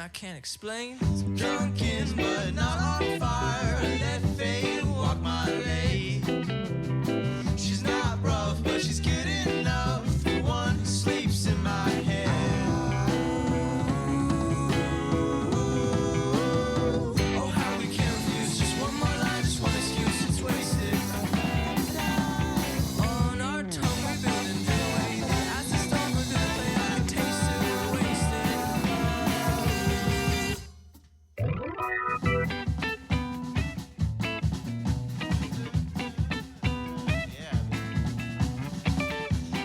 I can't explain. Drunken but not on fire. Let fate walk my lane. She's not rough, but she's good enough. The one who sleeps in my head. Oh, how we confused. Just one more line, just one excuse. It's wasted. On our tongue, we're building the way. The acid storm through the play. I can taste it. We're wasted.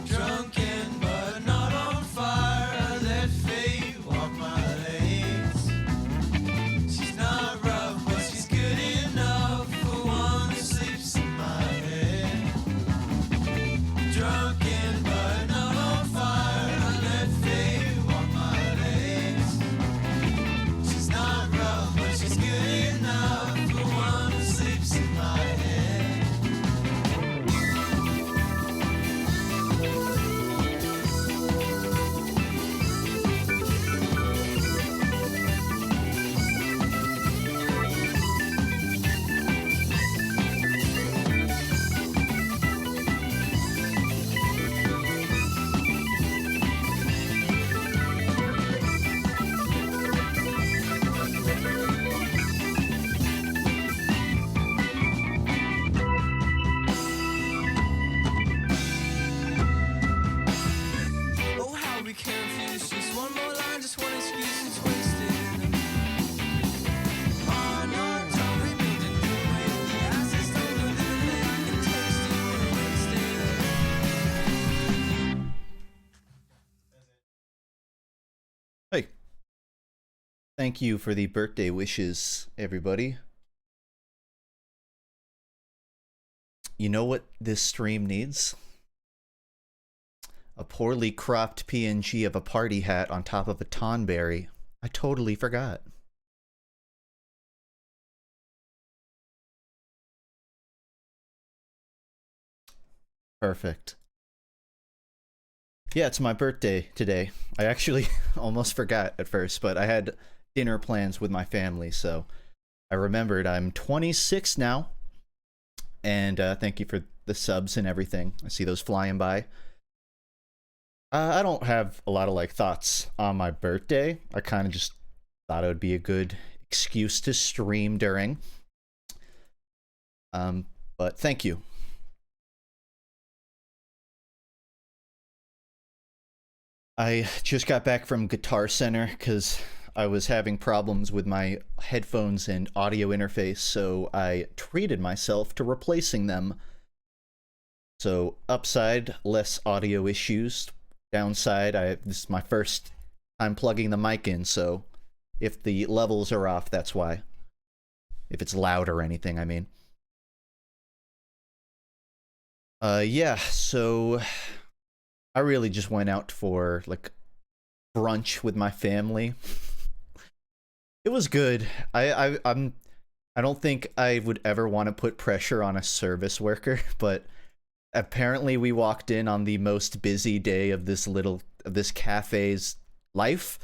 Drunken but not on fire. Let fate walk my lanes. She's not rough, but she's good enough for one who sleeps in my head. Drunken but not on fire. Let fate walk my lanes. She's not rough, but she's good enough for one who sleeps in my head. Oh, how we confused. Just one more line, just one excuse. It's wasted. On our tongue, we build a new way. The acid storm through the play. I can taste it. We're wasted. Hey, thank you for the birthday wishes, everybody. You know what this stream needs? A poorly cropped PNG of a party hat on top of a tonberry. I totally forgot. Perfect. Yeah, it's my birthday today. I actually almost forgot at first, but I had dinner plans with my family, so I remembered I'm 26 now. And thank you for the subs and everything. I see those flying by. I don't have a lot of like thoughts on my birthday. I kind of just thought it would be a good excuse to stream during. But thank you. I just got back from Guitar Center because I was having problems with my headphones and audio interface, so I treated myself to replacing them. So upside, less audio issues. Downside, this is my first time plugging the mic in, so if the levels are off, that's why. If it's loud or anything, I mean. Yeah, so I really just went out for like brunch with my family. It was good. I don't think I would ever want to put pressure on a service worker, but apparently we walked in on the most busy day of this cafe's life,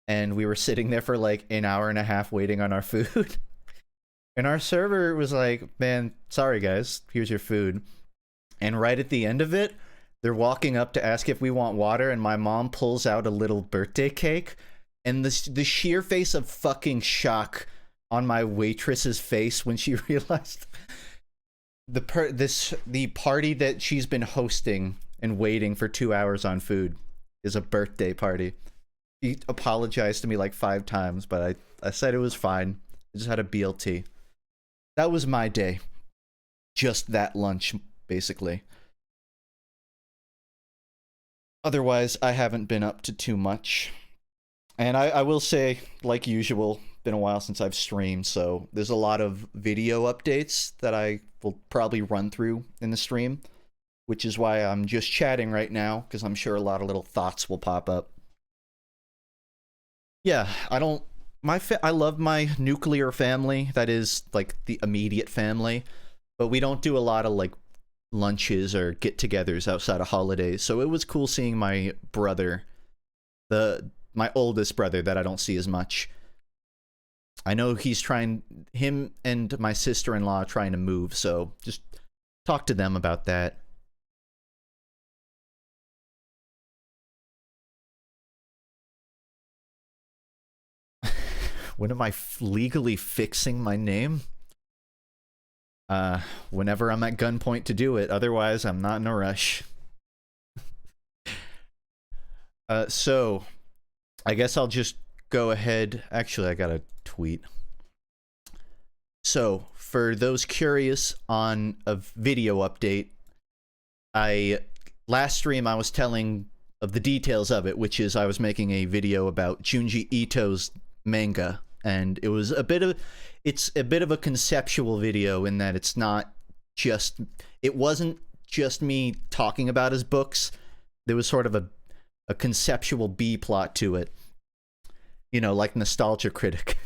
and we were sitting there for like an hour and a half waiting on our food. And our server was like, "Man, sorry guys, here's your food." And right at the end of it, they're walking up to ask if we want water, and my mom pulls out a little birthday cake. And the sheer face of fucking shock on my waitress's face when she realized the party that she's been hosting and waiting for 2 hours on food is a birthday party. She apologized to me like 5 times, but I said it was fine. I just had a BLT. That was my day. Just that lunch, basically. Otherwise, I haven't been up to too much. And I will say, like usual, been a while since I've streamed, so there's a lot of video updates that I will probably run through in the stream, which is why I'm just chatting right now, because I'm sure a lot of little thoughts will pop up. Yeah, I love my nuclear family, that is, like, the immediate family, but we don't do a lot of, like, lunches or get-togethers outside of holidays, so it was cool seeing my brother, my oldest brother that I don't see as much. I know him and my sister-in-law are trying to move, so just talk to them about that. When am I legally fixing my name? Whenever I'm at gunpoint to do it. Otherwise, I'm not in a rush. So, I guess I'll just go ahead. Actually, I got a tweet. So, for those curious on a video update, last stream I was telling of the details of it, which is I was making a video about Junji Ito's manga, and it was it's a bit of a conceptual video in that it wasn't just me talking about his books. There was sort of a conceptual B plot to it, you know, like Nostalgia Critic.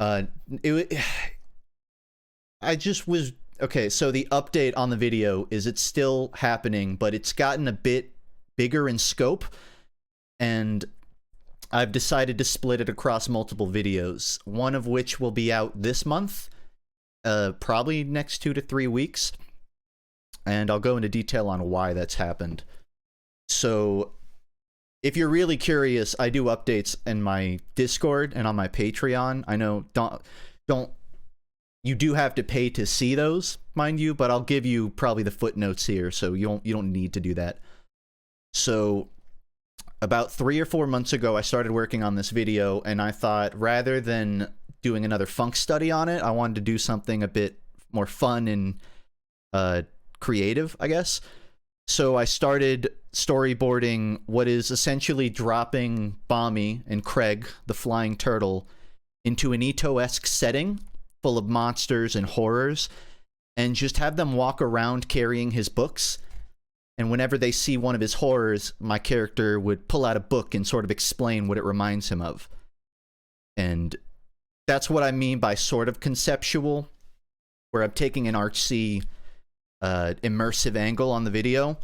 I just was okay. So the update on the video is it's still happening, but it's gotten a bit bigger in scope, and I've decided to split it across multiple videos, one of which will be out this month, probably next 2 to 3 weeks, and I'll go into detail on why that's happened. So, if you're really curious, I do updates in my Discord and on my Patreon. I know you do have to pay to see those, mind you, but I'll give you probably the footnotes here, so you don't need to do that. So, about 3 or 4 months ago, I started working on this video, and I thought rather than doing another FUNKe study on it, I wanted to do something a bit more fun and creative, I guess. So I started storyboarding what is essentially dropping Bami and Craig, the flying turtle, into an Ito-esque setting full of monsters and horrors, and just have them walk around carrying his books. And whenever they see one of his horrors, my character would pull out a book and sort of explain what it reminds him of. And that's what I mean by sort of conceptual, where I'm taking an artsy, immersive angle on the video.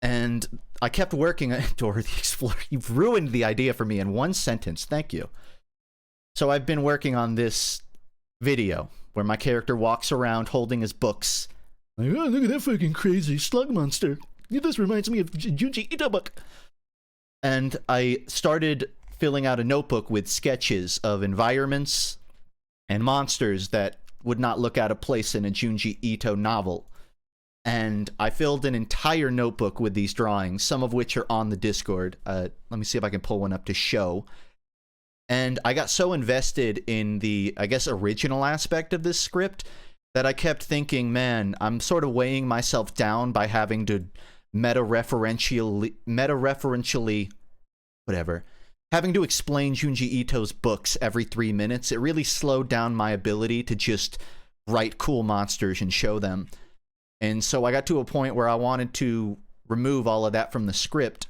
And I kept working on Dora the Explorer. You've ruined the idea for me in one sentence. Thank you. So I've been working on this video where my character walks around holding his books. Like, oh, look at that fucking crazy slug monster. This reminds me of Junji Ito book. And I started filling out a notebook with sketches of environments and monsters that would not look out of place in a Junji Ito novel. And I filled an entire notebook with these drawings, some of which are on the Discord. Let me see if I can pull one up to show. And I got so invested in the, I guess, original aspect of this script that I kept thinking, man, I'm sort of weighing myself down by having to meta-referentially, whatever, having to explain Junji Ito's books every 3 minutes. It really slowed down my ability to just write cool monsters and show them. And so I got to a point where I wanted to remove all of that from the script,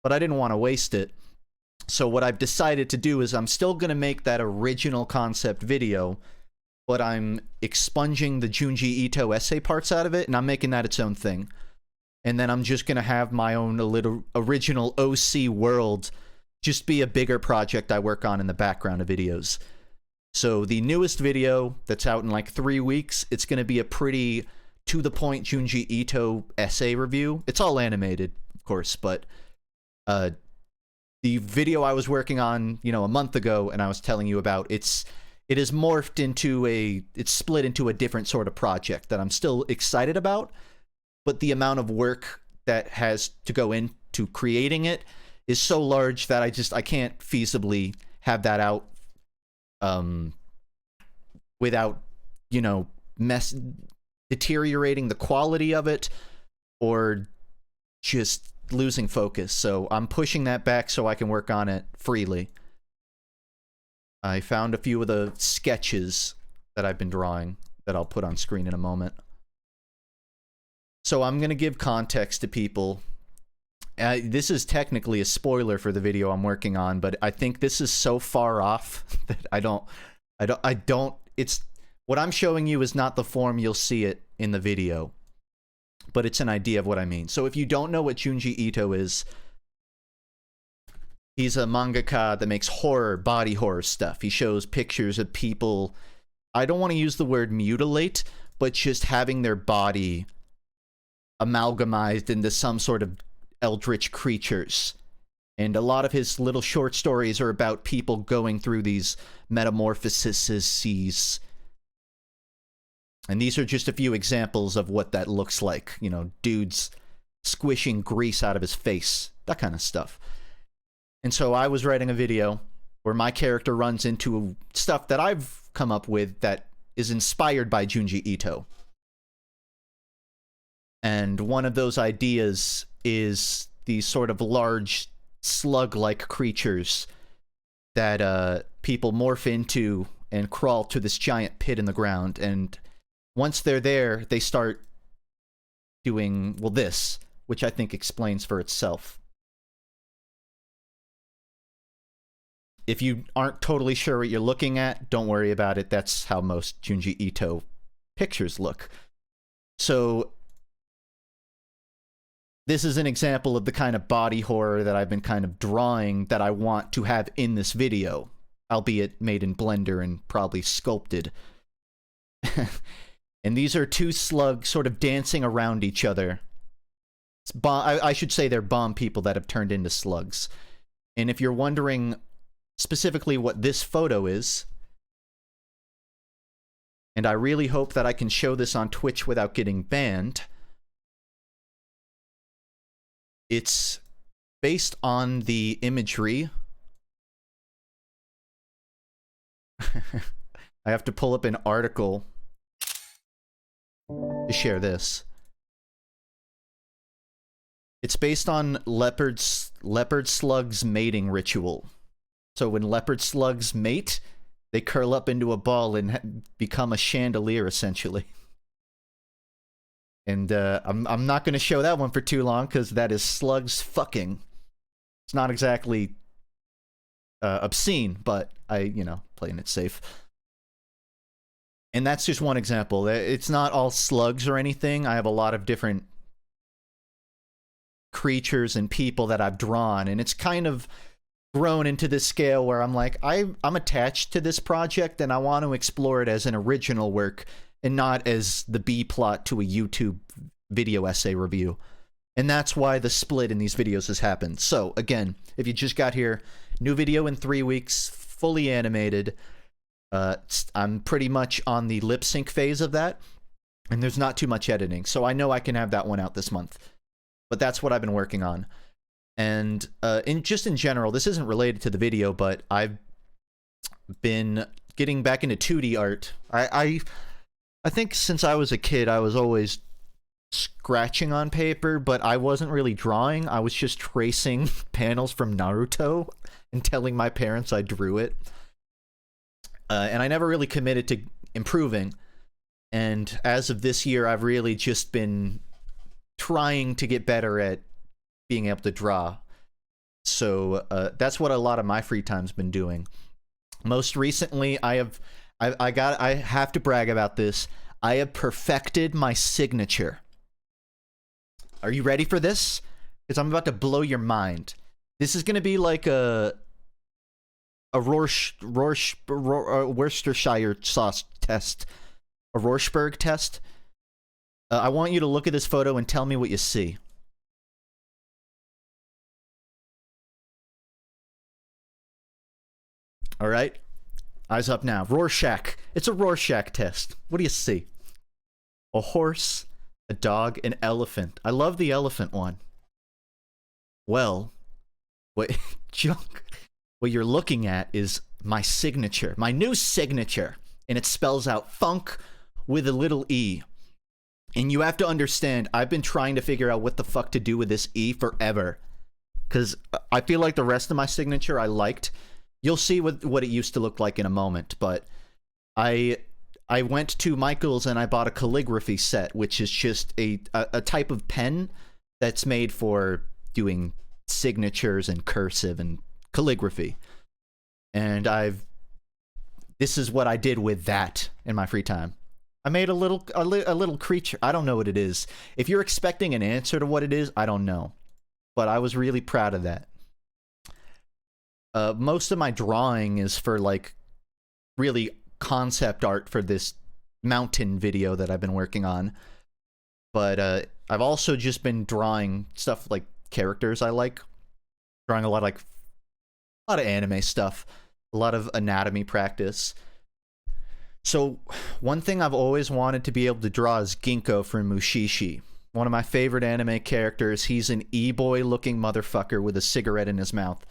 but I didn't want to waste it. So what I've decided to do is I'm still going to make that original concept video, but I'm expunging the Junji Ito essay parts out of it, and I'm making that its own thing. And then I'm just going to have my own little original OC world just be a bigger project I work on in the background of videos. So the newest video that's out in like 3 weeks, it's going to be a pretty to-the-point Junji Ito essay review. It's all animated, of course, but the video I was working on, you know, a month ago and I was telling you about, it has morphed into it's split into a different sort of project that I'm still excited about, but the amount of work that has to go into creating it is so large that I can't feasibly have that out without, you know, deteriorating the quality of it or just losing focus. So I'm pushing that back so I can work on it freely. I found a few of the sketches that I've been drawing that I'll put on screen in a moment. So I'm going to give context to people. This is technically a spoiler for the video I'm working on, but I think this is so far off that I don't, it's, what I'm showing you is not the form you'll see it in the video, but it's an idea of what I mean. So if you don't know what Junji Ito is, He's a mangaka that makes horror, body horror stuff. He shows pictures of people, I don't want to use the word mutilate, but just having their body amalgamized into some sort of eldritch creatures. And a lot of his little short stories are about people going through these metamorphoses. And these are just a few examples of what that looks like. You know, dudes squishing grease out of his face. That kind of stuff. And so I was writing a video where my character runs into stuff that I've come up with that is inspired by Junji Ito. And one of those ideas is these sort of large slug-like creatures that people morph into and crawl to this giant pit in the ground. And once they're there, they start doing, well, this, which I think explains for itself. If you aren't totally sure what you're looking at, don't worry about it. That's how most Junji Ito pictures look. So this is an example of the kind of body horror that I've been kind of drawing that I want to have in this video, albeit made in Blender and probably sculpted. And these are two slugs sort of dancing around each other. I should say they're bomb people that have turned into slugs. And if you're wondering specifically what this photo is, and I really hope that I can show this on Twitch without getting banned, it's based on the imagery. I have to pull up an article to share this. It's based on leopard slugs mating ritual. So when leopard slugs mate, they curl up into a ball and become a chandelier, essentially. And I'm not going to show that one for too long, because that is slugs fucking. It's not exactly obscene, but playing it safe. And that's just one example. It's not all slugs or anything. I have a lot of different creatures and people that I've drawn, and it's kind of grown into this scale where I'm like, I'm attached to this project, and I want to explore it as an original work and not as the B plot to a YouTube video essay review. And that's why the split in these videos has happened. So again, if you just got here, new video in 3 weeks, fully animated. I'm pretty much on the lip sync phase of that, and there's not too much editing, so I know I can have that one out this month. But that's what I've been working on. And in general, this isn't related to the video, but I've been getting back into 2D art. I think since I was a kid, I was always scratching on paper, but I wasn't really drawing. I was just tracing panels from Naruto and telling my parents I drew it. And I never really committed to improving. And as of this year, I've really just been trying to get better at being able to draw. So that's what a lot of my free time's been doing. Most recently, I have to brag about this. I have perfected my signature. Are you ready for this? Because I'm about to blow your mind. This is going to be like a Worcestershire sauce test. A Rorschach test. I want you to look at this photo and tell me what you see. All right? Eyes up now. Rorschach. It's a Rorschach test. What do you see? A horse, a dog, an elephant. I love the elephant one. Well, what you're looking at is my signature. My new signature. And it spells out FUNKe with a little E. And you have to understand, I've been trying to figure out what the fuck to do with this E forever. Because I feel like the rest of my signature I liked. You'll see what it used to look like in a moment. But I went to Michael's and I bought a calligraphy set, which is just a type of pen that's made for doing signatures and cursive and calligraphy. And this is what I did with that in my free time. I made a little creature. I don't know what it is. If you're expecting an answer to what it is, I don't know. But I was really proud of that. Most of my drawing is for like really concept art for this mountain video that I've been working on. But I've also just been drawing stuff like characters I like. Drawing a lot of anime stuff, a lot of anatomy practice. So one thing I've always wanted to be able to draw is Ginkgo from Mushishi. One of my favorite anime characters. He's an e-boy looking motherfucker with a cigarette in his mouth.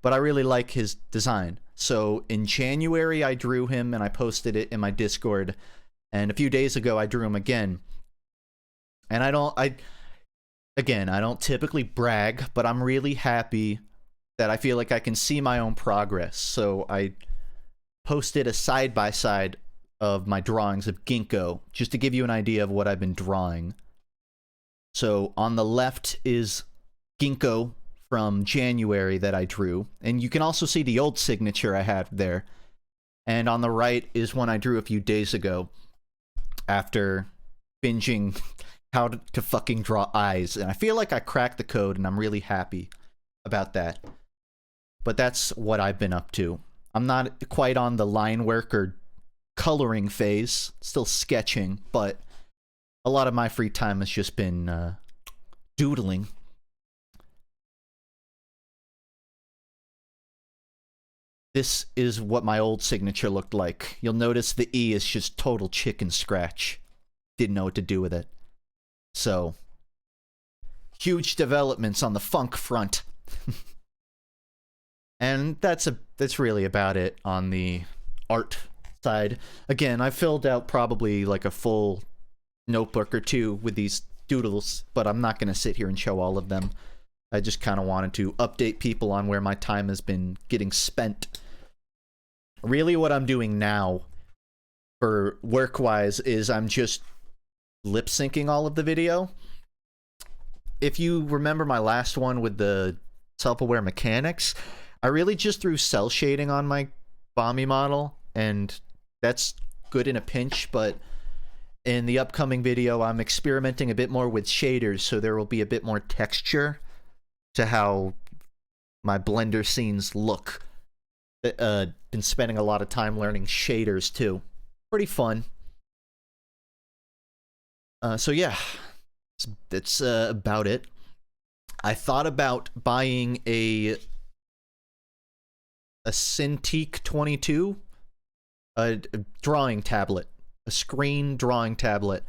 But I really like his design. So in January I drew him and I posted it in my Discord. And a few days ago I drew him again. And I don't typically brag, but I'm really happy that I feel like I can see my own progress. So I posted a side-by-side of my drawings of Ginkgo, just to give you an idea of what I've been drawing. So on the left is Ginkgo from January that I drew, and you can also see the old signature I had there. And on the right is one I drew a few days ago after binging how to fucking draw eyes, and I feel like I cracked the code, and I'm really happy about that. But that's what I've been up to. I'm not quite on the line work or coloring phase, still sketching, but a lot of my free time has just been doodling. This is what my old signature looked like. You'll notice the E is just total chicken scratch. Didn't know what to do with it. So, huge developments on the FUNKe front. And that's really about it on the art side. Again, I filled out probably like a full notebook or two with these doodles, but I'm not going to sit here and show all of them. I just kind of wanted to update people on where my time has been getting spent. Really what I'm doing now for work-wise is I'm just lip-syncing all of the video. If you remember my last one with the self-aware mechanics, I really just threw cell shading on my Bommy model, and that's good in a pinch, but in the upcoming video I'm experimenting a bit more with shaders, so there will be a bit more texture to how my Blender scenes look. Been spending a lot of time learning shaders too. Pretty fun. So yeah, that's about it. I thought about buying a Cintiq 22, a drawing tablet, a screen drawing tablet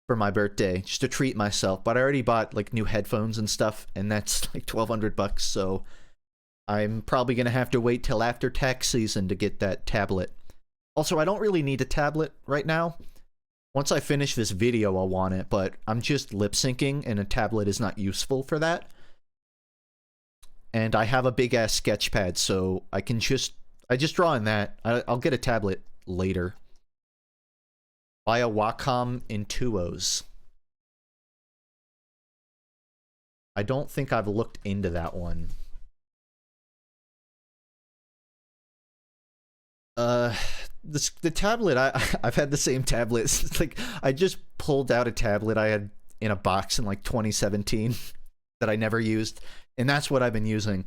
for my birthday, just to treat myself. But I already bought like new headphones and stuff, and that's like $1,200, so I'm probably gonna have to wait till after tax season to get that tablet. Also, I don't really need a tablet right now. Once I finish this video, I'll want it, but I'm just lip-syncing, and a tablet is not useful for that. And I have a big-ass sketch pad, so I just draw in that. I'll get a tablet later. Buy a Wacom Intuos. I don't think I've looked into that one. The tablet, I've had the same tablet. It's like, I just pulled out a tablet I had in a box in like 2017 that I never used, and that's what I've been using.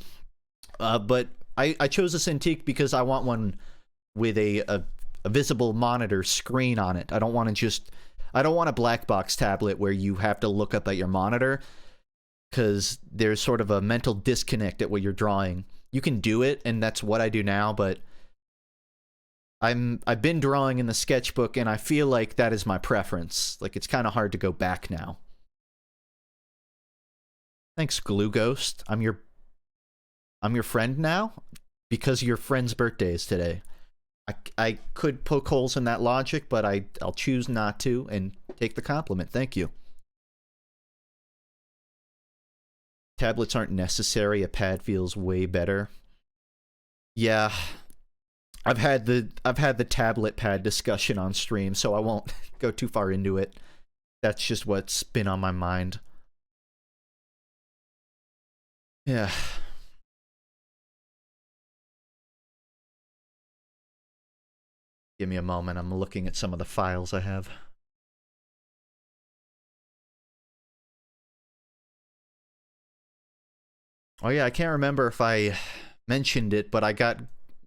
But I chose a Cintiq because I want one with a visible monitor screen on it. I don't want a black box tablet where you have to look up at your monitor, because there's sort of a mental disconnect at what you're drawing. You can do it, and that's what I do now, but I've been drawing in the sketchbook, and I feel like that is my preference. Like, it's kind of hard to go back now. Thanks, Glue Ghost. I'm your friend now because your friend's birthday is today. I could poke holes in that logic, but I'll choose not to and take the compliment. Thank you. Tablets aren't necessary. A pad feels way better. Yeah. I've had the tablet pad discussion on stream, so I won't go too far into it. That's just what's been on my mind. Yeah. Give me a moment. I'm looking at some of the files I have. Oh yeah, I can't remember if I mentioned it, but I got,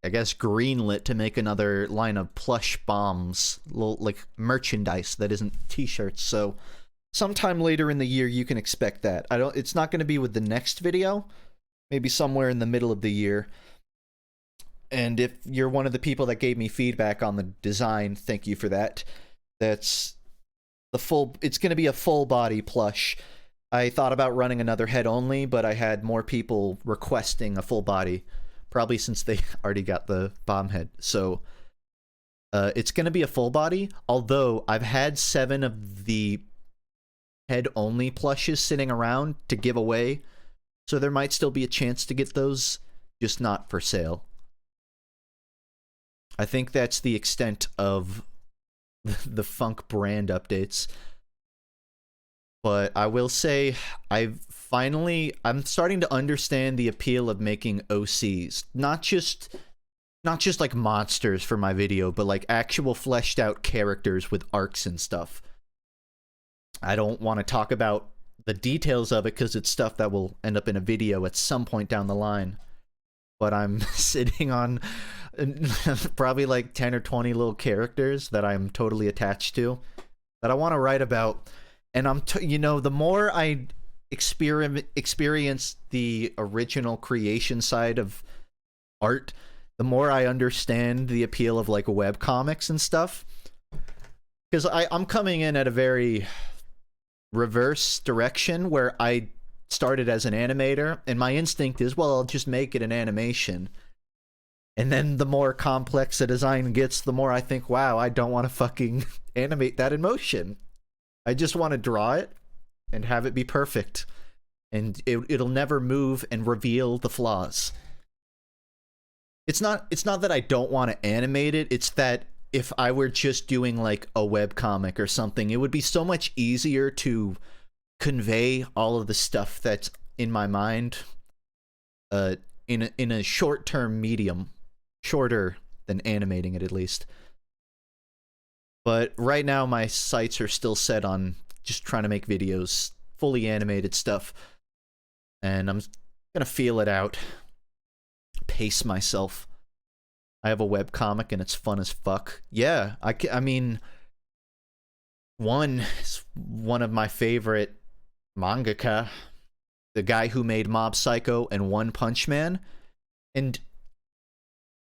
I guess, greenlit to make another line of plush bombs, little, like, merchandise that isn't t-shirts. So sometime later in the year, you can expect that. It's not going to be with the next video. Maybe somewhere in the middle of the year. And if you're one of the people that gave me feedback on the design, thank you for that. That's the full, it's going to be a full body plush. I thought about running another head only, but I had more people requesting a full body, probably since they already got the bomb head. So it's going to be a full body, although I've had 7 of the head only plushes sitting around to give away, so there might still be a chance to get those, just not for sale. I think that's the extent of the FUNKe brand updates. But I will say, I'm starting to understand the appeal of making OCs. Not just like monsters for my video, but like actual fleshed out characters with arcs and stuff. I don't want to talk about the details of it because it's stuff that will end up in a video at some point down the line. But I'm sitting on probably like 10 or 20 little characters that I'm totally attached to that I want to write about. And you know, the more I experience the original creation side of art, the more I understand the appeal of like webcomics and stuff. Because I'm coming in at a very reverse direction where I started as an animator, and my instinct is, well, I'll just make it an animation. And then the more complex a design gets, the more I think, wow, I don't want to fucking animate that in motion. I just want to draw it and have it be perfect. And it'll never move and reveal the flaws. It's not that I don't want to animate it, it's that if I were just doing like a webcomic or something, it would be so much easier to convey all of the stuff that's in my mind in a short-term medium, shorter than animating it at least. But right now my sights are still set on just trying to make videos, fully animated stuff, and I'm gonna feel it out, pace myself. I have a webcomic and it's fun as fuck. Yeah, I mean, one is one of my favorite mangaka, the guy who made Mob Psycho and One Punch Man. And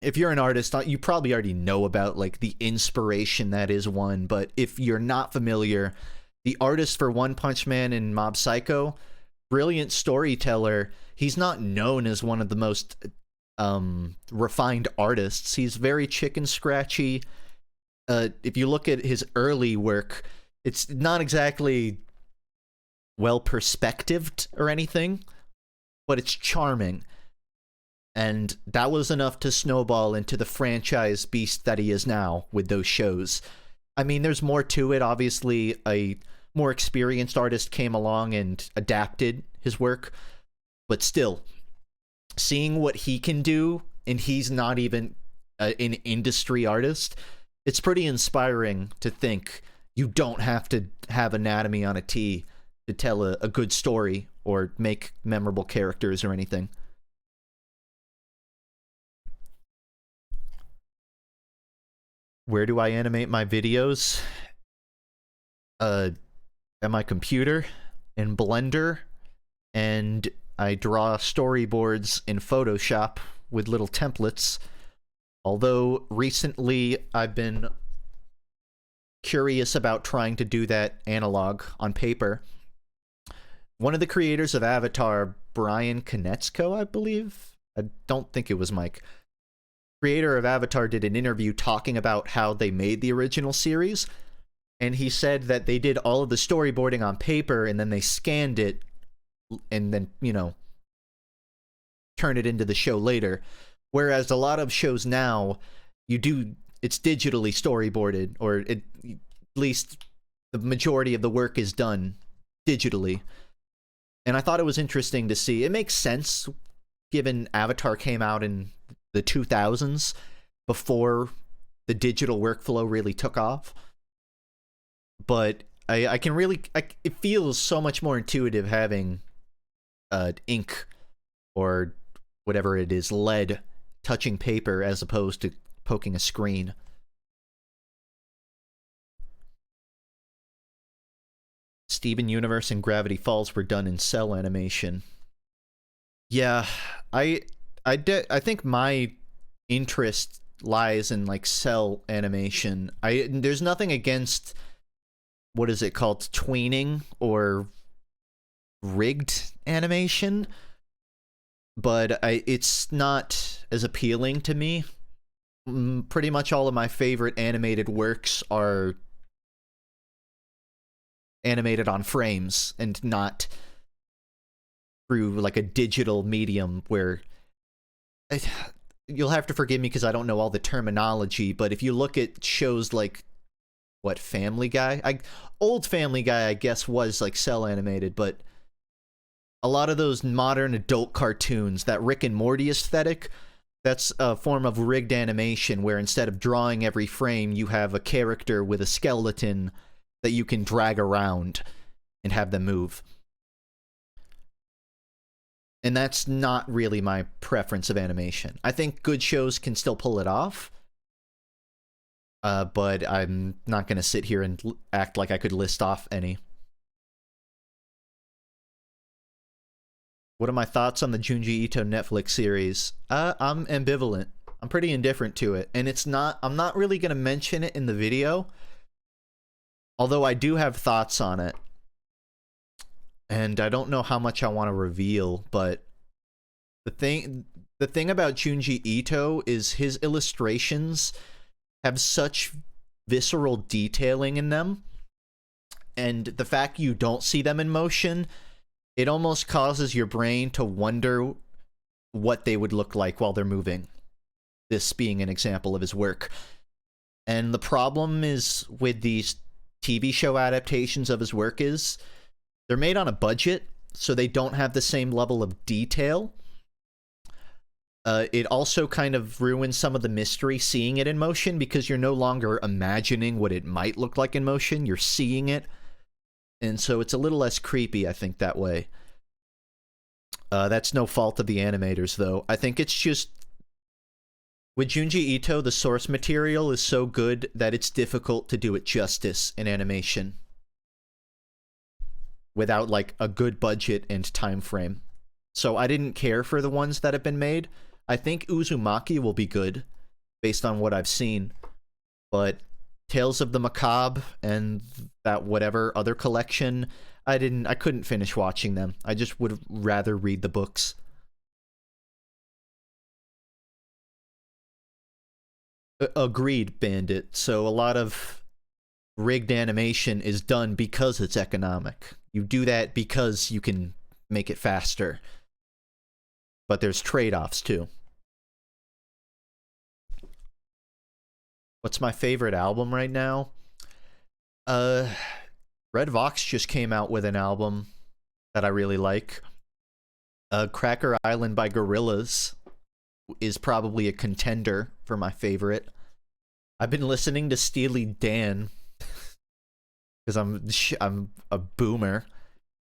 if you're an artist, you probably already know about like the inspiration that is One, but if you're not familiar, the artist for One Punch Man and Mob Psycho, brilliant storyteller. He's not known as one of the most refined artists. He's very chicken scratchy. If you look at his early work, it's not exactly well perspectived or anything, but it's charming. And that was enough to snowball into the franchise beast that he is now with those shows. I mean, there's more to it. Obviously, a more experienced artist came along and adapted his work, but still, seeing what he can do, and he's not even an industry artist, it's pretty inspiring to think you don't have to have anatomy on a T to tell a good story or make memorable characters or anything. Where do I animate my videos? At my computer, in Blender, and I draw storyboards in Photoshop with little templates. Although recently I've been curious about trying to do that analog on paper. One of the creators of Avatar, Brian Konietzko, I believe? I don't think it was Mike. Creator of Avatar did an interview talking about how they made the original series, and he said that they did all of the storyboarding on paper and then they scanned it and then, you know, turn it into the show later. Whereas a lot of shows now, it's digitally storyboarded, or at least the majority of the work is done digitally. And I thought it was interesting to see. It makes sense, given Avatar came out in the 2000s, before the digital workflow really took off. But I can really, it feels so much more intuitive having ink or whatever it is, lead touching paper as opposed to poking a screen. Steven Universe and Gravity Falls were done in cell animation. Yeah, I think my interest lies in like cell animation. There's nothing against, what is it called, tweening or rigged animation, but it's not as appealing to me. Pretty much all of my favorite animated works are animated on frames and not through like a digital medium where you'll have to forgive me because I don't know all the terminology, but if you look at shows like what, Family Guy? Old Family Guy, I guess, was like cell animated, but a lot of those modern adult cartoons, that Rick and Morty aesthetic, that's a form of rigged animation where instead of drawing every frame, you have a character with a skeleton that you can drag around and have them move. And that's not really my preference of animation. I think good shows can still pull it off, but I'm not going to sit here and act like I could list off any. What are my thoughts on the Junji Ito Netflix series? I'm ambivalent. I'm pretty indifferent to it, and I'm not really going to mention it in the video, although I do have thoughts on it. And I don't know how much I want to reveal, but the thing about Junji Ito is his illustrations have such visceral detailing in them, and the fact you don't see them in motion, it almost causes your brain to wonder what they would look like while they're moving. This being an example of his work. And the problem is with these TV show adaptations of his work is they're made on a budget, so they don't have the same level of detail. It also kind of ruins some of the mystery seeing it in motion because you're no longer imagining what it might look like in motion, you're seeing it. And so it's a little less creepy, I think, that way. That's no fault of the animators, though. I think it's just, with Junji Ito, the source material is so good that it's difficult to do it justice in animation without, like, a good budget and time frame. So I didn't care for the ones that have been made. I think Uzumaki will be good, based on what I've seen. But Tales of the Macabre and that whatever other collection, I couldn't finish watching them. I just would rather read the books. Agreed, Bandit. So a lot of rigged animation is done because it's economic. You do that because you can make it faster. But there's trade-offs, too. What's my favorite album right now? Red Vox just came out with an album that I really like. Cracker Island by Gorillaz is probably a contender for my favorite. I've been listening to Steely Dan because I'm a boomer,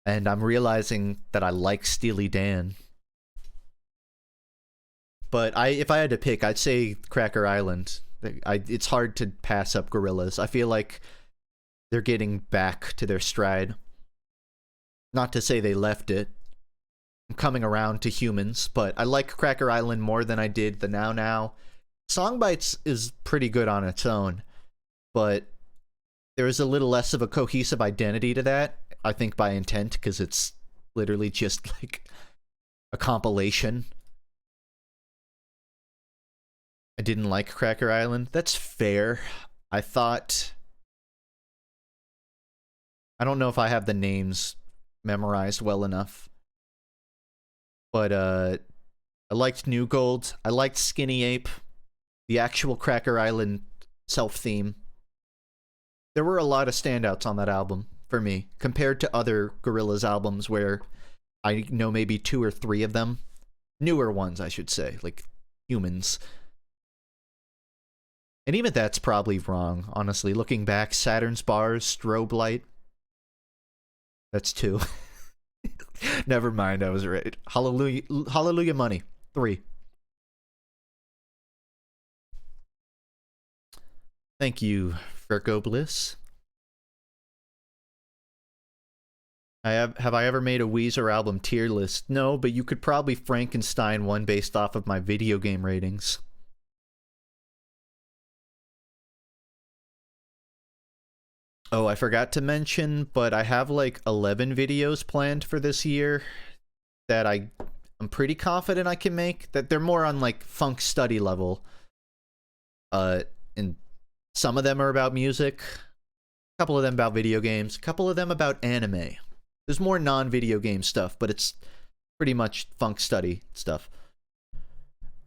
and I'm realizing that I like Steely Dan. But if I had to pick, I'd say Cracker Island. It's hard to pass up Gorillaz. I feel like they're getting back to their stride. Not to say they left it. I'm coming around to Humans, but I like Cracker Island more than I did the Now Now. Songbites is pretty good on its own, but there is a little less of a cohesive identity to that, I think by intent, because it's literally just like a compilation. I didn't like Cracker Island. That's fair. I don't know if I have the names memorized well enough. But I liked New Gold. I liked Skinny Ape. The actual Cracker Island self-theme. There were a lot of standouts on that album for me, compared to other Gorillaz albums where I know maybe 2 or 3 of them. Newer ones, I should say, like Humans. And even that's probably wrong, honestly. Looking back, Saturn's Bars, Strobe Light. That's 2. Never mind, I was right. Hallelujah Money. 3. Thank you, Virgo Bliss. Have I ever made a Weezer album tier list? No, but you could probably Frankenstein one based off of my video game ratings. Oh, I forgot to mention, but I have like 11 videos planned for this year that I'm pretty confident I can make. That they're more on like funk study level. And some of them are about music, a couple of them about video games, a couple of them about anime. There's more non-video game stuff, but it's pretty much funk study stuff.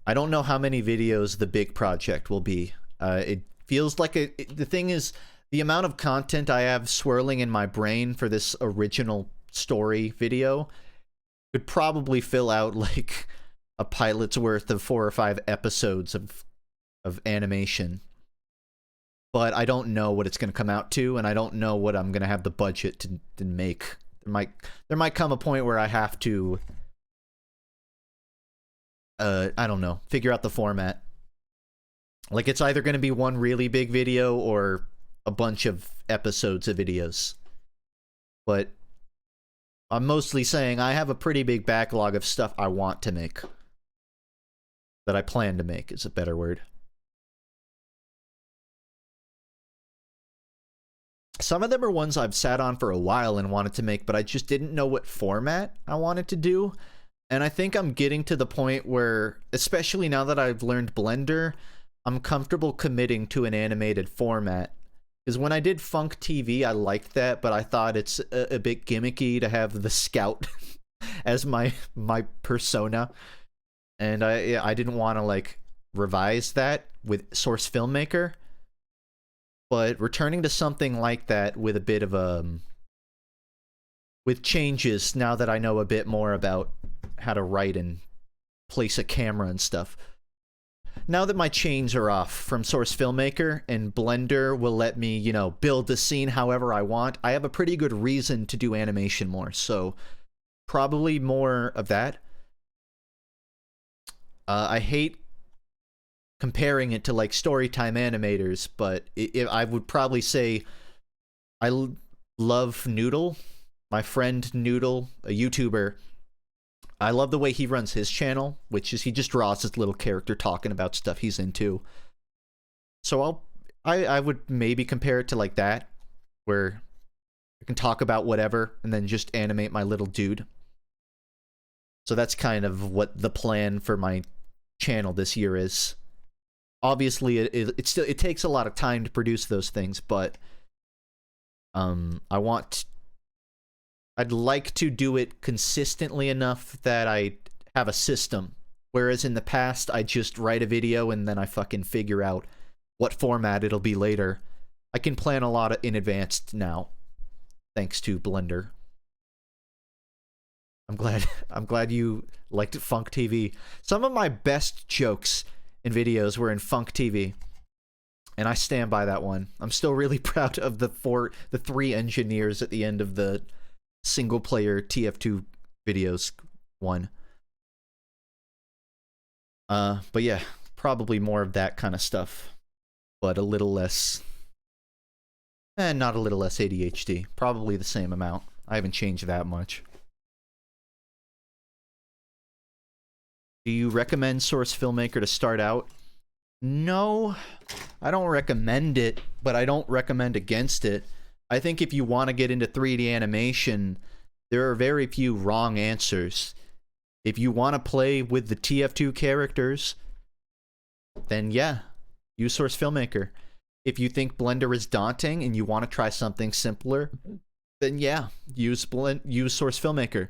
I don't know how many videos the big project will be. It feels like the thing is, the amount of content I have swirling in my brain for this original story video could probably fill out like a pilot's worth of 4 or 5 episodes of animation. But I don't know what it's going to come out to, and I don't know what I'm going to have the budget to make. There might come a point where I have to I don't know, figure out the format. Like, it's either going to be one really big video or a bunch of episodes of videos. But I'm mostly saying I have a pretty big backlog of stuff I want to make. That I plan to make is a better word. Some of them are ones I've sat on for a while and wanted to make, but I just didn't know what format I wanted to do. And I think I'm getting to the point where, especially now that I've learned Blender, I'm comfortable committing to an animated format. Because when I did FUNKe TV, I liked that, but I thought it's a bit gimmicky to have the scout as my persona. And I didn't want to, like, revise that with Source Filmmaker. But returning to something like that with a bit of with changes now that I know a bit more about how to write and place a camera and stuff. Now that my chains are off from Source Filmmaker and Blender will let me, you know, build the scene however I want, I have a pretty good reason to do animation more. So probably more of that. I hate comparing it to like Storytime animators, but I would probably say I love Noodle, my friend Noodle, a YouTuber. I love the way he runs his channel, which is he just draws his little character talking about stuff he's into. So I would maybe compare it to like that, where I can talk about whatever and then just animate my little dude. So that's kind of what the plan for my channel this year is. Obviously, it takes a lot of time to produce those things, but I'd like to do it consistently enough that I have a system. Whereas in the past, I just write a video and then I fucking figure out what format it'll be later. I can plan a lot in advance now, thanks to Blender. I'm glad you liked FUNKe TV. Some of my best jokes in videos were in FUNKe TV, and I stand by that one. I'm still really proud of the 3 engineers at the end of the single player TF2 videos one. But yeah, probably more of that kind of stuff, but a little less, not a little less ADHD. Probably the same amount. I haven't changed that much. Do you recommend Source Filmmaker to start out? No, I don't recommend it, but I don't recommend against it. I think if you want to get into 3D animation, there are very few wrong answers. If you want to play with the TF2 characters, then yeah, use Source Filmmaker. If you think Blender is daunting and you want to try something simpler, then yeah, use Source Filmmaker.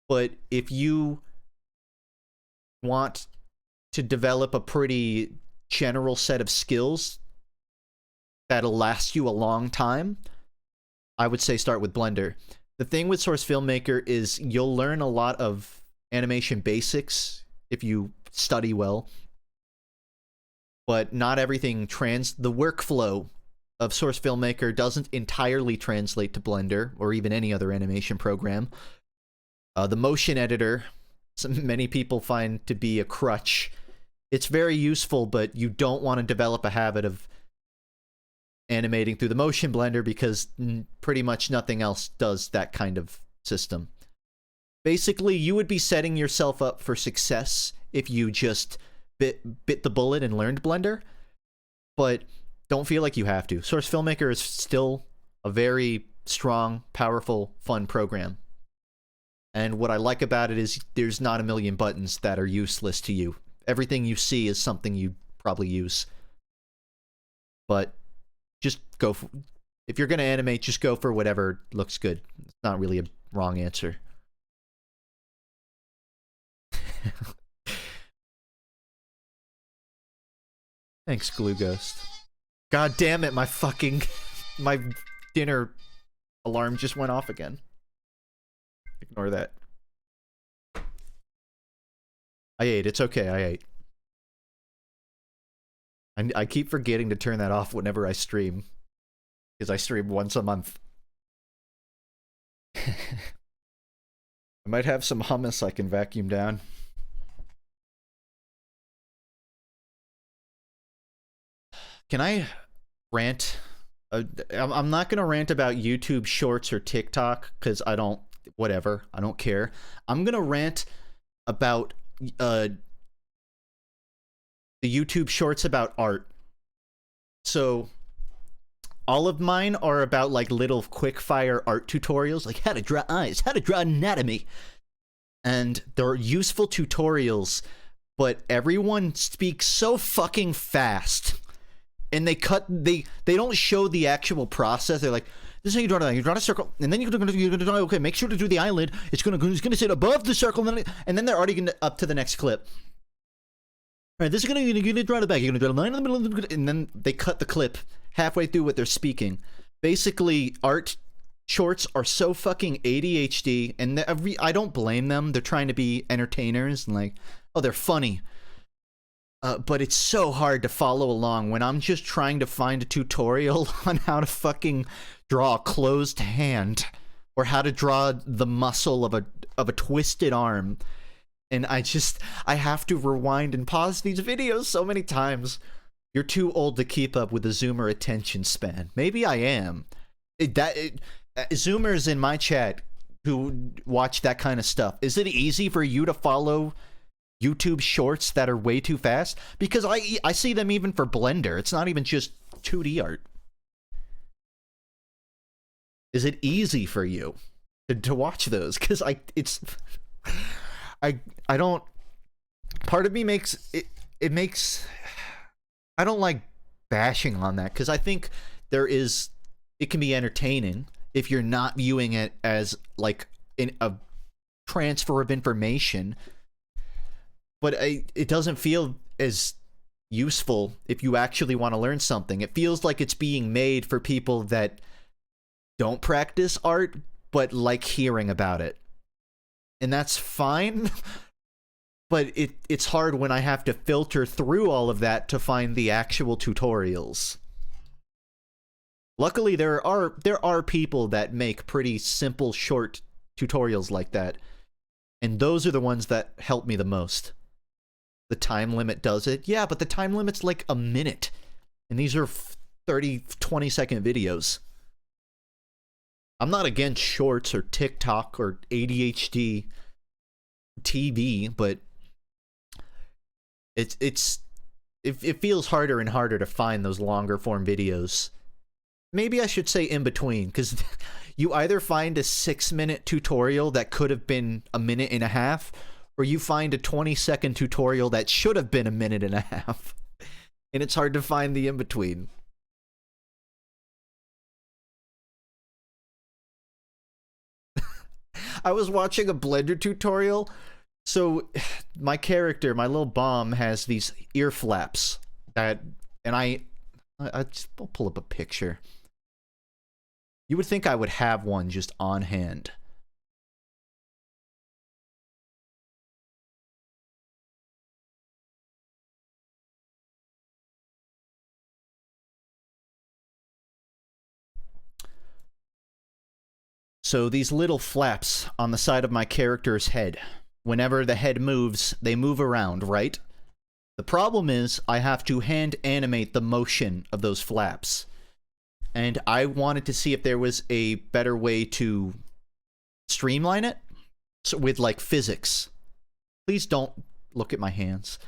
But if you want to develop a pretty general set of skills that'll last you a long time, I would say start with Blender. The thing with Source Filmmaker is you'll learn a lot of animation basics if you study well, but not everything the workflow of Source Filmmaker doesn't entirely translate to Blender or even any other animation program. The motion editor many people find to be a crutch. It's very useful, but you don't want to develop a habit of animating through the motion blender because pretty much nothing else does that kind of system. Basically, you would be setting yourself up for success if you just bit the bullet and learned Blender, but don't feel like you have to. Source Filmmaker is still a very strong, powerful, fun program. And what I like about it is there's not a million buttons that are useless to you. Everything you see is something you probably use. But just go for, if you're going to animate, just go for whatever looks good. It's not really a wrong answer. Thanks, Glue Ghost. God damn it, my dinner alarm just went off again. Ignore that. I ate. It's okay, I ate. I keep forgetting to turn that off whenever I stream. Because I stream once a month. I might have some hummus I can vacuum down. Can I rant? I'm not gonna rant about YouTube Shorts or TikTok because I don't. Whatever. I don't care. I'm gonna rant about the YouTube Shorts about art. So all of mine are about like little quick fire art tutorials, like how to draw eyes, how to draw anatomy, and they're useful tutorials. But everyone speaks so fucking fast. And they don't show the actual process. They're like, this is how you draw that. You draw a circle, and then you're gonna draw. Okay, make sure to do the eyelid. It's gonna sit above the circle, and then they're already gonna up to the next clip. All right, this is you're gonna draw the back. You're gonna draw a line in the middle, and then they cut the clip halfway through what they're speaking. Basically, art shorts are so fucking ADHD, and I don't blame them. They're trying to be entertainers, and like, oh, they're funny. But it's so hard to follow along when I'm just trying to find a tutorial on how to fucking draw a closed hand or how to draw the muscle of a twisted arm. And I have to rewind and pause these videos so many times. You're too old to keep up with the Zoomer attention span. Maybe I am. Zoomers in my chat who watch that kind of stuff, is it easy for you to follow YouTube Shorts that are way too fast? Because I see them even for Blender. It's not even just 2D art. Is it easy for you to watch those? Because I don't. Part of me makes it makes. I don't like bashing on that because I think it can be entertaining if you're not viewing it as like a transfer of information. But it doesn't feel as useful if you actually want to learn something. It feels like it's being made for people that don't practice art, but like hearing about it. And that's fine, but it's hard when I have to filter through all of that to find the actual tutorials. Luckily, there are people that make pretty simple, short tutorials like that. And those are the ones that help me the most. The time limit does it. Yeah, but the time limit's like a minute. And these are 30, 20-second videos. I'm not against shorts or TikTok or ADHD TV, but it feels harder and harder to find those longer form videos. Maybe I should say in between, because you either find a 6-minute tutorial that could have been a minute and a half, or you find a 20-second tutorial that should have been a minute and a half. And it's hard to find the in-between. I was watching a Blender tutorial. So my character, my little bomb, has these ear flaps that, and I'll pull up a picture. You would think I would have one just on hand. So these little flaps on the side of my character's head, whenever the head moves, they move around, right? The problem is I have to hand animate the motion of those flaps. And I wanted to see if there was a better way to streamline it, so with like physics. Please don't look at my hands.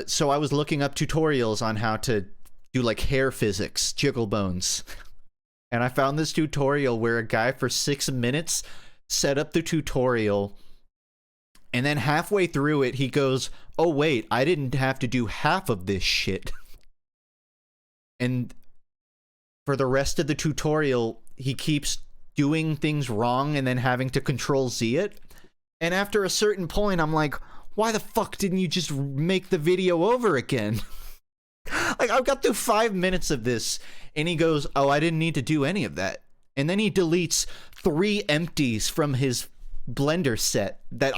So I was looking up tutorials on how to do like hair physics, jiggle bones. And I found this tutorial where a guy for 6 minutes set up the tutorial, and then halfway through it he goes, "Oh wait, I didn't have to do half of this shit." And for the rest of the tutorial, he keeps doing things wrong and then having to Control Z it. And after a certain point, I'm like, why the fuck didn't you just make the video over again? Like, I've got through 5 minutes of this, and he goes, "Oh, I didn't need to do any of that." And then he deletes 3 empties from his Blender set that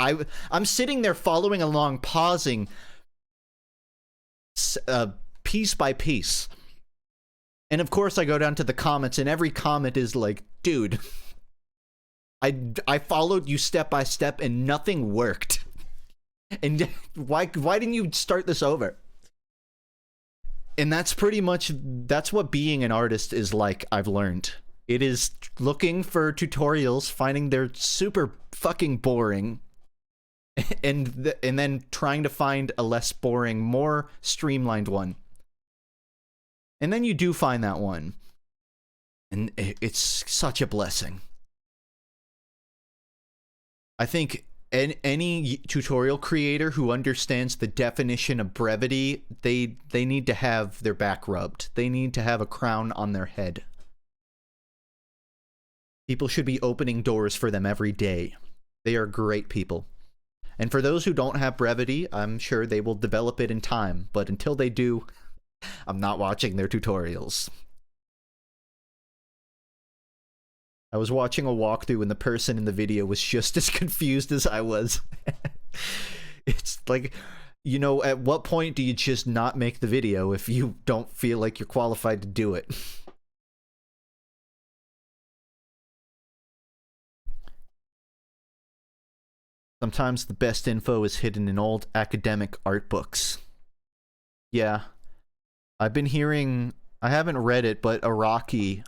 I'm sitting there following along, pausing piece by piece. And of course I go down to the comments, and every comment is like, "Dude, I followed you step by step and nothing worked. And why didn't you start this over?" And that's pretty much, that's what being an artist is like, I've learned. It is looking for tutorials, finding they're super fucking boring, and then trying to find a less boring, more streamlined one. And then you do find that one. And it's such a blessing. I think any tutorial creator who understands the definition of brevity, they need to have their back rubbed. They need to have a crown on their head. People should be opening doors for them every day. They are great people. And for those who don't have brevity, I'm sure they will develop it in time. But until they do, I'm not watching their tutorials. I was watching a walkthrough and the person in the video was just as confused as I was. It's like, you know, at what point do you just not make the video if you don't feel like you're qualified to do it? Sometimes the best info is hidden in old academic art books. Yeah. I've been hearing, I haven't read it, but Araki,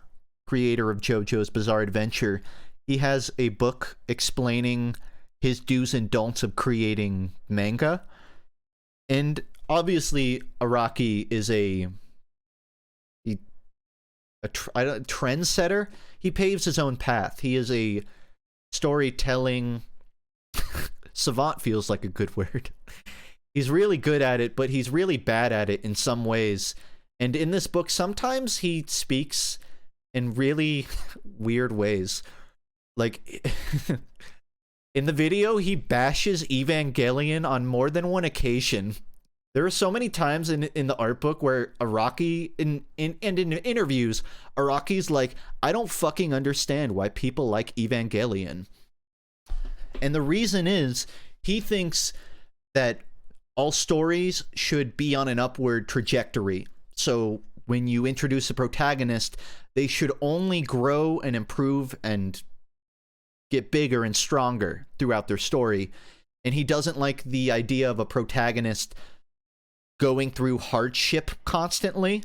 creator of JoJo's Bizarre Adventure, he has a book explaining his do's and don'ts of creating manga. And obviously Araki is a trendsetter. He paves his own path. He is a storytelling savant, feels like a good word. He's really good at it, but he's really bad at it in some ways. And in this book, sometimes he speaks in really weird ways. Like, in the video, he bashes Evangelion on more than one occasion. There are so many times in the art book where Araki, and in interviews, Araki's like, "I don't fucking understand why people like Evangelion." And the reason is, he thinks that all stories should be on an upward trajectory. So when you introduce a protagonist, they should only grow and improve and get bigger and stronger throughout their story. And he doesn't like the idea of a protagonist going through hardship constantly.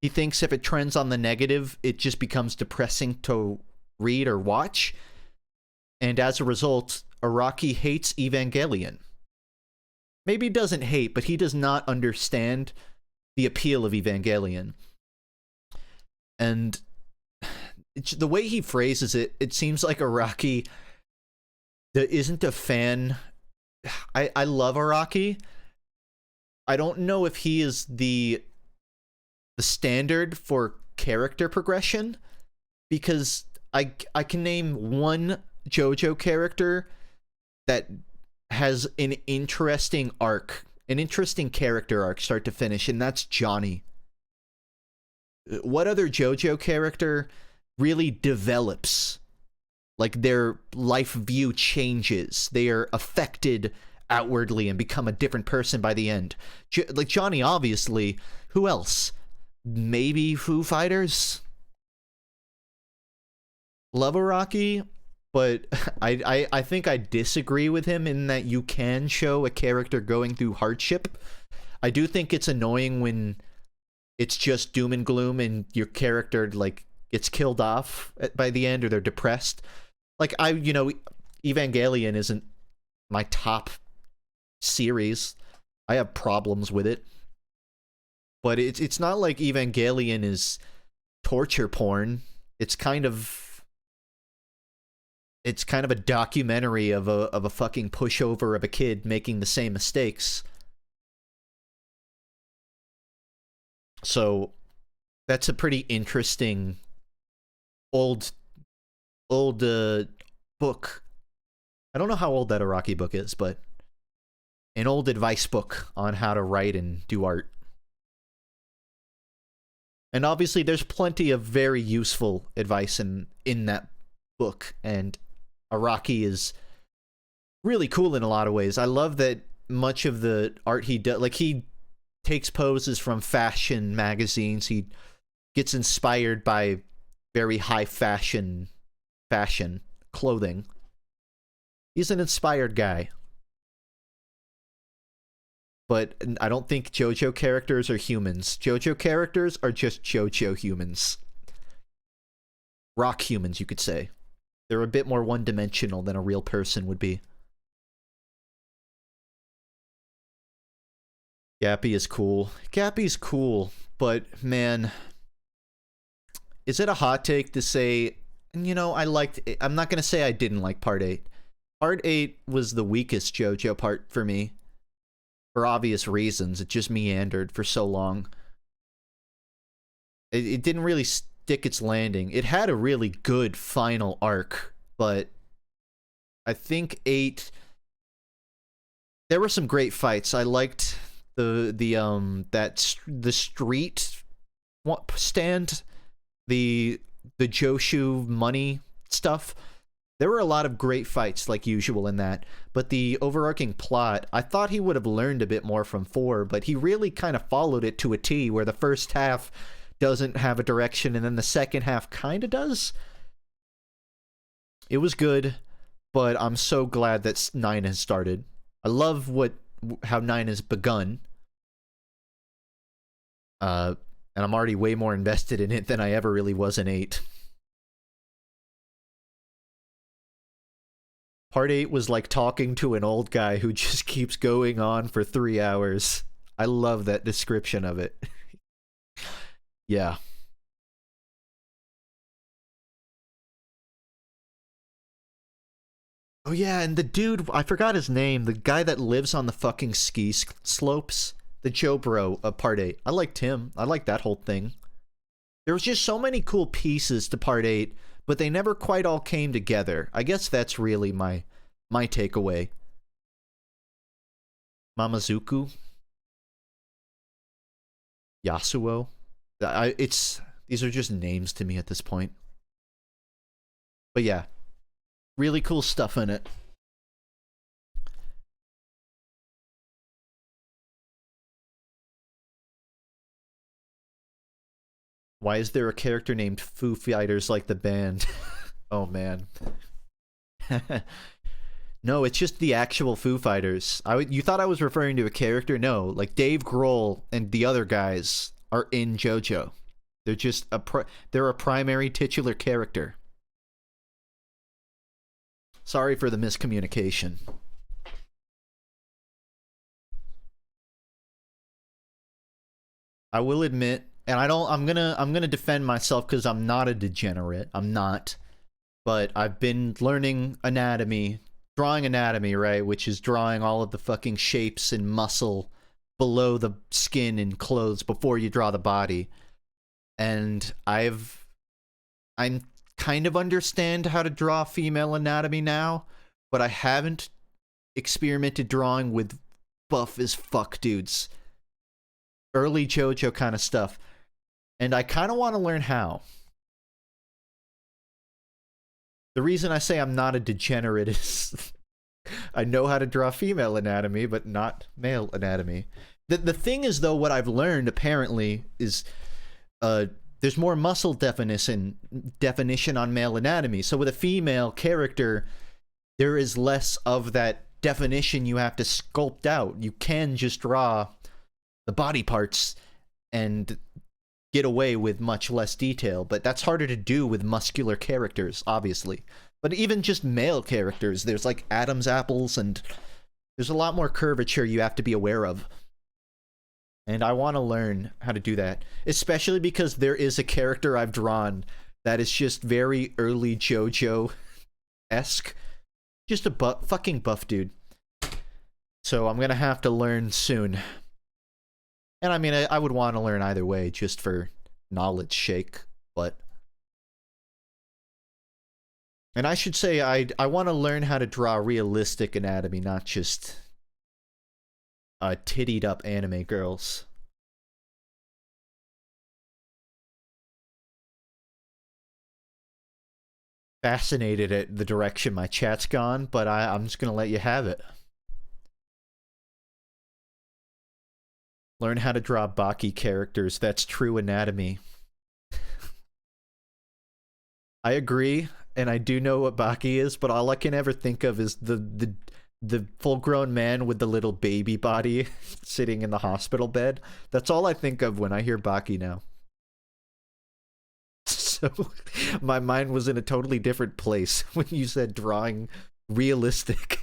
He thinks if it trends on the negative, it just becomes depressing to read or watch. And as a result, Araki hates Evangelion. Maybe he doesn't hate, but he does not understand the appeal of Evangelion. And the way he phrases it, it seems like Araki isn't a fan. I love Araki. I don't know if he is the standard for character progression, because I can name one JoJo character that has an interesting arc, an interesting character arc start to finish, and that's Johnny. What other JoJo character really develops? Like, their life view changes. They are affected outwardly and become a different person by the end. Like Johnny, obviously. Who else? Maybe Foo Fighters? Love Araki. but I think I disagree with him in that you can show a character going through hardship. I do think it's annoying when it's just doom and gloom and your character like gets killed off by the end or they're depressed. Like Evangelion isn't my top series. I have problems with it. But it's not like Evangelion is torture porn. It's kind of a documentary of a fucking pushover of a kid making the same mistakes. So that's a pretty interesting old book. I don't know how old that Araki book is, but an old advice book on how to write and do art. And obviously there's plenty of very useful advice in that book, and Araki is really cool in a lot of ways. I love that much of the art he does, like he takes poses from fashion magazines. He gets inspired by very high fashion clothing. He's an inspired guy. But I don't think JoJo characters are humans. JoJo characters are just JoJo humans. Rock humans, you could say. They're a bit more one-dimensional than a real person would be. Gappy is cool. Gappy's cool, but man, is it a hot take to say, I liked it. I'm not going to say I didn't like Part 8. Part 8 was the weakest JoJo part for me. For obvious reasons, it just meandered for so long. It didn't really stick its landing. It had a really good final arc, but I think 8... There were some great fights. I liked the street stand, the Joshu money stuff. There were a lot of great fights, like usual, in that. But the overarching plot, I thought he would have learned a bit more from 4, but he really kind of followed it to a T, where the first half doesn't have a direction, and then the second half kind of does. It was good, but I'm so glad that 9 has started. I love how 9 has begun. And I'm already way more invested in it than I ever really was in 8. Part 8 was like talking to an old guy who just keeps going on for 3 hours. I love that description of it. Yeah. Oh yeah, and the dude, I forgot his name, the guy that lives on the fucking ski slopes, the Joe Bro of Part 8. I liked him. I liked that whole thing. There was just so many cool pieces to Part 8, but they never quite all came together. I guess that's really my takeaway. Mamazuku? Yasuo? These are just names to me at this point. But yeah, really cool stuff in it. Why is there a character named Foo Fighters like the band? Oh man. No, it's just the actual Foo Fighters. You thought I was referring to a character? No, like Dave Grohl and the other guys are in JoJo. They're just they're a primary titular character. Sorry for the miscommunication. I will admit, and I'm gonna defend myself because I'm not a degenerate. I'm not. But I've been learning anatomy, drawing anatomy, right? Which is drawing all of the fucking shapes and muscle below the skin and clothes before you draw the body. And I'm kind of understand how to draw female anatomy now, but I haven't experimented drawing with buff as fuck dudes. Early JoJo kind of stuff. And I kind of want to learn how. The reason I say I'm not a degenerate is I know how to draw female anatomy, but not male anatomy. The thing is, though, what I've learned, apparently, is there's more muscle definition on male anatomy. So with a female character, there is less of that definition you have to sculpt out. You can just draw the body parts and get away with much less detail, but that's harder to do with muscular characters, obviously. But even just male characters, there's like Adam's apples, and there's a lot more curvature you have to be aware of. And I want to learn how to do that, especially because there is a character I've drawn that is just very early JoJo-esque. Just a fucking buff dude. So I'm gonna have to learn soon. And I mean, I would want to learn either way, just for knowledge sake, but... And I should say, I want to learn how to draw realistic anatomy, not just... tittied up anime girls. Fascinated at the direction my chat's gone, but I'm just gonna let you have it. Learn how to draw Baki characters. That's true anatomy. I agree, and I do know what Baki is, but all I can ever think of is the full-grown man with the little baby body sitting in the hospital bed. That's all I think of when I hear Baki now. So, my mind was in a totally different place when you said drawing realistic.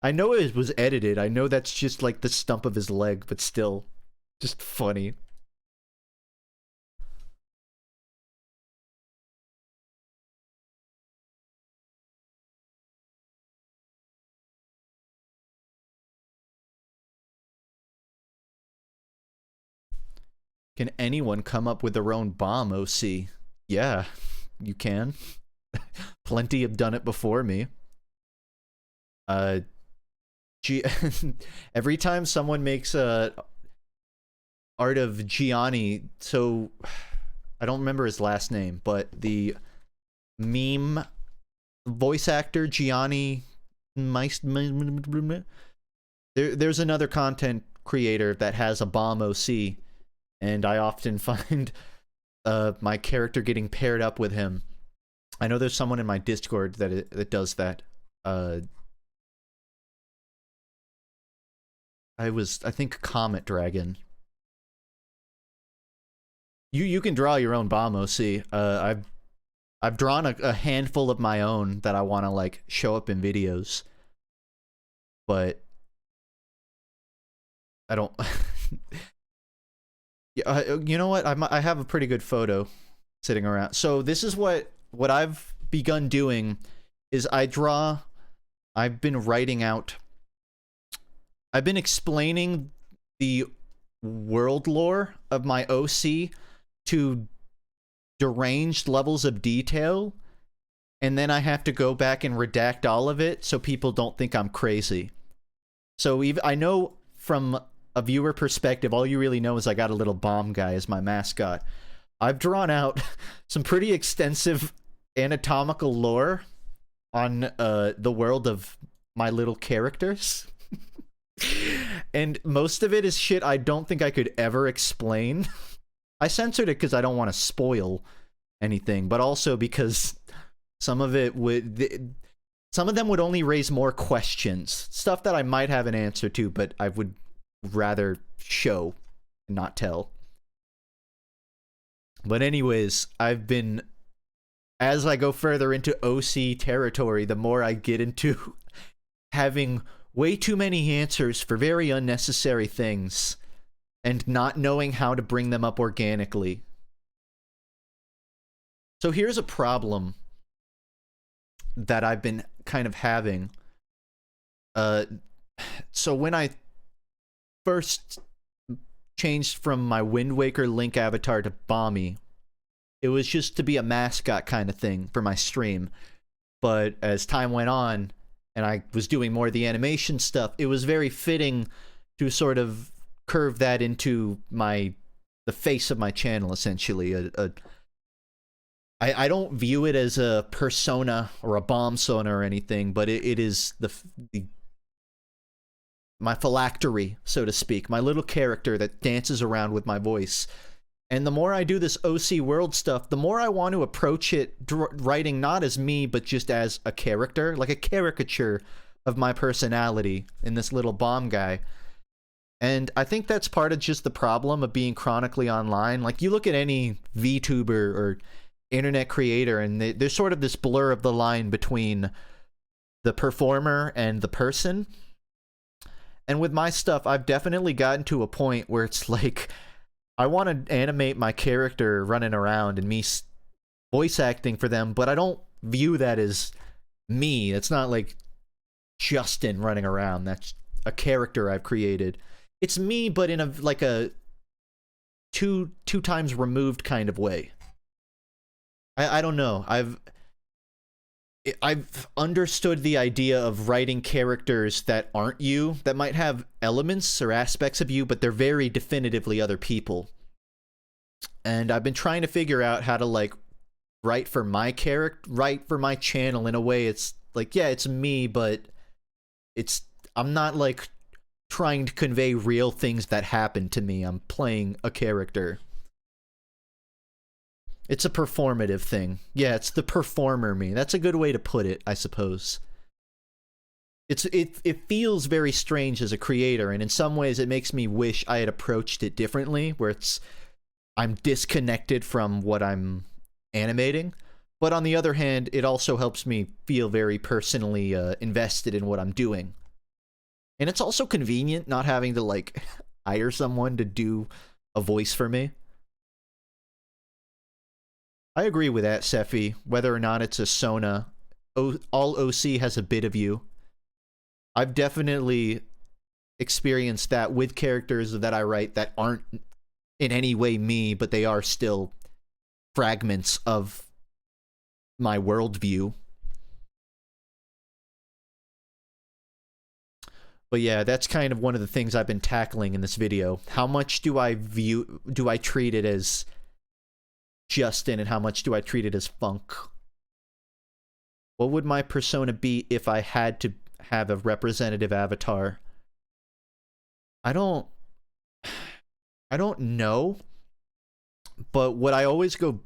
I know it was edited. I know that's just like the stump of his leg, but still, just funny. Can anyone come up with their own bomb, OC? Yeah, you can. Plenty have done it before me. Every time someone makes a art of Gianni, so I don't remember his last name, but the meme voice actor Gianni there's another content creator that has a bomb OC, and I often find my character getting paired up with him. I know there's someone in my Discord that does that. I think Comet Dragon. You can draw your own bomb OC. I've drawn a handful of my own that I want to like show up in videos, but I don't. Yeah, you know what? I have a pretty good photo sitting around. So this is what I've begun doing is I've been writing out. I've been explaining the world lore of my OC to deranged levels of detail, and then I have to go back and redact all of it so people don't think I'm crazy. So I know from a viewer perspective, all you really know is I got a little bomb guy as my mascot. I've drawn out some pretty extensive anatomical lore on the world of my little characters. And most of it is shit I don't think I could ever explain. I censored it because I don't want to spoil anything, but also because some of them would only raise more questions. Stuff that I might have an answer to, but I would rather show and not tell. But anyways, as I go further into OC territory, the more I get into having way too many answers for very unnecessary things and not knowing how to bring them up organically. So here's a problem that I've been kind of having. So when I first changed from my Wind Waker Link avatar to Bommy, it was just to be a mascot kind of thing for my stream. But as time went on, and I was doing more of the animation stuff, it was very fitting to sort of curve that into the face of my channel, essentially. I don't view it as a persona or a bomb sona or anything, but it is my phylactery, so to speak, my little character that dances around with my voice. And the more I do this OC world stuff, the more I want to approach it writing not as me, but just as a character, like a caricature of my personality in this little bomb guy. And I think that's part of just the problem of being chronically online. Like, you look at any VTuber or internet creator, and there's sort of this blur of the line between the performer and the person. And with my stuff, I've definitely gotten to a point where it's like, I want to animate my character running around and me voice acting for them, but I don't view that as me. It's not like Justin running around. That's a character I've created. It's me, but in a like a two times removed kind of way. I don't know. I've understood the idea of writing characters that aren't you, that might have elements or aspects of you, but they're very definitively other people. And I've been trying to figure out how to, like, write for my channel in a way it's like, yeah, it's me, but I'm not, like, trying to convey real things that happen to me. I'm playing a character. It's a performative thing. Yeah, it's the performer me. That's a good way to put it, I suppose. It feels very strange as a creator, and in some ways it makes me wish I had approached it differently, where I'm disconnected from what I'm animating. But on the other hand, it also helps me feel very personally invested in what I'm doing. And it's also convenient not having to, like, hire someone to do a voice for me. I agree with that, Sephi. Whether or not it's a Sona, all OC has a bit of you. I've definitely experienced that with characters that I write that aren't in any way me, but they are still fragments of my worldview. But yeah, that's kind of one of the things I've been tackling in this video. How much do I treat it as Justin, and how much do I treat it as FUNKe? What would my persona be if I had to have a representative avatar? I don't know, but what I always go,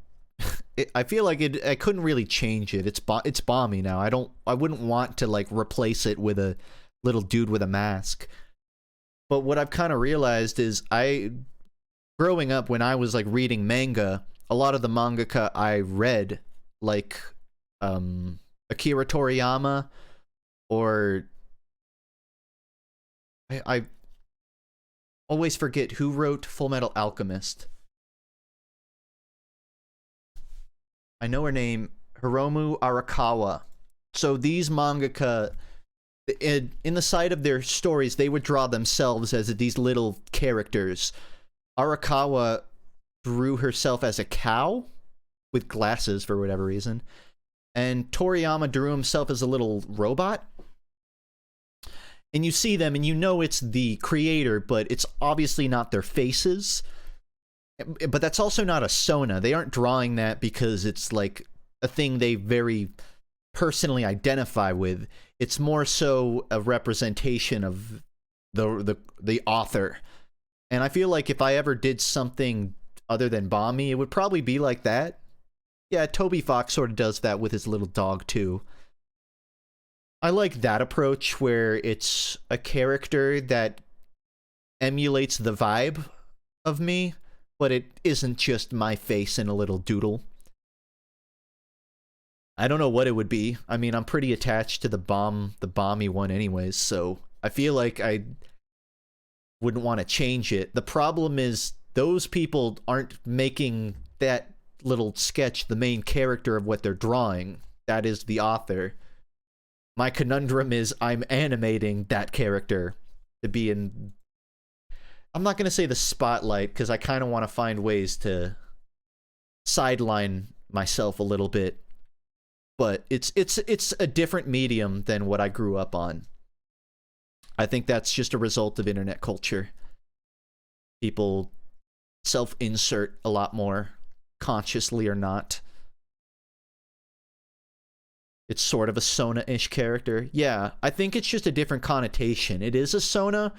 I feel like I couldn't really change it. It's Bomby now. I wouldn't want to, like, replace it with a little dude with a mask. But what I've kind of realized is growing up, when I was, like, reading manga, a lot of the mangaka I read, like Akira Toriyama, or I always forget who wrote Full Metal Alchemist. I know her name, Hiromu Arakawa. So these mangaka, in the side of their stories, they would draw themselves as these little characters. Arakawa drew herself as a cow with glasses for whatever reason, and Toriyama drew himself as a little robot. And you see them and you know it's the creator, but it's obviously not their faces. But that's also not a Sona. They aren't drawing that because it's like a thing they very personally identify with. It's more so a representation of the author. And I feel like if I ever did something other than Bomby, it would probably be like that. Yeah, Toby Fox sort of does that with his little dog too. I like that approach where it's a character that emulates the vibe of me, but it isn't just my face in a little doodle. I don't know what it would be. I mean, I'm pretty attached to the Bomby one anyways, so I feel like I wouldn't want to change it. The problem is those people aren't making that little sketch the main character of what they're drawing. That is the author. My conundrum is I'm animating that character to be in... I'm not going to say the spotlight, because I kind of want to find ways to sideline myself a little bit. But it's a different medium than what I grew up on. I think that's just a result of internet culture. People self-insert a lot more, consciously or not. It's sort of a Sona-ish character. Yeah, I think it's just a different connotation. It is a Sona,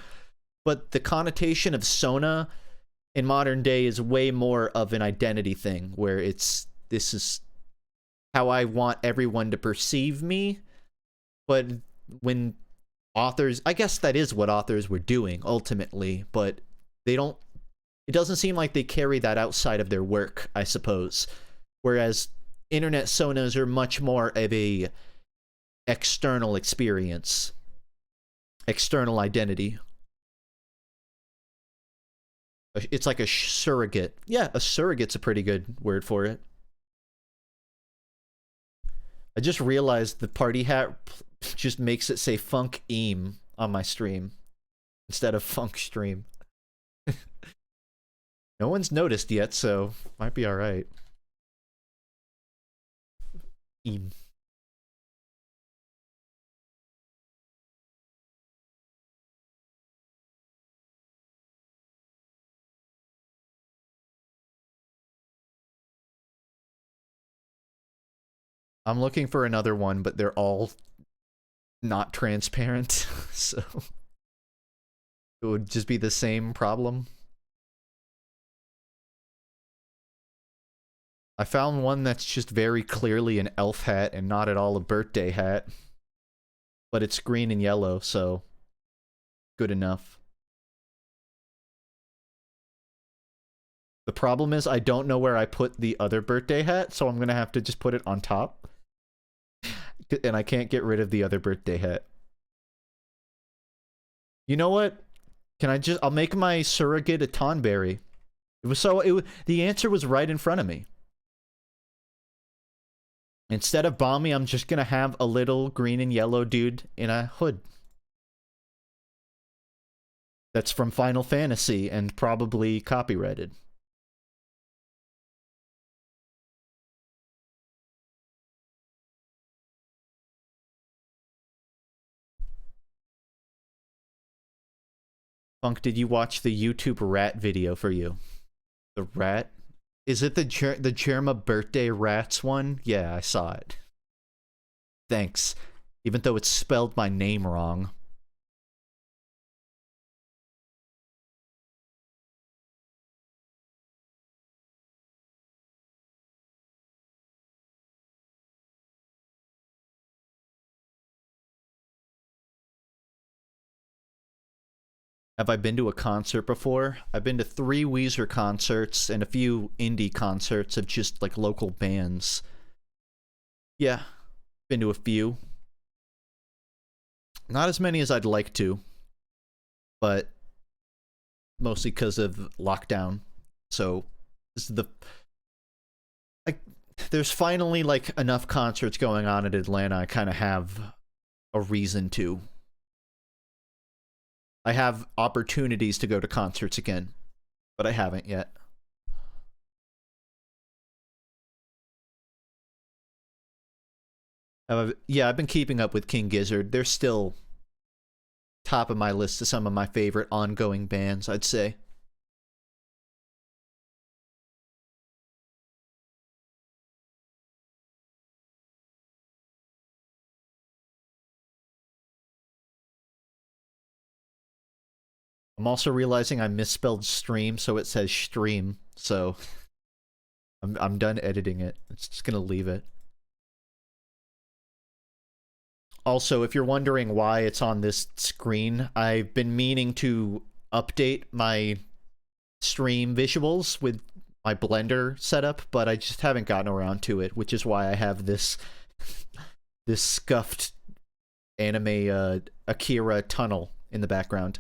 but the connotation of Sona in modern day is way more of an identity thing, where this is how I want everyone to perceive me. But when authors, I guess that is what authors were doing ultimately, but they don't, it doesn't seem like they carry that outside of their work, I suppose. Whereas internet sonas are much more of a external experience, external identity. It's like a surrogate. Yeah, a surrogate's a pretty good word for it. I just realized the party hat just makes it say FUNKe on my stream instead of funk stream. No one's noticed yet, so might be alright. Eam. I'm looking for another one, but they're all not transparent, so it would just be the same problem. I found one that's just very clearly an elf hat and not at all a birthday hat. But it's green and yellow, so good enough. The problem is I don't know where I put the other birthday hat, so I'm gonna have to just put it on top. And I can't get rid of the other birthday hat. You know what? I'll make my surrogate a Tonberry. The answer was right in front of me. Instead of Balmy, I'm just gonna have a little green and yellow dude in a hood. That's from Final Fantasy and probably copyrighted. Funk, did you watch the YouTube rat video for you? The rat? Is it the Jerma birthday rats one? Yeah, I saw it. Thanks. Even though it spelled my name wrong. Have I been to a concert before? I've been to 3 Weezer concerts and a few indie concerts of just like local bands. Yeah, been to a few. Not as many as I'd like to, but mostly because of lockdown. So this is there's finally like enough concerts going on in Atlanta. I kind of have a reason to. I have opportunities to go to concerts again, but I haven't yet. Yeah, I've been keeping up with King Gizzard. They're still top of my list of some of my favorite ongoing bands, I'd say. I'm also realizing I misspelled stream, so it says stream. So I'm done editing it. It's just gonna leave it. Also, if you're wondering why it's on this screen, I've been meaning to update my stream visuals with my Blender setup, but I just haven't gotten around to it, which is why I have this this scuffed anime Akira tunnel in the background.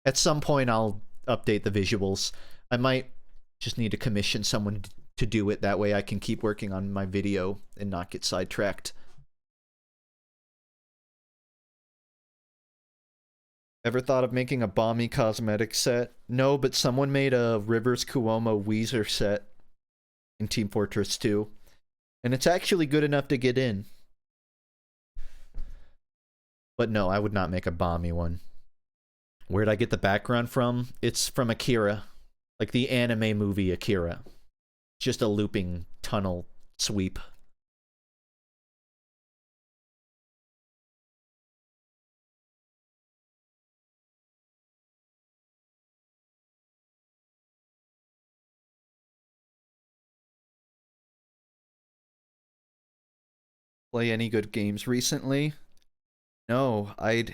At some point, I'll update the visuals. I might just need to commission someone to do it. That way I can keep working on my video and not get sidetracked. Ever thought of making a Balmy cosmetic set? No, but someone made a Rivers Cuomo Weezer set in Team Fortress 2. And it's actually good enough to get in. But no, I would not make a Balmy one. Where'd I get the background from? It's from Akira. Like the anime movie Akira. Just a looping tunnel sweep. play any good games recently? No, I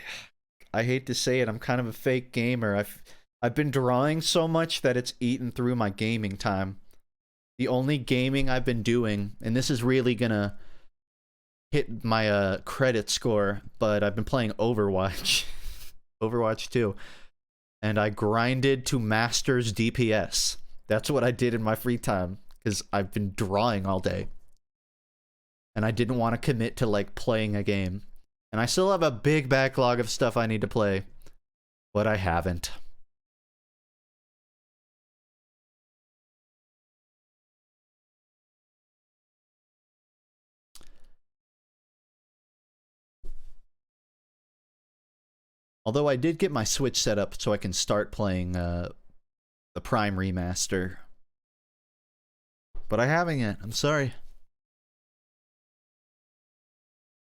hate to say it, I'm kind of a fake gamer. I've been drawing so much that it's eaten through my gaming time. The only gaming I've been doing, and this is really gonna hit my credit score, but I've been playing Overwatch. Overwatch 2. And I grinded to Masters DPS. That's what I did in my free time, because I've been drawing all day. And I didn't want to commit to, like, playing a game. And I still have a big backlog of stuff I need to play, but I haven't. Although I did get my Switch set up so I can start playing the Prime Remaster. But I haven't yet. I'm sorry.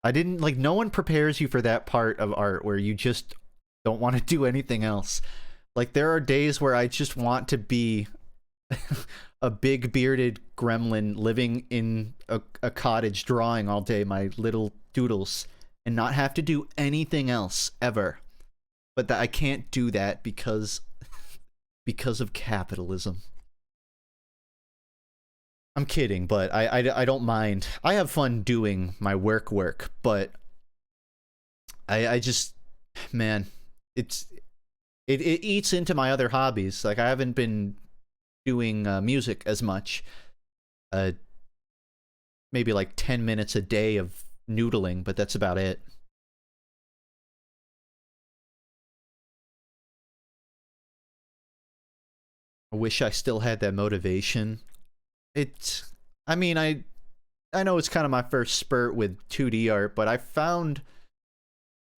I didn't, like, no one prepares you for that part of art where you just don't want to do anything else. Like, there are days where I just want to be a big bearded gremlin living in a cottage drawing all day my little doodles and not have to do anything else ever. But that I can't do that because of capitalism. I'm kidding, but I don't mind. I have fun doing my work, but I just, man, it eats into my other hobbies. Like, I haven't been doing music as much. Maybe like 10 minutes a day of noodling, but that's about it. I wish I still had that motivation. I mean, I know it's kind of my first spurt with 2D art, but I found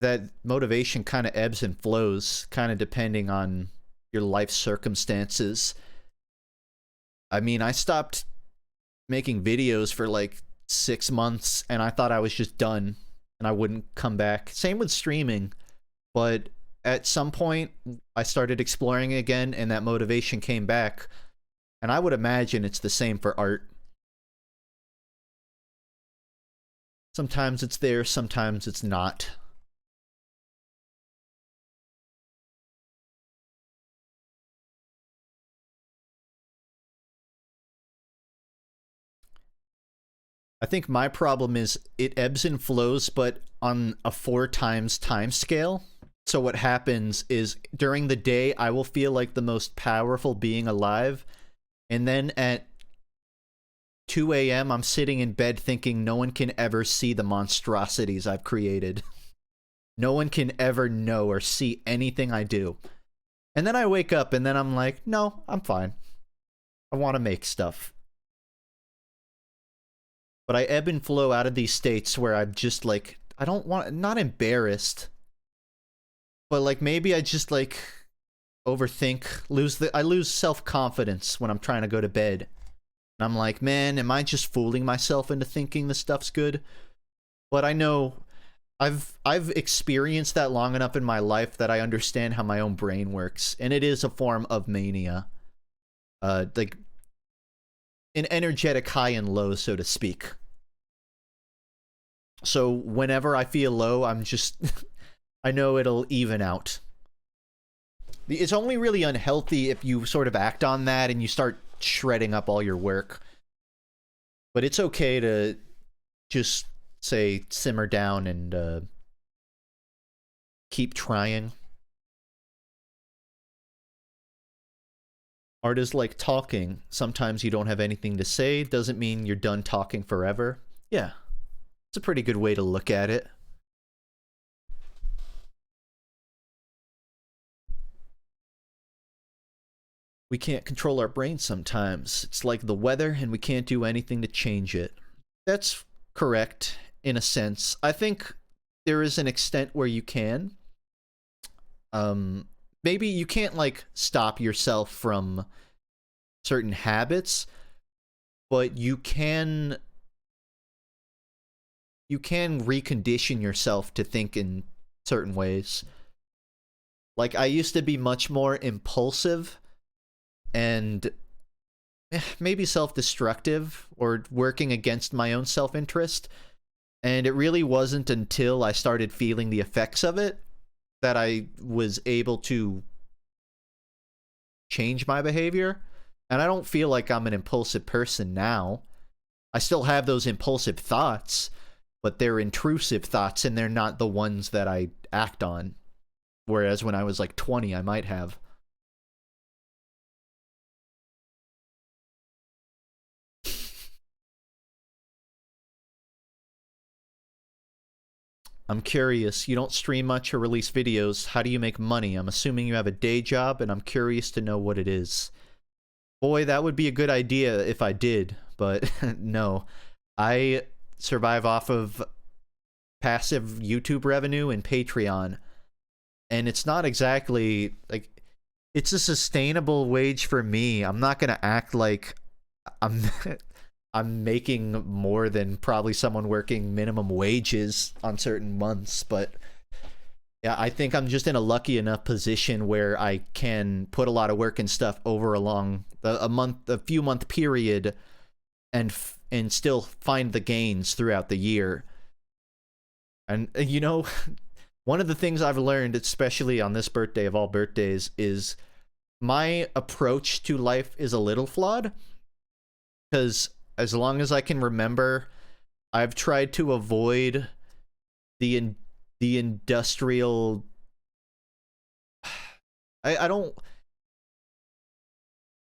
that motivation kind of ebbs and flows, kind of depending on your life circumstances. I mean, I stopped making videos for like 6 months, and I thought I was just done, and I wouldn't come back. Same with streaming, but at some point, I started exploring again, and that motivation came back. And I would imagine it's the same for art. Sometimes it's there, sometimes it's not. I think my problem is it ebbs and flows, but on a 4 times time scale. So what happens is during the day, I will feel like the most powerful being alive. And then at 2 a.m., I'm sitting in bed thinking no one can ever see the monstrosities I've created. No one can ever know or see anything I do. And then I wake up and then I'm like, no, I'm fine. I want to make stuff. But I ebb and flow out of these states where I'm just like, I don't want, not embarrassed, but like maybe I just like overthink, I lose self-confidence when I'm trying to go to bed. And I'm like, man, am I just fooling myself into thinking this stuff's good? But I know I've experienced that long enough in my life that I understand how my own brain works, and it is a form of mania. Like an energetic high and low, so to speak. So whenever I feel low, I'm just I know it'll even out. It's only really unhealthy if you sort of act on that and you start shredding up all your work. But it's okay to just say simmer down and keep trying. Art is like talking. Sometimes you don't have anything to say. Doesn't mean you're done talking forever. Yeah, it's a pretty good way to look at it. We can't control our brains sometimes. It's like the weather, and we can't do anything to change it. That's correct, in a sense. I think there is an extent where you can. Maybe you can't, like, stop yourself from certain habits, but you can recondition yourself to think in certain ways. Like, I used to be much more impulsive and maybe self-destructive or working against my own self-interest. And it really wasn't until I started feeling the effects of it that I was able to change my behavior. And I don't feel like I'm an impulsive person now. I still have those impulsive thoughts, but they're intrusive thoughts and they're not the ones that I act on. Whereas when I was like 20, I might have. I'm curious, you don't stream much or release videos. How do you make money? I'm assuming you have a day job, and I'm curious to know what it is. Boy, that would be a good idea if I did, but no. I survive off of passive YouTube revenue and Patreon. And it's not exactly, like, it's a sustainable wage for me. I'm not gonna act like I'm I'm making more than probably someone working minimum wages on certain months, but yeah, I think I'm just in a lucky enough position where I can put a lot of work and stuff over a few month period, and still find the gains throughout the year. And you know, one of the things I've learned, especially on this birthday of all birthdays, is my approach to life is a little flawed. Because as long as I can remember, I've tried to avoid the industrial. I don't,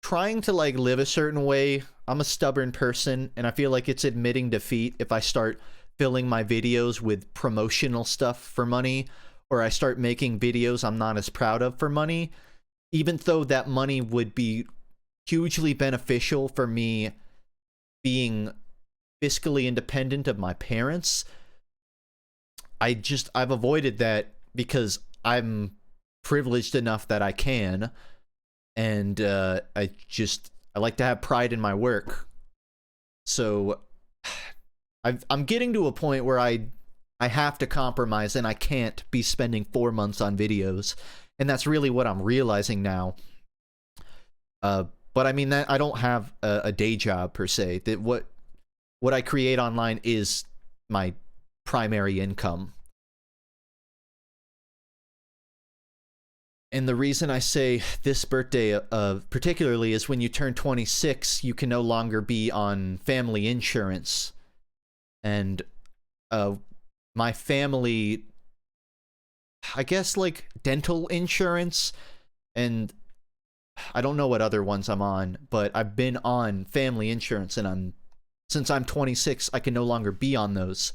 trying to like live a certain way. I'm a stubborn person, and I feel like it's admitting defeat if I start filling my videos with promotional stuff for money, or I start making videos I'm not as proud of for money, even though that money would be hugely beneficial for me being fiscally independent of my parents. I've avoided that because I'm privileged enough that I can, and I like to have pride in my work. So I'm getting to a point where I have to compromise, and I can't be spending 4 months on videos, and that's really what I'm realizing now. But I mean, that I don't have a day job per se. That what I create online is my primary income. And the reason I say this birthday particularly is when you turn 26, you can no longer be on family insurance. And my family, I guess, like dental insurance, and I don't know what other ones I'm on, but I've been on family insurance, and since I'm 26, I can no longer be on those.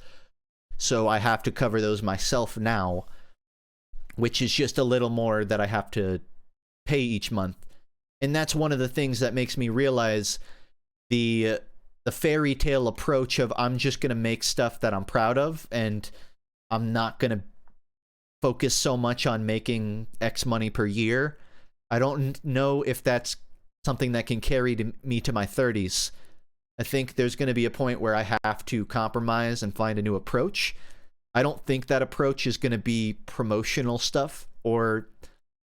So I have to cover those myself now, which is just a little more that I have to pay each month. And that's one of the things that makes me realize the fairy tale approach of I'm just going to make stuff that I'm proud of, and I'm not going to focus so much on making X money per year. I don't know if that's something that can carry me to my 30s. I think there's going to be a point where I have to compromise and find a new approach. I don't think that approach is going to be promotional stuff or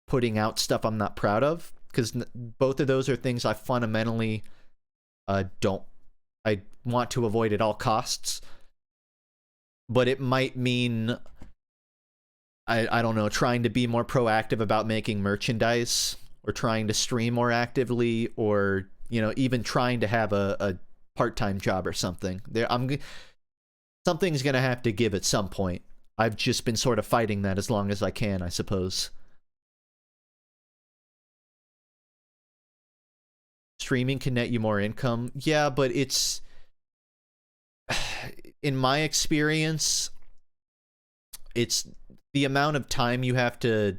putting out stuff I'm not proud of, because both of those are things I fundamentally I want to avoid at all costs. But it might mean, I don't know, trying to be more proactive about making merchandise, or trying to stream more actively, or, you know, even trying to have a part-time job or something. Something's gonna have to give at some point. I've just been sort of fighting that as long as I can, I suppose. Streaming can net you more income. Yeah, but it's, in my experience, it's the amount of time you have to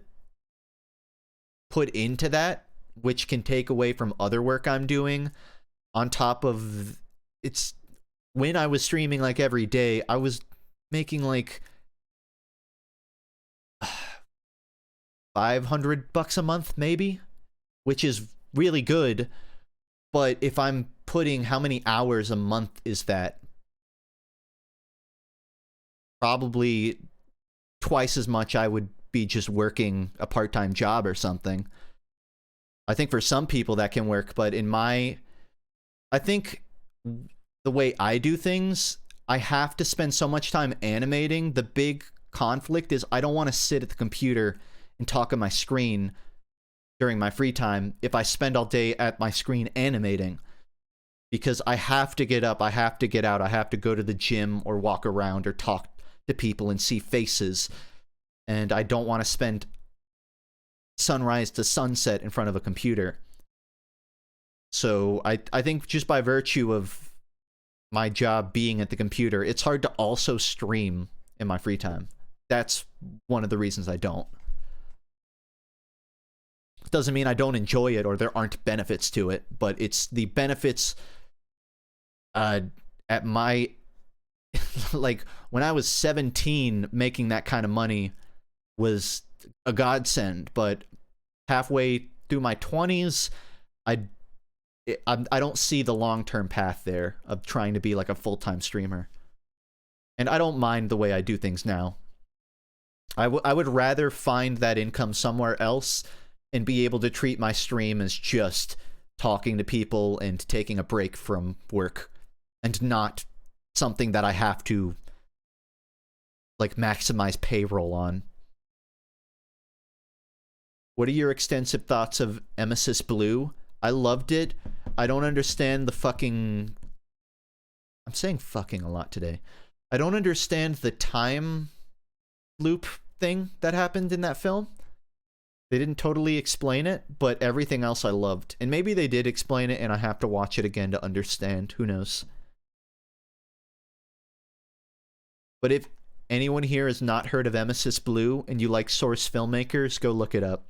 put into that, which can take away from other work I'm doing, on top of, it's, when I was streaming like every day, I was making like $500 a month maybe, which is really good. But if I'm putting, how many hours a month is that? Probably twice as much I would be just working a part-time job or something. I think for some people that can work, but I think the way I do things, I have to spend so much time animating. The big conflict is I don't want to sit at the computer and talk on my screen during my free time if I spend all day at my screen animating. Because I have to get up, I have to get out, I have to go to the gym or walk around or talk to people and see faces. And I don't want to spend sunrise to sunset in front of a computer. So I think just by virtue of my job being at the computer, it's hard to also stream in my free time. That's one of the reasons I don't. Doesn't mean I don't enjoy it or there aren't benefits to it, but it's the benefits at my like when I was 17, making that kind of money was a godsend, but halfway through my 20s, I don't see the long-term path there of trying to be like a full-time streamer. And I don't mind the way I do things now. I would rather find that income somewhere else and be able to treat my stream as just talking to people and taking a break from work and not something that I have to like maximize payroll on. What are your extensive thoughts of Emesis Blue? I loved it. I don't understand the fucking... I'm saying fucking a lot today. I don't understand the time loop thing that happened in that film. They didn't totally explain it, but everything else I loved. And maybe they did explain it and I have to watch it again to understand. Who knows? But if anyone here has not heard of Emesis Blue and you like Source filmmakers, go look it up.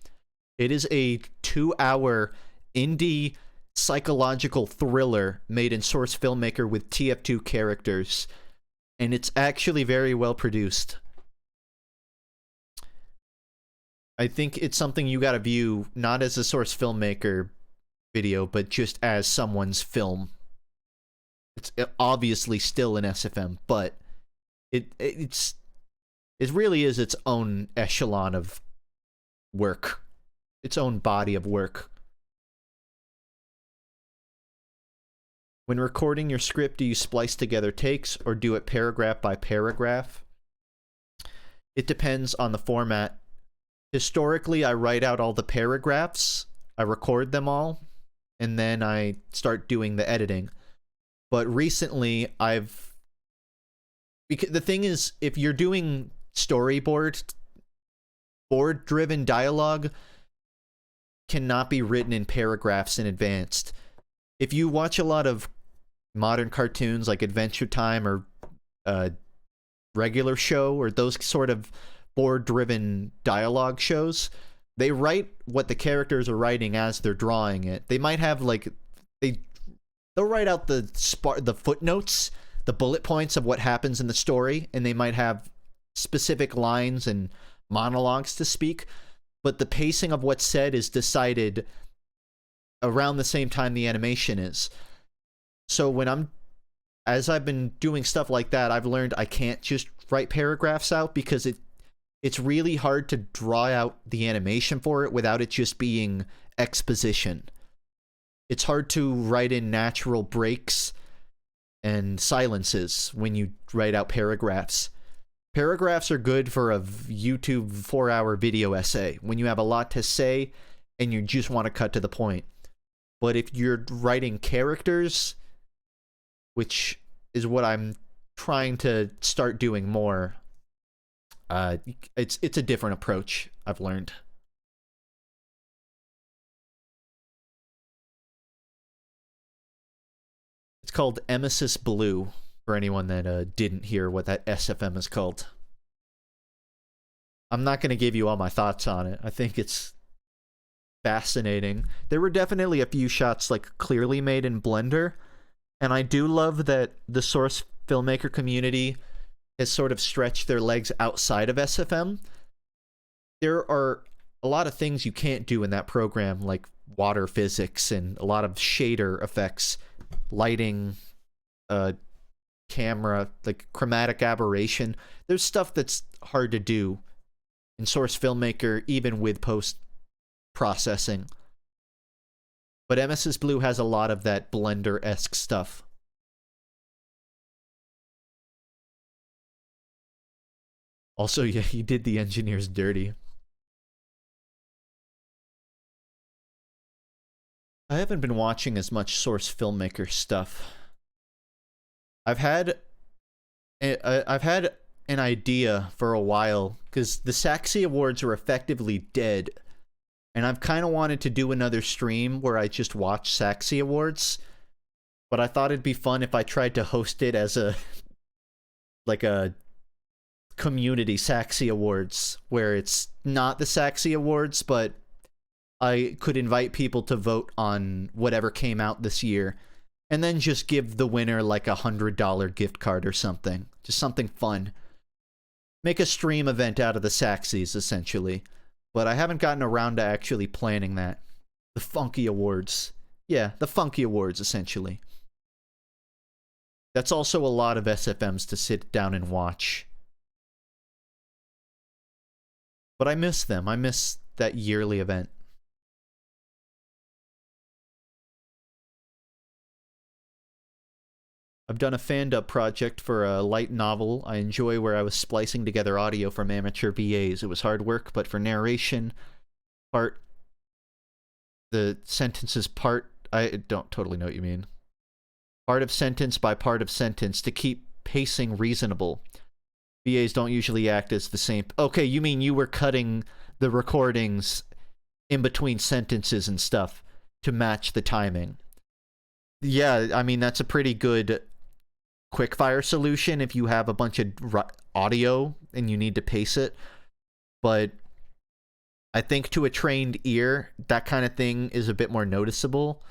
It is a 2-hour indie psychological thriller made in Source Filmmaker with TF2 characters. And it's actually very well produced. I think it's something you gotta view not as a Source Filmmaker video, but just as someone's film. It's obviously still an SFM, but it really is its own echelon of work. Its own body of work. When recording your script, do you splice together takes or do it paragraph by paragraph? It depends on the format. Historically, I write out all the paragraphs, I record them all, and then I start doing the editing. But recently, because the thing is, if you're doing board-driven dialogue cannot be written in paragraphs in advance. If you watch a lot of modern cartoons like Adventure Time or Regular Show or those sort of board-driven dialogue shows, they write what the characters are writing as they're drawing it. They might have like they'll write out the footnotes, the bullet points of what happens in the story, and they might have specific lines and monologues to speak, but the pacing of what's said is decided around the same time the animation is. So as I've been doing stuff like that, I've learned I can't just write paragraphs out because it's really hard to draw out the animation for it without it just being exposition. It's hard to write in natural breaks and silences when you write out paragraphs. Paragraphs are good for a YouTube 4-hour video essay when you have a lot to say and you just want to cut to the point. But if you're writing characters, which is what I'm trying to start doing more, it's a different approach, I've learned. It's called Emesis Blue, for anyone that didn't hear what that SFM is called. I'm not going to give you all my thoughts on it. I think it's fascinating. There were definitely a few shots like clearly made in Blender, and I do love that the Source filmmaker community has sort of stretched their legs outside of SFM. There are a lot of things you can't do in that program, like water physics and a lot of shader effects, lighting, camera, like chromatic aberration. There's stuff that's hard to do in Source Filmmaker, even with post-processing. But Emesis Blue has a lot of that Blender-esque stuff. Also, yeah, he did the engineers dirty. I haven't been watching as much Source filmmaker stuff. I've had I've had an idea for a while because the Saxy Awards are effectively dead, and I've kind of wanted to do another stream where I just watch Saxy Awards, but I thought it'd be fun if I tried to host it as a like a community Saxy Awards where it's not the Saxy Awards, but I could invite people to vote on whatever came out this year, and then just give the winner like $100 gift card or something. Just something fun. Make a stream event out of the Saxies, essentially. But I haven't gotten around to actually planning that. The FUNKe Awards. Yeah, the FUNKe Awards, essentially. That's also a lot of SFMs to sit down and watch. But I miss them. I miss that yearly event. I've done a fan-dub project for a light novel I enjoy where I was splicing together audio from amateur VAs. It was hard work, but for narration, the sentences I don't totally know what you mean. Part of sentence by part of sentence to keep pacing reasonable. VAs don't usually act as the same. Okay, you mean you were cutting the recordings in between sentences and stuff to match the timing. Yeah, I mean, that's a pretty good quickfire solution if you have a bunch of audio and you need to pace it. But I think to a trained ear, that kind of thing is a bit more noticeable.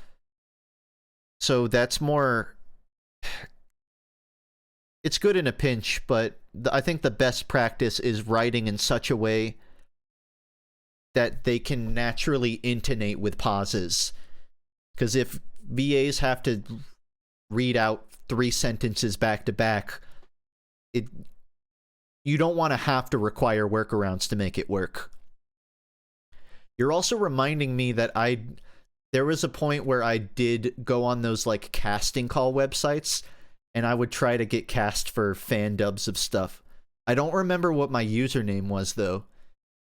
So that's more... It's good in a pinch, but I think the best practice is writing in such a way that they can naturally intonate with pauses. Because if VAs have to read out 3 sentences back to back, you don't want to have to require workarounds to make it work. You're also reminding me that there was a point where I did go on those like casting call websites, and I would try to get cast for fan dubs of stuff. I don't remember what my username was though.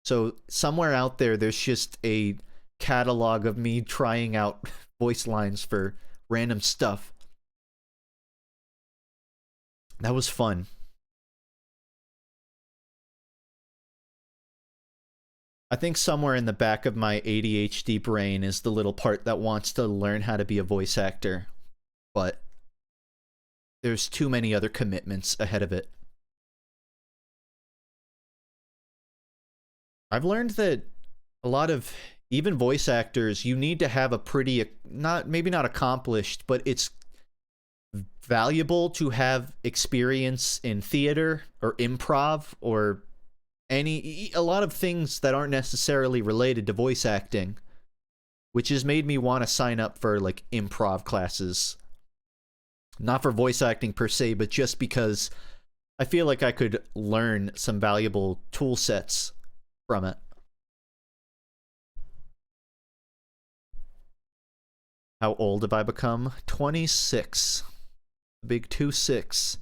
So somewhere out there's just a catalog of me trying out voice lines for random stuff. That was fun. I think somewhere in the back of my ADHD brain is the little part that wants to learn how to be a voice actor, but there's too many other commitments ahead of it. I've learned that a lot of even voice actors, you need to have a pretty, maybe not accomplished, but it's valuable to have experience in theater or improv or a lot of things that aren't necessarily related to voice acting, which has made me want to sign up for like improv classes. Not for voice acting per se, but just because I feel like I could learn some valuable tool sets from it. How old have I become? 26. Big 26.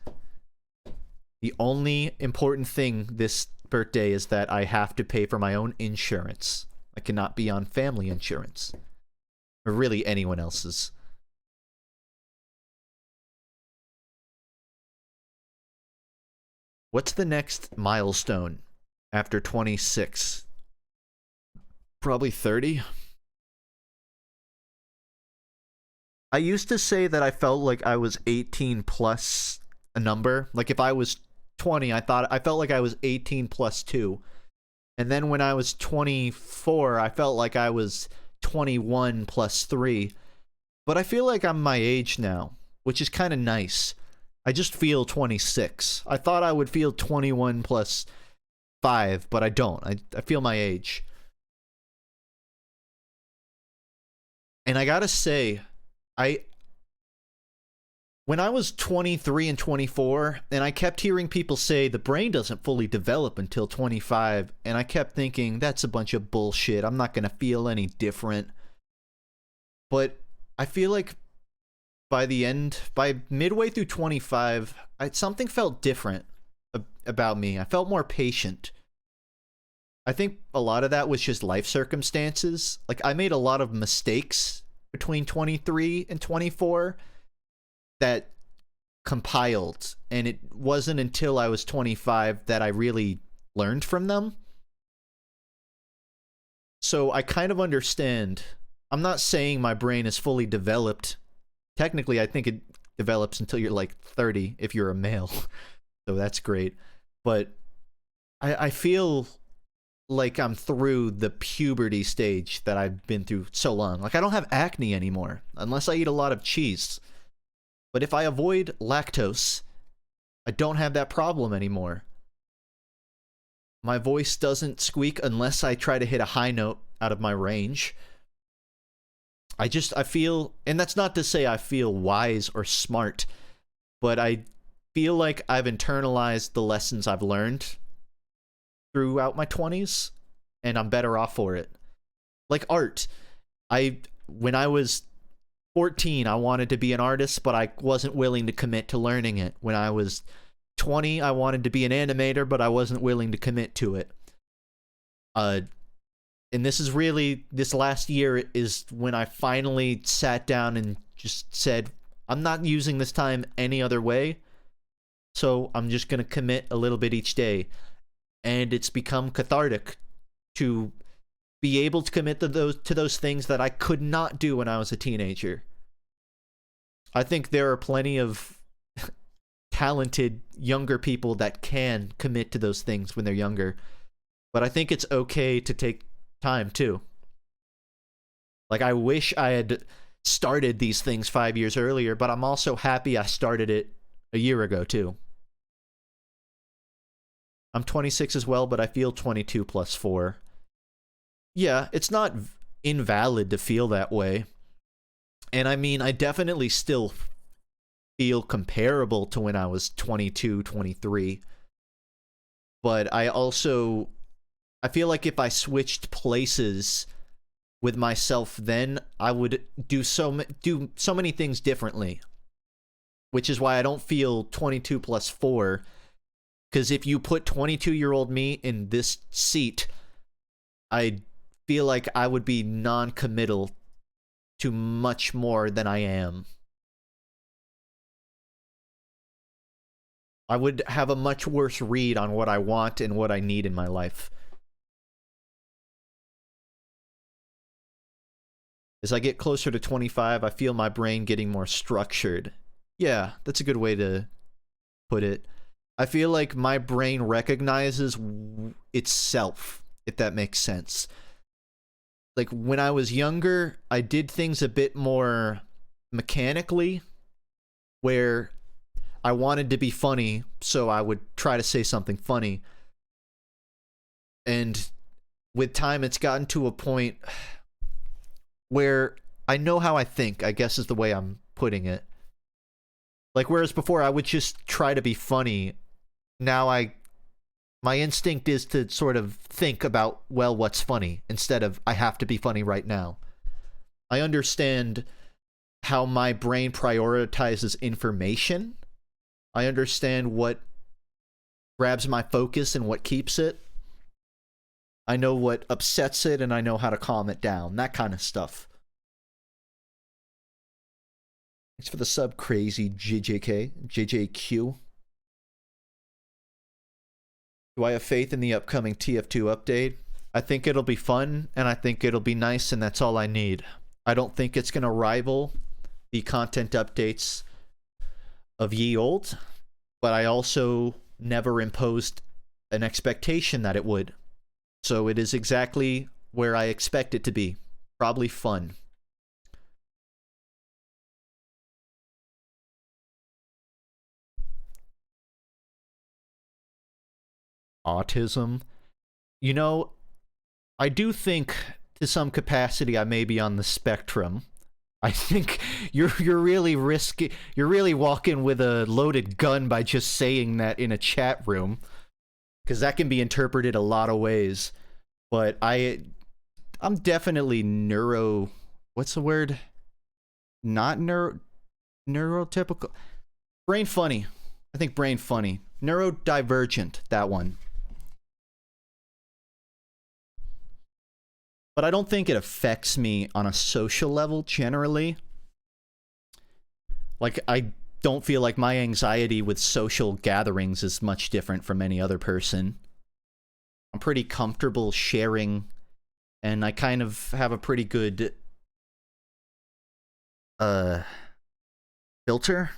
The only important thing this birthday is that I have to pay for my own insurance. I cannot be on family insurance. Or really anyone else's. What's the next milestone after 26? Probably 30? I used to say that I felt like I was 18 plus a number. Like if I was 20, I felt like I was 18 plus 2. And then when I was 24, I felt like I was 21 plus 3. But I feel like I'm my age now, which is kind of nice. I just feel 26. I thought I would feel 21 plus 5, but I don't. I feel my age. And I gotta say, when I was 23 and 24, and I kept hearing people say the brain doesn't fully develop until 25, and I kept thinking, that's a bunch of bullshit. I'm not gonna feel any different. But I feel like by midway through 25, something felt different. about me. I felt more patient. I think a lot of that was just life circumstances. Like, I made a lot of mistakes between 23 and 24 that compiled, and it wasn't until I was 25 that I really learned from them. So I kind of understand. I'm not saying my brain is fully developed. Technically, I think it develops until you're like 30 if you're a male. So that's great. But I feel like I'm through the puberty stage that I've been through so long. Like, I don't have acne anymore unless I eat a lot of cheese. But if I avoid lactose, I don't have that problem anymore. My voice doesn't squeak unless I try to hit a high note out of my range. I feel, and that's not to say I feel wise or smart, but I feel like I've internalized the lessons I've learned throughout my 20s, and I'm better off for it. Like art. When I was 14, I wanted to be an artist, but I wasn't willing to commit to learning it. When I was 20, I wanted to be an animator, but I wasn't willing to commit to it. And this last year is when I finally sat down and just said, I'm not using this time any other way, so I'm just going to commit a little bit each day. And it's become cathartic to be able to commit to those things that I could not do when I was a teenager. I think there are plenty of talented younger people that can commit to those things when they're younger. But I think it's okay to take time too. Like, I wish I had started these things 5 years earlier, but I'm also happy I started it a year ago too. I'm 26 as well, but I feel 22 plus 4. Yeah, it's not invalid to feel that way. And I mean, I definitely still feel comparable to when I was 22, 23. But I feel like if I switched places with myself then, I would do so many things differently. Which is why I don't feel 22 plus 4. Because if you put 22-year-old me in this seat, I feel like I would be non-committal to much more than I am. I would have a much worse read on what I want and what I need in my life. As I get closer to 25, I feel my brain getting more structured. Yeah, that's a good way to put it. I feel like my brain recognizes itself, if that makes sense. Like, when I was younger, I did things a bit more mechanically, where I wanted to be funny, so I would try to say something funny. And with time, it's gotten to a point where I know how I think, I guess is the way I'm putting it. Like, whereas before I would just try to be funny, now my instinct is to sort of think about, well, what's funny, instead of, I have to be funny right now. I understand how my brain prioritizes information. I understand what grabs my focus and what keeps it. I know what upsets it, and I know how to calm it down. That kind of stuff. Thanks for the sub, crazy JJQ. Do I have faith in the upcoming TF2 update? I think it'll be fun, and I think it'll be nice, and that's all I need. I don't think it's going to rival the content updates of Ye Olde, but I also never imposed an expectation that it would. So it is exactly where I expect it to be. Probably fun. Autism. You know, I do think to some capacity I may be on the spectrum. I think you're really risky. You're really walking with a loaded gun by just saying that in a chat room, because that can be interpreted a lot of ways. But I'm definitely what's the word? Not neurotypical. Brain funny. I think brain funny. Neurodivergent, that one. But I don't think it affects me on a social level generally. Like, I don't feel like my anxiety with social gatherings is much different from any other person. I'm pretty comfortable sharing, and I kind of have a pretty good filter.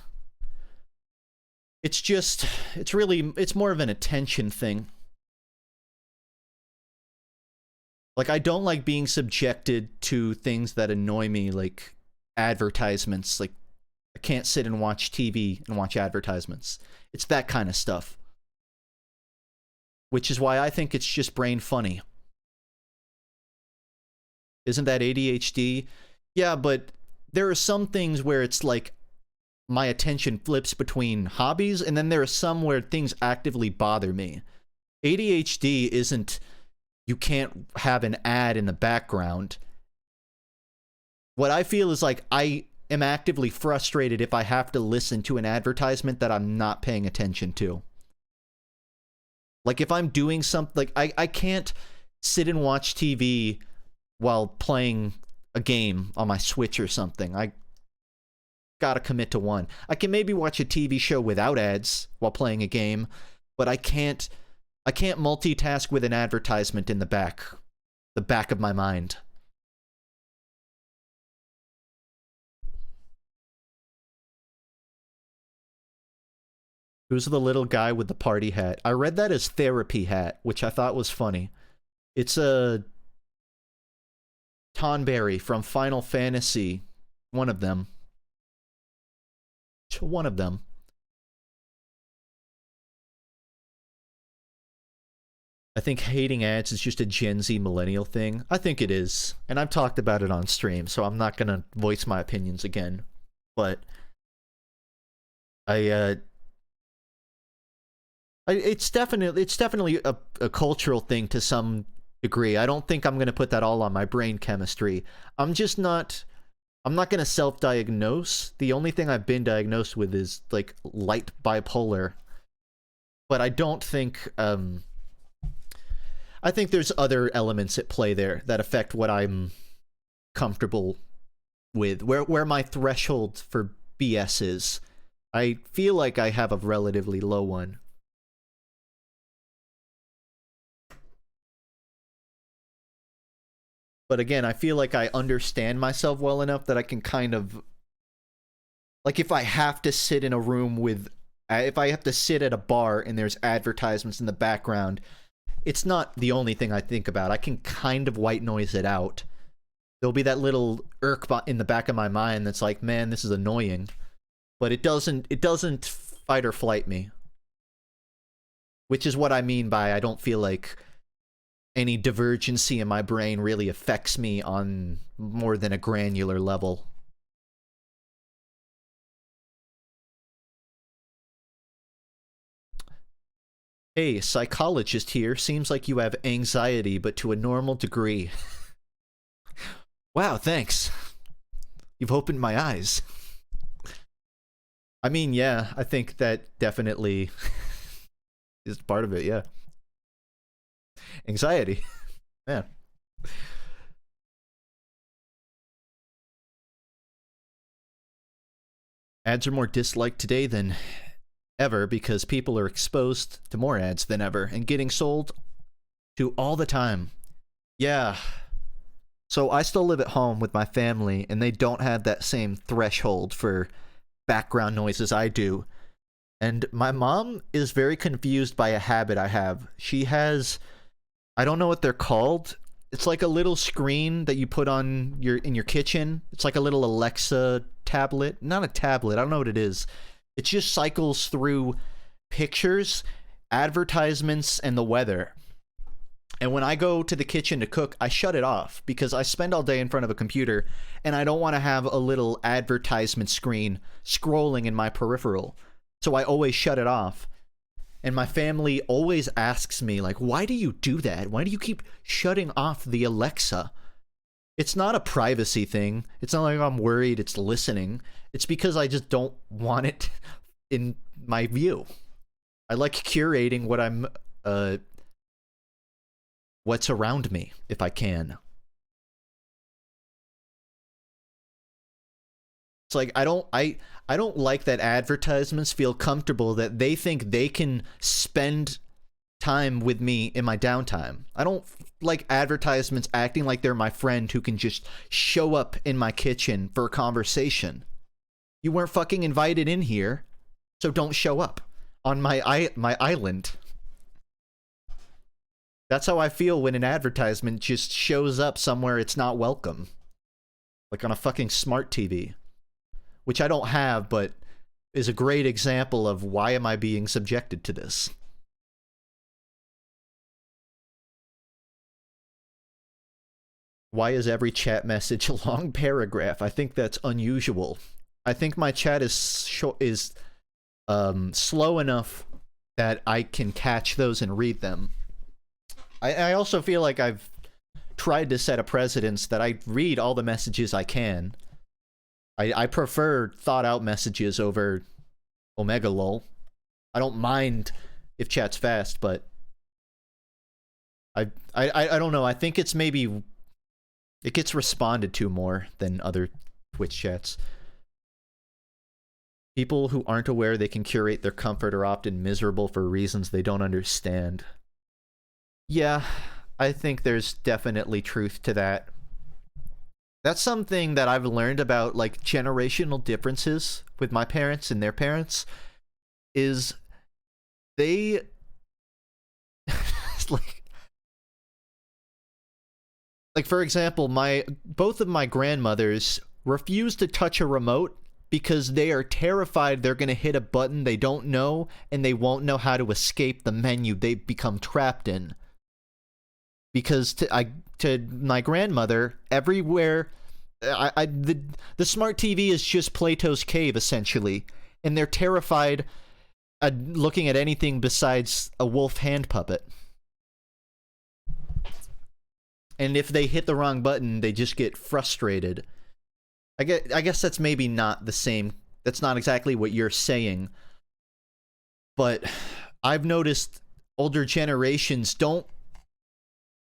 It's just, it's more of an attention thing. Like, I don't like being subjected to things that annoy me, like advertisements. Like, I can't sit and watch TV and watch advertisements. It's that kind of stuff. Which is why I think it's just brain funny. Isn't that ADHD? Yeah, but there are some things where it's like my attention flips between hobbies, and then there are some where things actively bother me. ADHD isn't you can't have an ad in the background. What I feel is like I am actively frustrated if I have to listen to an advertisement that I'm not paying attention to. Like, if I'm doing something, like, I can't sit and watch TV while playing a game on my Switch or something. I gotta commit to one. I can maybe watch a TV show without ads while playing a game, but I can't multitask with an advertisement in the back of my mind. Who's the little guy with the party hat? I read that as therapy hat, which I thought was funny. It's a Tonberry from Final Fantasy. One of them. One of them. I think hating ads is just a Gen Z millennial thing. I think it is. And I've talked about it on stream, so I'm not gonna voice my opinions again. But it's definitely a cultural thing to some degree. I don't think I'm gonna put that all on my brain chemistry. I'm not gonna self-diagnose. The only thing I've been diagnosed with is like light bipolar. But I don't think I think there's other elements at play there that affect what I'm comfortable with, where my threshold for BS is. I feel like I have a relatively low one. But again, I feel like I understand myself well enough that I can kind of... Like, if I have to sit in a room with... If I have to sit at a bar and there's advertisements in the background, it's not the only thing I think about. I can kind of white noise it out. There'll be that little irk in the back of my mind that's like, man, this is annoying. But it doesn't fight or flight me. Which is what I mean by I don't feel like any divergency in my brain really affects me on more than a granular level. Hey, psychologist here. Seems like you have anxiety, but to a normal degree. Wow, thanks. You've opened my eyes. I mean, yeah, I think that definitely is part of it, yeah. Anxiety. Yeah. Ads are more disliked today than ever because people are exposed to more ads than ever and getting sold to all the time. Yeah. So I still live at home with my family and they don't have that same threshold for background noises I do. And my mom is very confused by a habit I have. She has... I don't know what they're called. It's like a little screen that you put on in your kitchen. It's like a little Alexa tablet. Not a tablet. I don't know what it is. It just cycles through pictures, advertisements, and the weather. And when I go to the kitchen to cook, I shut it off because I spend all day in front of a computer and I don't want to have a little advertisement screen scrolling in my peripheral. So I always shut it off. And my family always asks me, like, why do you do that? Why do you keep shutting off the Alexa? It's not a privacy thing. It's not like I'm worried it's listening. It's because I just don't want it in my view. I like curating what's around me if I can. It's like I don't like that advertisements feel comfortable that they think they can spend time with me in my downtime. I don't like advertisements acting like they're my friend who can just show up in my kitchen for a conversation. You weren't fucking invited in here, so don't show up on my island. That's how I feel when an advertisement just shows up somewhere it's not welcome. Like on a fucking smart TV. Which I don't have, but is a great example of why am I being subjected to this. Why is every chat message a long paragraph? I think that's unusual. I think my chat is slow enough that I can catch those and read them. I also feel like I've tried to set a precedence that I read all the messages I can. I prefer thought-out messages over Omega lol. I don't mind if chat's fast, but I don't know. I think it's maybe it gets responded to more than other Twitch chats. People who aren't aware they can curate their comfort are often miserable for reasons they don't understand. Yeah, I think there's definitely truth to that. That's something that I've learned about, like, generational differences with my parents and their parents, is they like for example, both of my grandmothers refuse to touch a remote because they are terrified they're going to hit a button they don't know and they won't know how to escape the menu they've become trapped in. Because to my grandmother, everywhere, the smart TV is just Plato's cave, essentially. And they're terrified looking at anything besides a wolf hand puppet. And if they hit the wrong button, they just get frustrated. I guess that's maybe not the same. That's not exactly what you're saying. But I've noticed older generations don't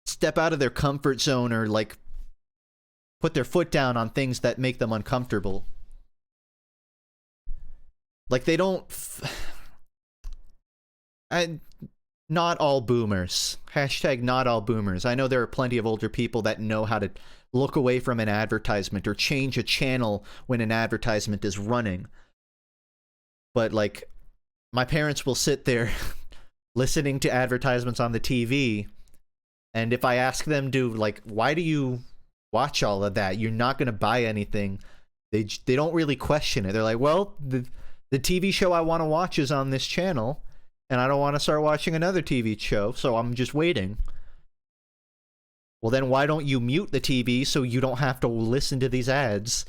step out of their comfort zone or, like, put their foot down on things that make them uncomfortable. Like, they don't... not all boomers. Hashtag not all boomers. I know there are plenty of older people that know how to look away from an advertisement or change a channel when an advertisement is running. But, like, my parents will sit there listening to advertisements on the TV, and if I ask them to, like, why do you watch all of that? You're not going to buy anything. They don't really question it. They're like, well, the TV show I want to watch is on this channel, and I don't want to start watching another TV show, so I'm just waiting. Well, then why don't you mute the TV so you don't have to listen to these ads?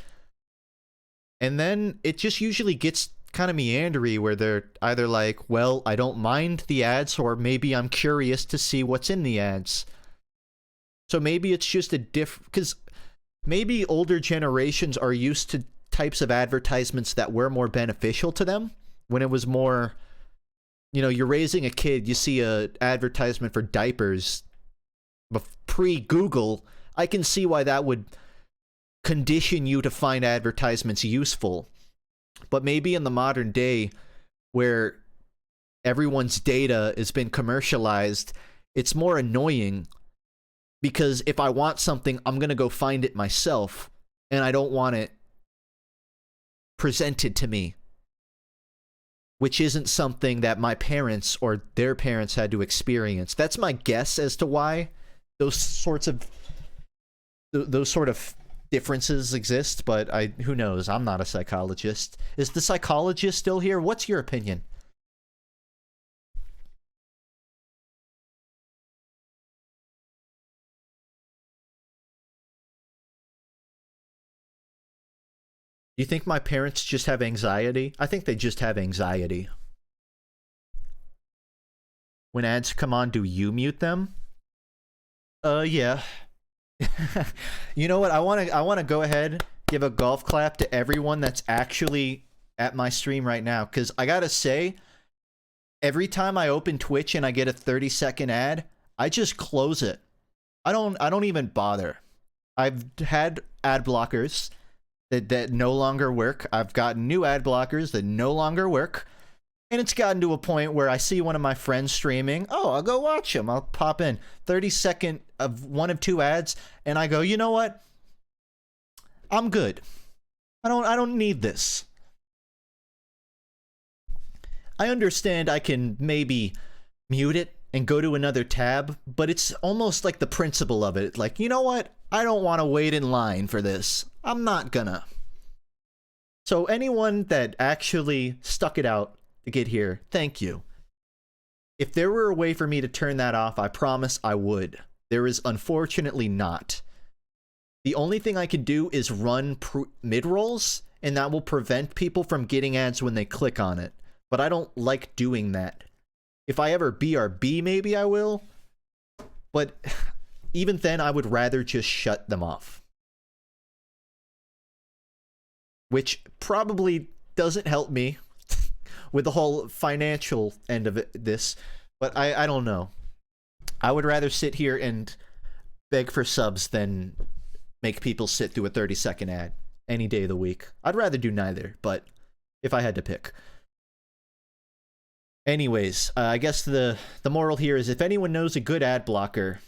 And then it just usually gets kind of meandery where they're either like, well, I don't mind the ads, or maybe I'm curious to see what's in the ads. So maybe it's just a because maybe older generations are used to types of advertisements that were more beneficial to them when it was more, you know, you're raising a kid, you see a advertisement for diapers pre-Google. I can see why that would condition you to find advertisements useful. But maybe in the modern day, where everyone's data has been commercialized, it's more annoying, because if I want something, I'm going to go find it myself, and I don't want it presented to me, which isn't something that my parents or their parents had to experience. That's my guess as to why those sort of differences exist, but who knows? I'm not a psychologist. Is the psychologist still here? What's your opinion? Do you think my parents just have anxiety? I think they just have anxiety. When ads come on, do you mute them? Yeah. You know what? I want to go ahead, give a golf clap to everyone that's actually at my stream right now, because I gotta say, every time I open Twitch and I get a 30-second ad, I just close it. I don't even bother. I've had ad blockers that no longer work. I've gotten new ad blockers that no longer work. And it's gotten to a point where I see one of my friends streaming. Oh, I'll go watch him. I'll pop in 30-second of one of two ads, and I go, you know what? I'm good. I don't need this. I understand I can maybe mute it and go to another tab, but it's almost like the principle of it. Like, you know what? I don't want to wait in line for this. I'm not gonna. So anyone that actually stuck it out to get here, thank you. If there were a way for me to turn that off, I promise I would. There is unfortunately not. The only thing I can do is run mid-rolls, and that will prevent people from getting ads when they click on it. But I don't like doing that. If I ever BRB, maybe I will. But even then, I would rather just shut them off. Which probably doesn't help me with the whole financial end of this. But I don't know. I would rather sit here and beg for subs than make people sit through a 30-second ad any day of the week. I'd rather do neither, but if I had to pick. Anyways, I guess the moral here is if anyone knows a good ad blocker,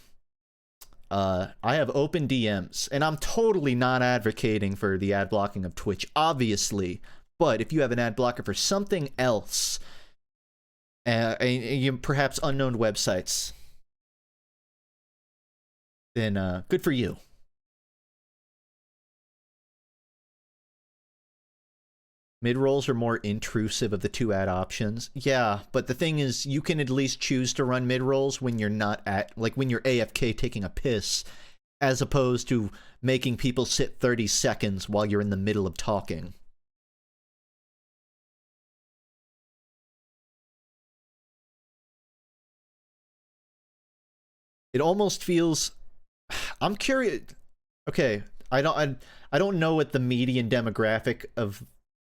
I have open DMs, and I'm totally not advocating for the ad blocking of Twitch, obviously, but if you have an ad blocker for something else, perhaps unknown websites, then good for you. Mid-rolls are more intrusive of the two ad options. Yeah, but the thing is, you can at least choose to run mid-rolls when you're not when you're AFK taking a piss, as opposed to making people sit 30 seconds while you're in the middle of talking. It almost feels... I'm curious... Okay, I don't know what the median demographic of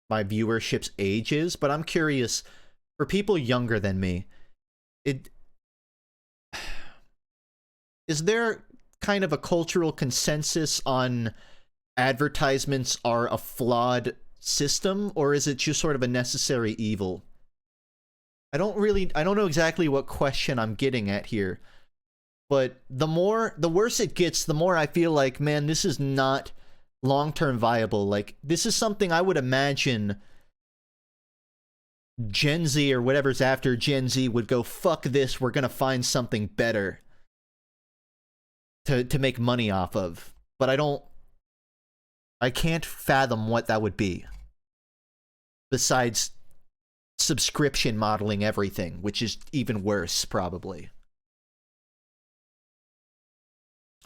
my viewership's age is, but I'm curious, for people younger than me, is there kind of a cultural consensus on advertisements are a flawed system, or is it just sort of a necessary evil? I don't know exactly what question I'm getting at here, but the worse it gets, the more I feel like, man, this is not long-term viable. Like, this is something I would imagine Gen Z or whatever's after Gen Z would go, fuck this, we're gonna find something better to make money off of. But I can't fathom what that would be. Besides subscription modeling everything, which is even worse, probably.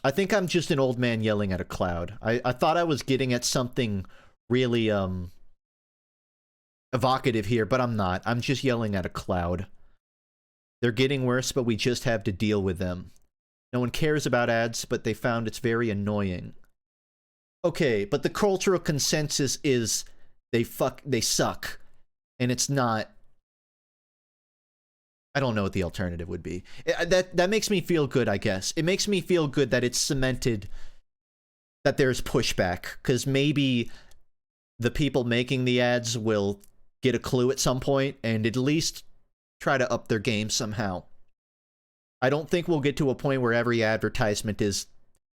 I think I'm just an old man yelling at a cloud. I thought I was getting at something really evocative here, but I'm not. I'm just yelling at a cloud. They're getting worse, but we just have to deal with them. No one cares about ads, but they found it's very annoying. Okay, but the cultural consensus is they suck. And it's not... I don't know what the alternative would be. That makes me feel good, I guess. It makes me feel good that it's cemented that there's pushback, because maybe the people making the ads will get a clue at some point and at least try to up their game somehow. I don't think we'll get to a point where every advertisement is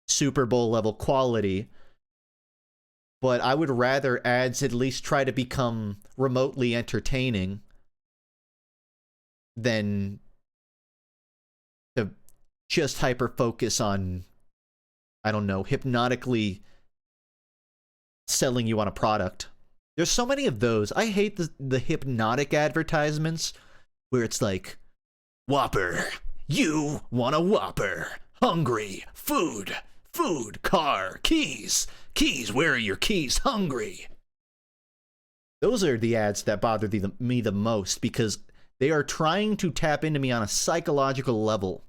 Super Bowl level quality, but I would rather ads at least try to become remotely entertaining than to just hyper-focus on, I don't know, hypnotically selling you on a product. There's so many of those. I hate the hypnotic advertisements where it's like, Whopper, you want a Whopper. Hungry, food, car, keys, where are your keys? Hungry. Those are the ads that bother me the most, because they are trying to tap into me on a psychological level.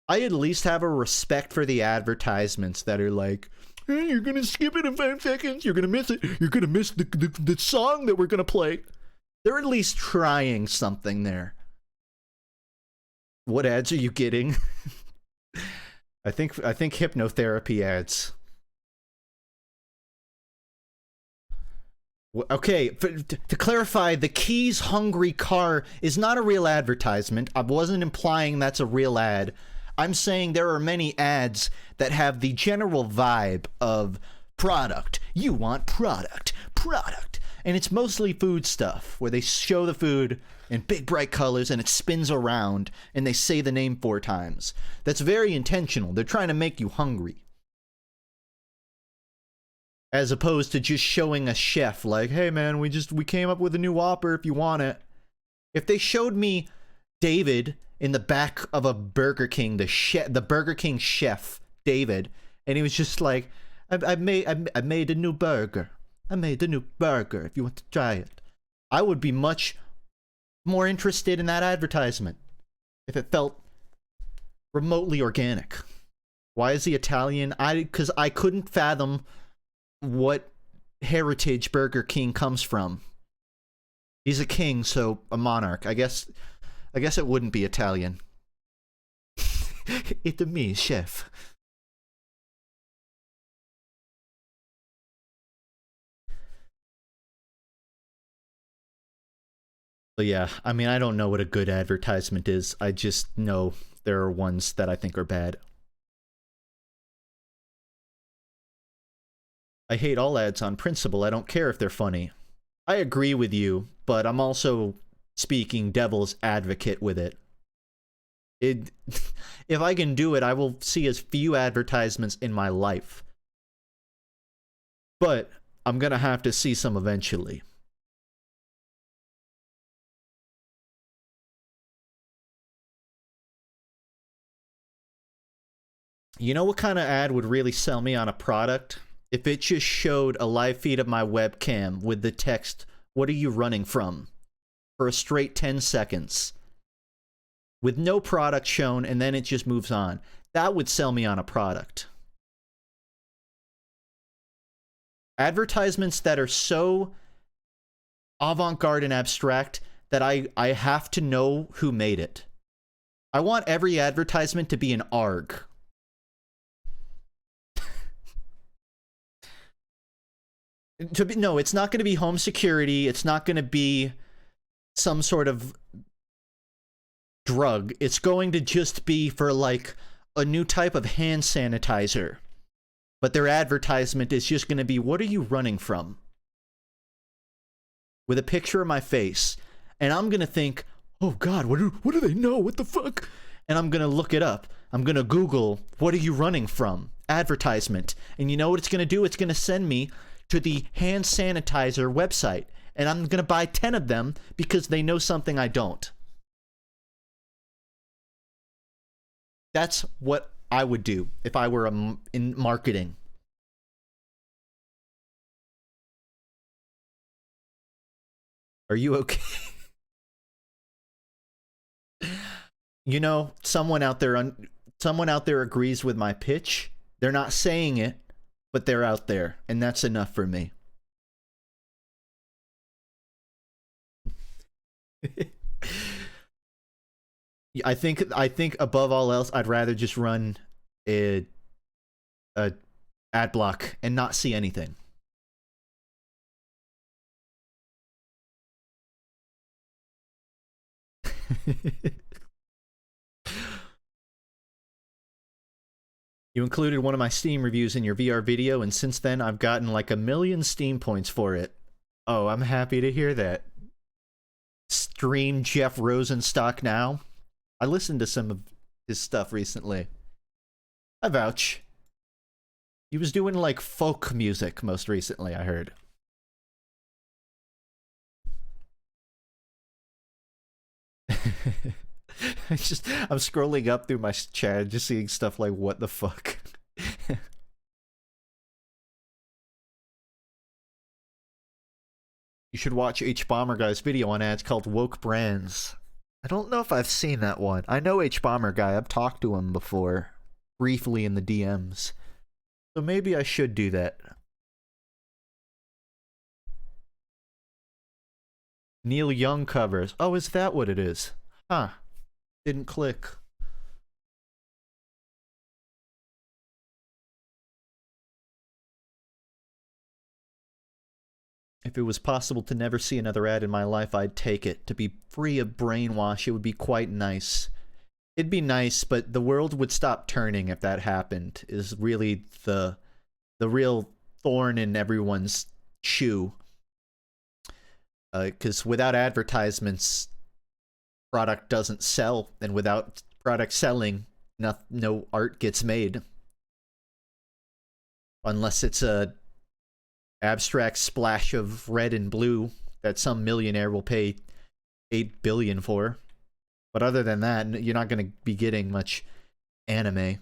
I at least have a respect for the advertisements that are like, hey, you're gonna skip it in 5 seconds, you're gonna miss it, you're gonna miss the song that we're gonna play. They're at least trying something there. What ads are you getting? I think hypnotherapy ads. Okay, to clarify, the Keys Hungry car is not a real advertisement. I wasn't implying that's a real ad. I'm saying there are many ads that have the general vibe of product. You want product, product. And it's mostly food stuff, where they show the food in big bright colors and it spins around and they say the name 4 times. That's very intentional. They're trying to make you hungry. As opposed to just showing a chef like, hey man, we came up with a new Whopper if you want it. If they showed me David in the back of a Burger King, the Burger King chef, David, and he was just like, I made a new burger. I made a new burger if you want to try it. I would be much more interested in that advertisement if it felt remotely organic. Why is he Italian? Because I couldn't fathom what heritage Burger King comes from. He's a king, so a monarch. I guess it wouldn't be Italian. It's me, chef. But yeah, I mean, I don't know what a good advertisement is. I just know there are ones that I think are bad. I hate all ads on principle. I don't care if they're funny. I agree with you, but I'm also speaking devil's advocate with it. If I can do it, I will see as few advertisements in my life. But I'm gonna have to see some eventually. You know what kind of ad would really sell me on a product? If it just showed a live feed of my webcam with the text, "What are you running from?" for a straight 10 seconds. With no product shown, and then it just moves on. That would sell me on a product. Advertisements that are so avant-garde and abstract that I have to know who made it. I want every advertisement to be an ARG. No, it's not going to be home security. It's not going to be some sort of drug. It's going to just be for like a new type of hand sanitizer. But their advertisement is just going to be, "What are you running from?" With a picture of my face. And I'm going to think, oh God, what do they know? What the fuck? And I'm going to look it up. I'm going to Google, "What are you running from?" advertisement. And you know what it's going to do? It's going to send me to the hand sanitizer website, and I'm gonna buy 10 of them because they know something I don't. That's what I would do if I were in marketing. Are you okay? You know, someone out there agrees with my pitch. They're not saying it, but they're out there, and that's enough for me. I think above all else, I'd rather just run a ad block and not see anything. You included one of my Steam reviews in your VR video, and since then I've gotten like 1,000,000 Steam points for it. Oh, I'm happy to hear that. Stream Jeff Rosenstock now. I listened to some of his stuff recently. I vouch. He was doing like folk music most recently, I heard. I'm scrolling up through my chat, just seeing stuff like, what the fuck? You should watch H Bomber Guy's video on ads called Woke Brands. I don't know if I've seen that one. I know H Bomber Guy. I've talked to him before, briefly in the DMs. So maybe I should do that. Neil Young covers. Oh, is that what it is? Huh. Didn't click. If it was possible to never see another ad in my life, I'd take it. To be free of brainwash, it would be quite nice. It'd be nice, but the world would stop turning if that happened, is really the real thorn in everyone's shoe. Because without advertisements, product doesn't sell, and without product selling, no art gets made. Unless it's a abstract splash of red and blue that some millionaire will pay $8 billion for. But other than that, you're not going to be getting much anime.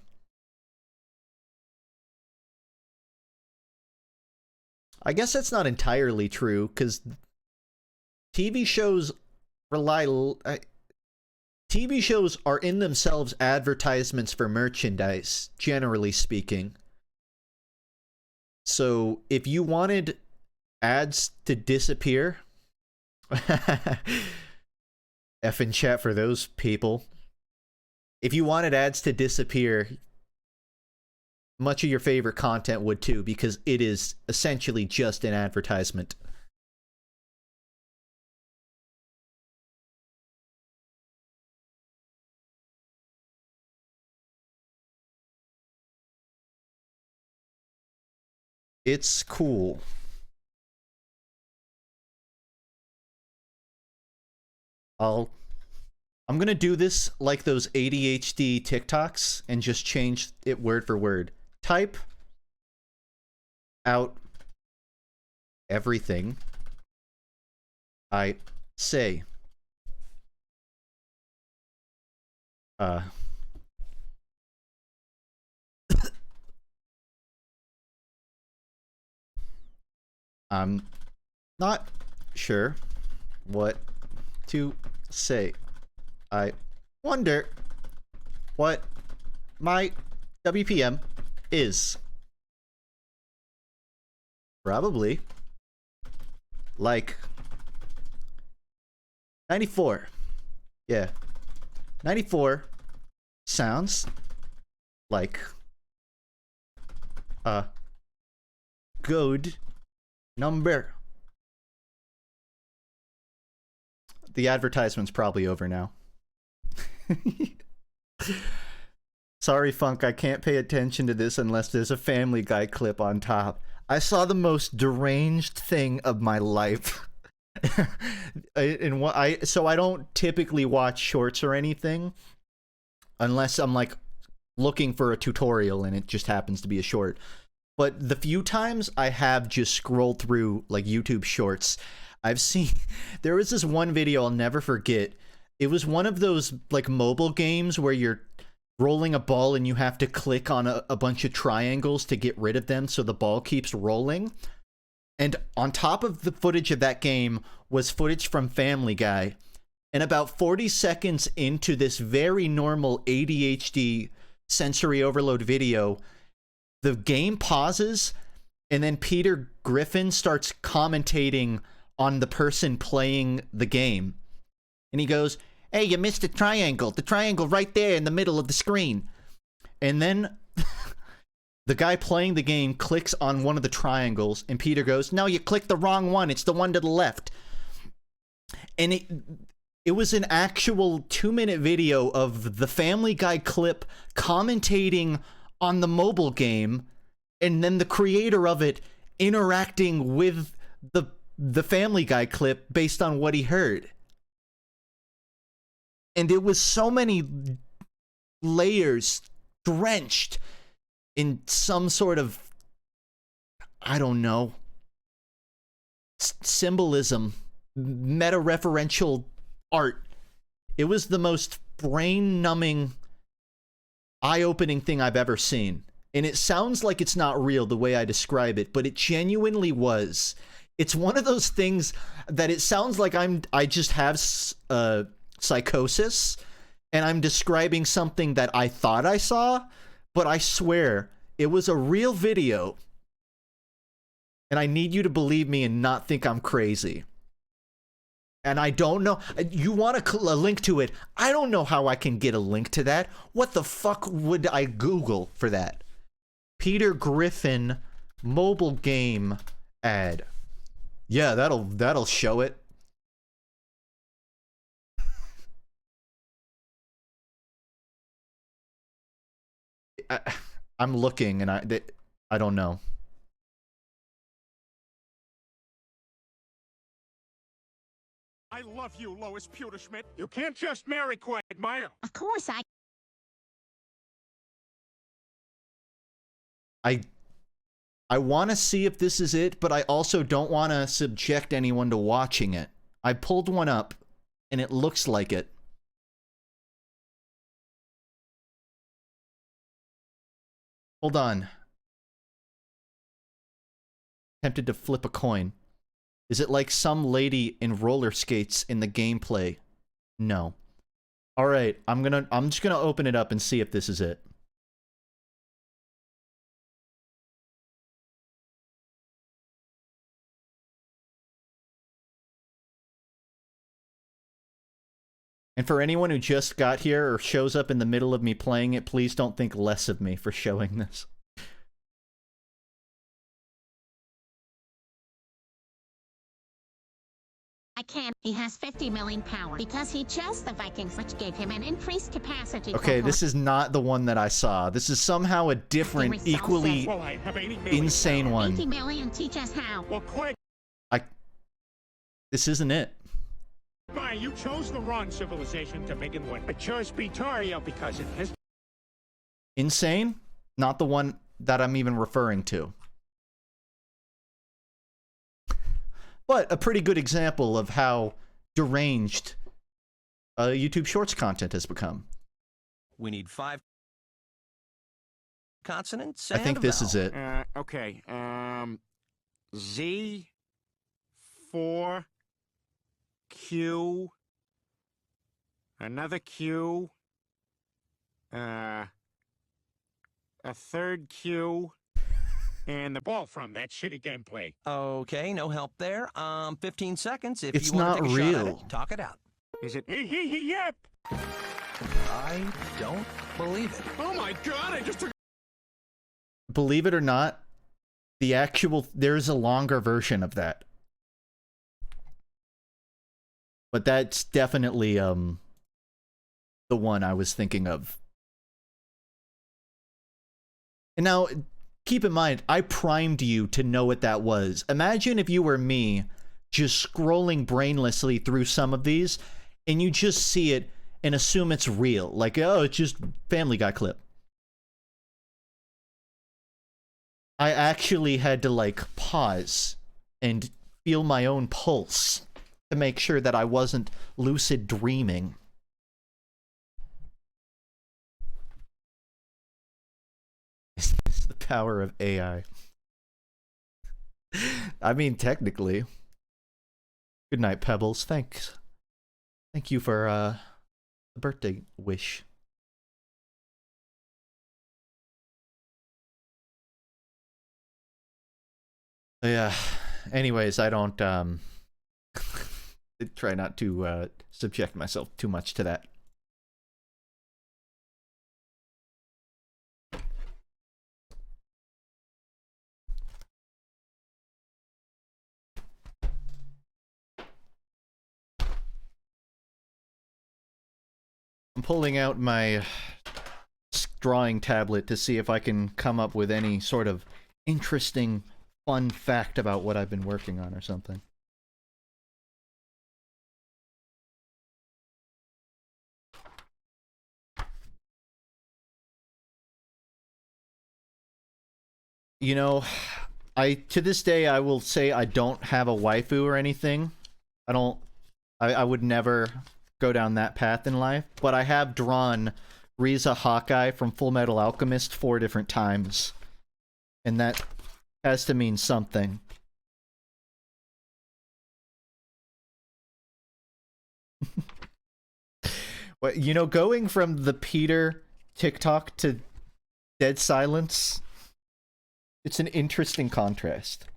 I guess that's not entirely true, because TV shows TV shows are in themselves advertisements for merchandise, generally speaking. So if you wanted ads to disappear, F in chat for those people. If you wanted ads to disappear, much of your favorite content would too, because it is essentially just an advertisement. It's cool. I'm gonna do this like those ADHD TikToks and just change it word for word. Type out everything I say. I'm not sure what to say. I wonder what my WPM is. Probably like 94. Yeah. 94 sounds like a good number. The advertisement's probably over now. Sorry, Funk, I can't pay attention to this unless there's a Family Guy clip on top. I saw the most deranged thing of my life. So I don't typically watch shorts or anything unless I'm like looking for a tutorial and it just happens to be a short. But the few times I have just scrolled through like YouTube shorts, I've seen there was this one video I'll never forget. It was one of those like mobile games where you're rolling a ball and you have to click on a bunch of triangles to get rid of them so the ball keeps rolling. And on top of the footage of that game was footage from Family Guy. And about 40 seconds into this very normal ADHD sensory overload video, the game pauses and then Peter Griffin starts commentating on the person playing the game. And he goes, "Hey, you missed a triangle. The triangle right there in the middle of the screen." And then the guy playing the game clicks on one of the triangles, and Peter goes, "No, you clicked the wrong one. It's the one to the left." And it was an actual 2-minute video of the Family Guy clip commentating on the mobile game, and then the creator of it interacting with the Family Guy clip based on what he heard. And it was so many layers drenched in some sort of, I don't know, symbolism, meta-referential art. It was the most brain-numbing, eye-opening thing I've ever seen. And it sounds like it's not real the way I describe it, but it genuinely was. It's one of those things that it sounds like I just have psychosis, and I'm describing something that I thought I saw, but I swear it was a real video. And I need you to believe me and not think I'm crazy. And I don't know. You want a link to it? I don't know how I can get a link to that. What the fuck would I Google for that? Peter Griffin mobile game ad. Yeah, that'll show it. I'm looking and I don't know. I love you, Lois Pewterschmidt. You can't just marry Quagmire. Of course I want to see if this is it, but I also don't want to subject anyone to watching it. I pulled one up, and it looks like it. Hold on. Tempted to flip a coin. Is it like some lady in roller skates in the gameplay? No. All right, I'm just gonna open it up and see if this is it. And for anyone who just got here or shows up in the middle of me playing it, please don't think less of me for showing this. I can't. He has 50 million power because he chose the Vikings, which gave him an increased capacity. Okay, this is not the one that I saw. This is somehow a different, equally insane one. 80 million, teach us how. Well, Quag... This isn't it. Why, you chose the wrong civilization to begin with. I chose Bitaria because it has... Insane? Not the one that I'm even referring to. But a pretty good example of how deranged YouTube Shorts content has become. We need 5 consonants. I think this is it. Okay. Z, 4, Q, another Q, a third Q, and the ball from that shitty gameplay. Okay, no help there. 15 seconds if It's you want not to take a shot at real. it. Talk it out. Is it yep? I don't believe it. Oh my god, I just took... Believe it or not, there's a longer version of that. But that's definitely the one I was thinking of. And now, keep in mind, I primed you to know what that was. Imagine if you were me, just scrolling brainlessly through some of these, and you just see it and assume it's real. Like, oh, it's just Family Guy clip. I actually had to, like, pause and feel my own pulse to make sure that I wasn't lucid dreaming. It's the power of AI. I mean, technically. Good night, Pebbles. Thanks. Thank you for the birthday wish. Yeah. Anyways, I don't try not to subject myself too much to that. I'm pulling out my drawing tablet to see if I can come up with any sort of interesting, fun fact about what I've been working on or something. You know, to this day, I will say I don't have a waifu or anything. I would never go down that path in life, but I have drawn Riza Hawkeye from Full Metal Alchemist 4 different times. And that has to mean something. Well, you know, going from the Peter TikTok to Dead Silence, it's an interesting contrast.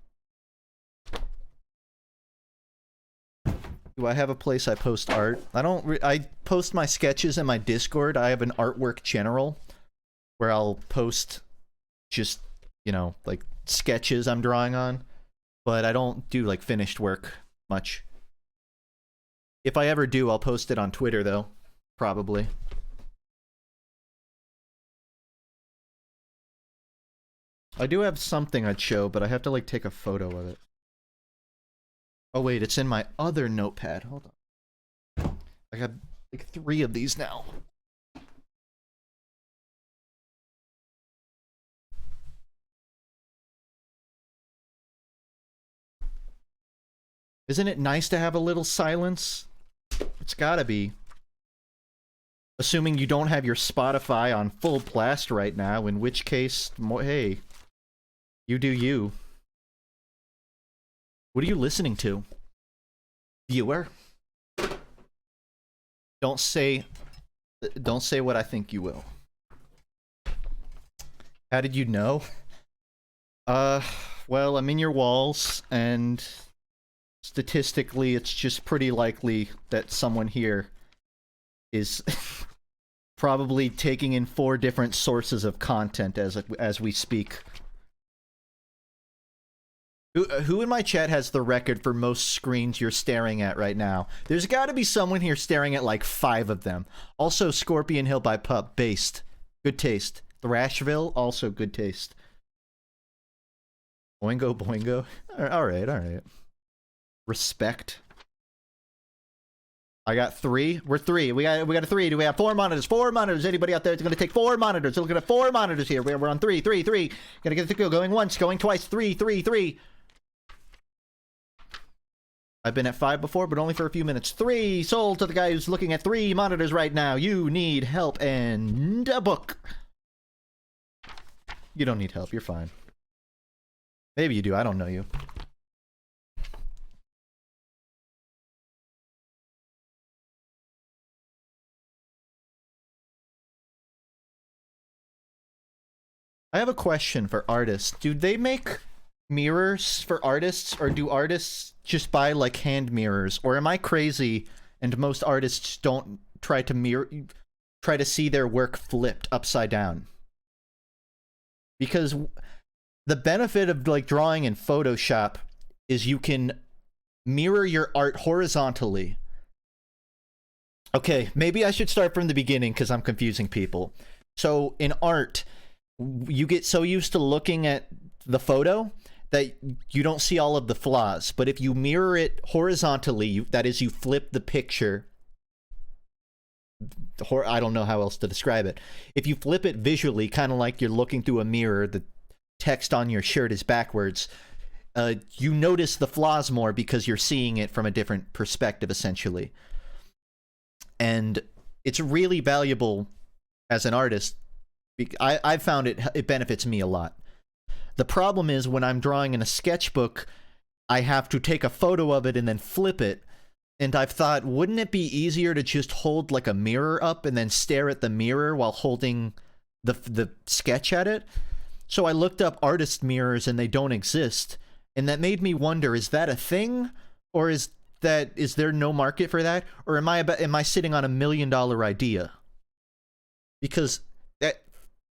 Do I have a place I post art? I don't. I post my sketches in my Discord. I have an artwork general where I'll post just, you know, like sketches I'm drawing on, but I don't do like finished work much. If I ever do, I'll post it on Twitter though, probably. I do have something I'd show, but I have to like take a photo of it. Oh wait, it's in my other notepad. Hold on. I got like 3 of these now. Isn't it nice to have a little silence? It's gotta be. Assuming you don't have your Spotify on full blast right now, in which case, hey, you do you. What are you listening to? Viewer? Don't say what I think you will. How did you know? Well, I'm in your walls, and statistically, it's just pretty likely that someone here is probably taking in 4 different sources of content as we speak. Who in my chat has the record for most screens you're staring at right now? There's got to be someone here staring at like 5 of them. Also, Scorpion Hill by Pup, based. Good taste. Thrashville, also good taste. Boingo Boingo. Alright, alright. Respect. I got 3. We're 3. We got a 3. Do we have 4 monitors? 4 monitors. Anybody out there is going to take 4 monitors? We're looking at 4 monitors here. We're on 3. Gotta get the go. Going once, going twice. 3. I've been at 5 before, but only for a few minutes. 3 sold to the guy who's looking at 3 monitors right now. You need help and a book. You don't need help. You're fine. Maybe you do. I don't know you. I have a question for artists. Do they make mirrors for artists, or do artists just buy like hand mirrors? Or am I crazy and most artists don't try to see their work flipped upside down? Because the benefit of like drawing in Photoshop is you can mirror your art horizontally. Okay, maybe I should start from the beginning because I'm confusing people. So in art, you get so used to looking at the photo that you don't see all of the flaws. But if you mirror it horizontally, that is, you flip the picture. I don't know how else to describe it. If you flip it visually, kind of like you're looking through a mirror, the text on your shirt is backwards, you notice the flaws more because you're seeing it from a different perspective, essentially. And it's really valuable as an artist. I've found it benefits me a lot. The problem is when I'm drawing in a sketchbook, I have to take a photo of it and then flip it. And I've thought, wouldn't it be easier to just hold like a mirror up and then stare at the mirror while holding the sketch at it? So I looked up artist mirrors and they don't exist. And that made me wonder, is that a thing? Or is there no market for that? Or am I sitting on $1 million idea? Because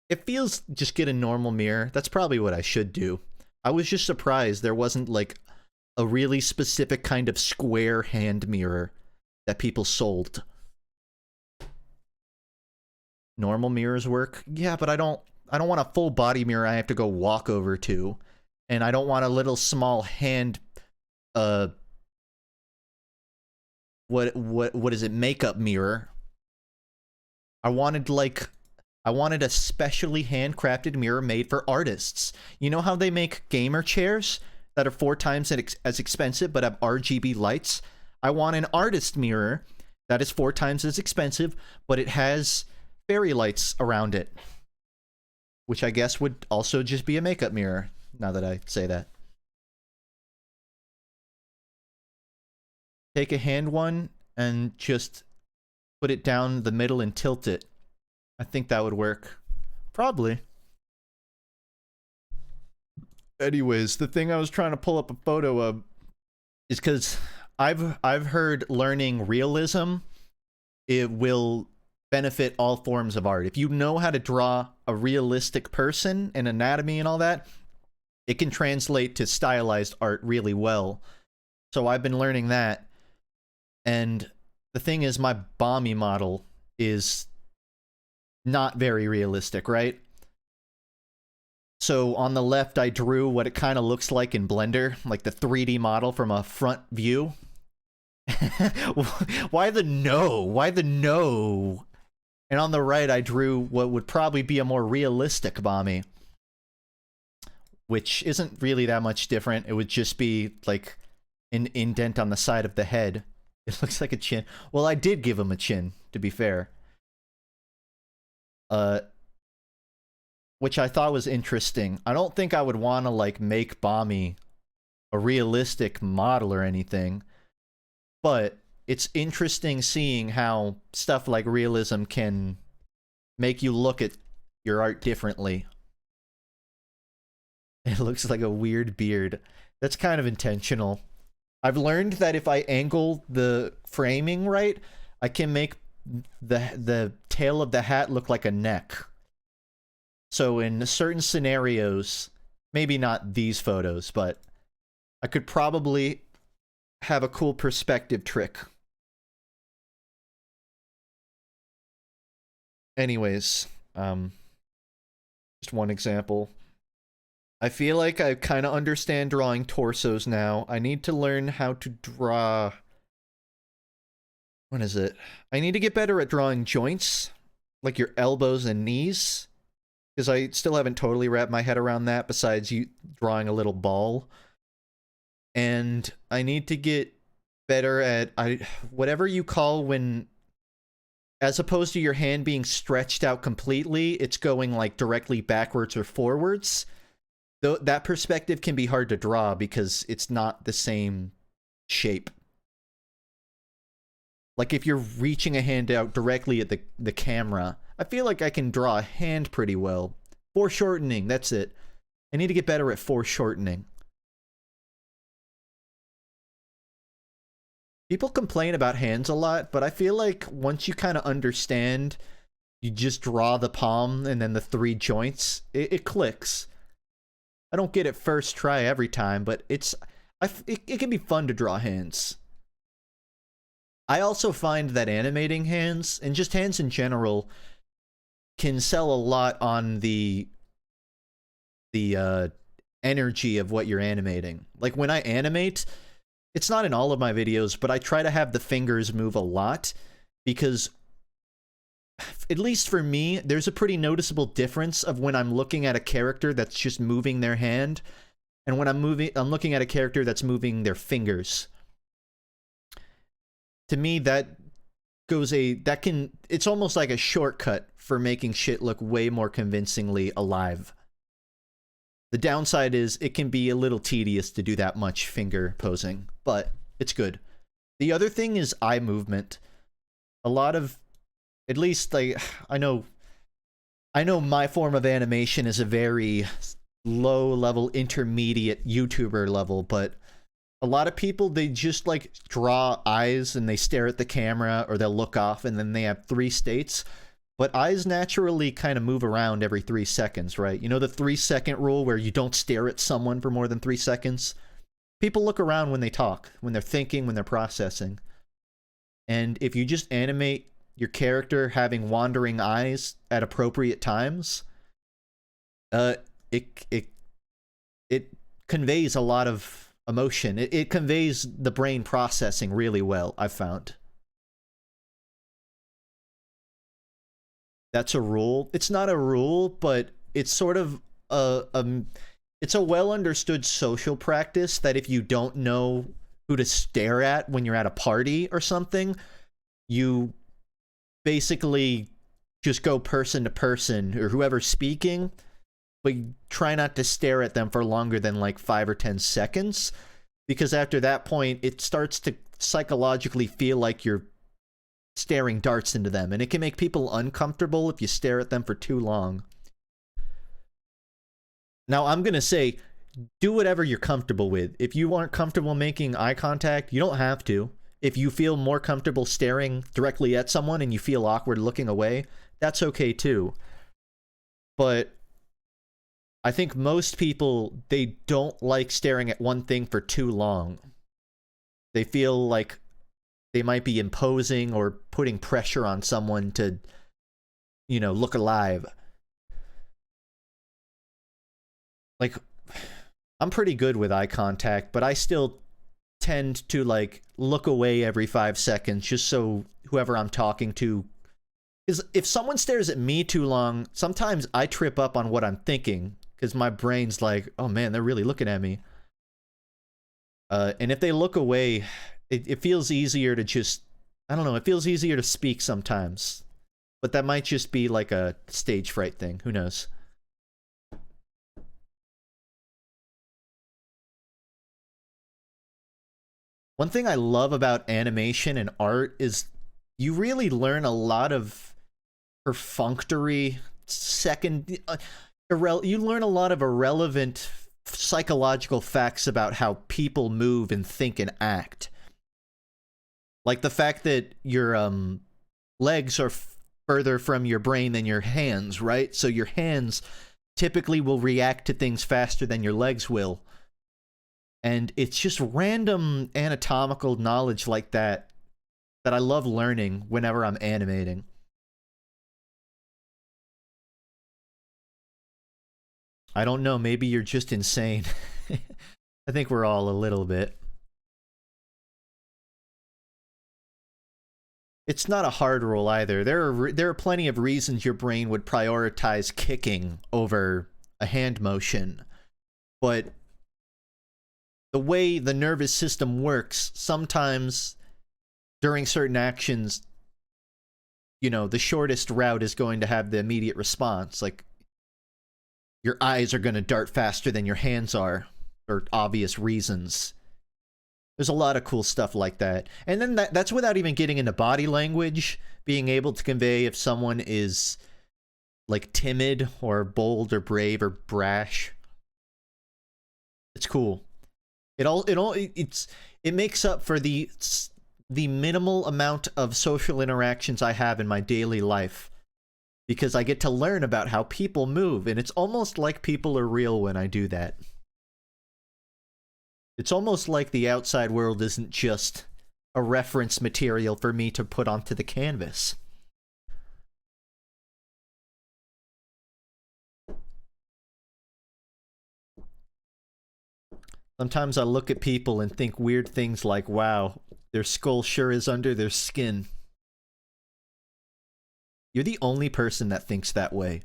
it feels just get a normal mirror. That's probably what I should do. I was just surprised there wasn't like a really specific kind of square hand mirror that people sold. Normal mirrors work? Yeah, but I don't want a full body mirror I have to go walk over to. And I don't want a little small hand what is it, makeup mirror. I wanted a specially handcrafted mirror made for artists. You know how they make gamer chairs that are 4 times as expensive but have RGB lights? I want an artist mirror that is 4 times as expensive, but it has fairy lights around it. Which I guess would also just be a makeup mirror, now that I say that. Take a hand one and just put it down the middle and tilt it. I think that would work. Probably. Anyways, the thing I was trying to pull up a photo of is because I've heard learning realism, it will benefit all forms of art. If you know how to draw a realistic person and anatomy and all that, it can translate to stylized art really well. So I've been learning that. And the thing is, my Bommy model is not very realistic, right? So on the left, I drew what it kind of looks like in Blender, like the 3D model from a front view. Why the no? Why the no? And on the right, I drew what would probably be a more realistic Bommy, which isn't really that much different. It would just be like an indent on the side of the head. It looks like a chin. Well, I did give him a chin, to be fair. Which I thought was interesting. I don't think I would want to, like, make Bommy a realistic model or anything. But it's interesting seeing how stuff like realism can make you look at your art differently. It looks like a weird beard. That's kind of intentional. I've learned that if I angle the framing right, I can make the tail of the hat look like a neck. So in certain scenarios, maybe not these photos, but I could probably have a cool perspective trick. Anyways, just one example. I feel like I kind of understand drawing torsos now. I need to learn how to draw... What is it? I need to get better at drawing joints, like your elbows and knees, because I still haven't totally wrapped my head around that, besides you drawing a little ball. And I need to get better at whatever you call when, as opposed to your hand being stretched out completely, it's going like directly backwards or forwards. Though that perspective can be hard to draw because it's not the same shape. Like if you're reaching a hand out directly at the camera, I feel like I can draw a hand pretty well. Foreshortening, that's it. I need to get better at foreshortening. People complain about hands a lot, but I feel like once you kind of understand, you just draw the palm and then the 3 joints, it clicks. I don't get it first try every time, but it can be fun to draw hands. I also find that animating hands, and just hands in general, can sell a lot on the energy of what you're animating. Like when I animate, it's not in all of my videos, but I try to have the fingers move a lot, because at least for me, there's a pretty noticeable difference of when I'm looking at a character that's just moving their hand, and when I'm looking at a character that's moving their fingers. To me, it's almost like a shortcut for making shit look way more convincingly alive. The downside is it can be a little tedious to do that much finger posing, but it's good. The other thing is eye movement. A lot of, at least like, I know my form of animation is a very low level, intermediate YouTuber level, but a lot of people, they just like draw eyes and they stare at the camera, or they'll look off and then they have 3 states. But eyes naturally kind of move around every 3 seconds, right? You know the 3-second rule where you don't stare at someone for more than 3 seconds? People look around when they talk, when they're thinking, when they're processing. And if you just animate your character having wandering eyes at appropriate times, it conveys a lot of emotion. It conveys the brain processing really well, I've found. That's a rule. It's not a rule, but it's sort of it's a well understood social practice that if you don't know who to stare at when you're at a party or something, you basically just go person to person, or whoever's speaking, but you try not to stare at them for longer than like 5 or 10 seconds, because after that point, it starts to psychologically feel like you're staring darts into them, and it can make people uncomfortable if you stare at them for too long. Now, I'm gonna say, do whatever you're comfortable with. If you aren't comfortable making eye contact, you don't have to. If you feel more comfortable staring directly at someone and you feel awkward looking away, that's okay too. But I think most people, they don't like staring at one thing for too long. They feel like they might be imposing or putting pressure on someone to, you know, look alive. Like, I'm pretty good with eye contact, but I still tend to, like, look away every 5 seconds just so whoever I'm talking to... Because if someone stares at me too long, sometimes I trip up on what I'm thinking, because my brain's like, oh man, they're really looking at me. And if they look away, it feels easier to just... I don't know, it feels easier to speak sometimes. But that might just be like a stage fright thing, who knows? One thing I love about animation and art is you really learn a lot of perfunctory you learn a lot of irrelevant psychological facts about how people move and think and act. Like the fact that your legs are further from your brain than your hands, right? So your hands typically will react to things faster than your legs will. And it's just random anatomical knowledge like that that I love learning whenever I'm animating. I don't know, maybe you're just insane. I think we're all a little bit. It's not a hard rule either. There are plenty of reasons your brain would prioritize kicking over a hand motion. But the way the nervous system works, sometimes during certain actions, you know, the shortest route is going to have the immediate response. Like, your eyes are going to dart faster than your hands are, for obvious reasons. There's a lot of cool stuff like that. And then that's without even getting into body language, being able to convey if someone is, like, timid or bold or brave or brash. It's cool. It makes up for the minimal amount of social interactions I have in my daily life, because I get to learn about how people move, and it's almost like people are real when I do that. It's almost like the outside world isn't just a reference material for me to put onto the canvas. Sometimes I look at people and think weird things like, wow, their skull sure is under their skin. You're the only person that thinks that way.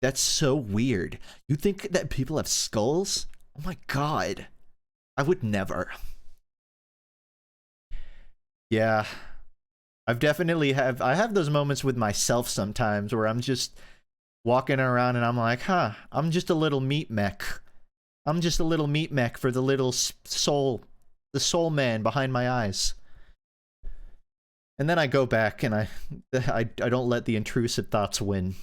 That's so weird. You think that people have skulls? Oh my god. I would never. Yeah. I have those moments with myself sometimes where I'm just walking around and I'm like, huh, I'm just a little meat mech. I'm just a little meat mech for the little soul, the soul man behind my eyes. And then I go back and I don't let the intrusive thoughts win.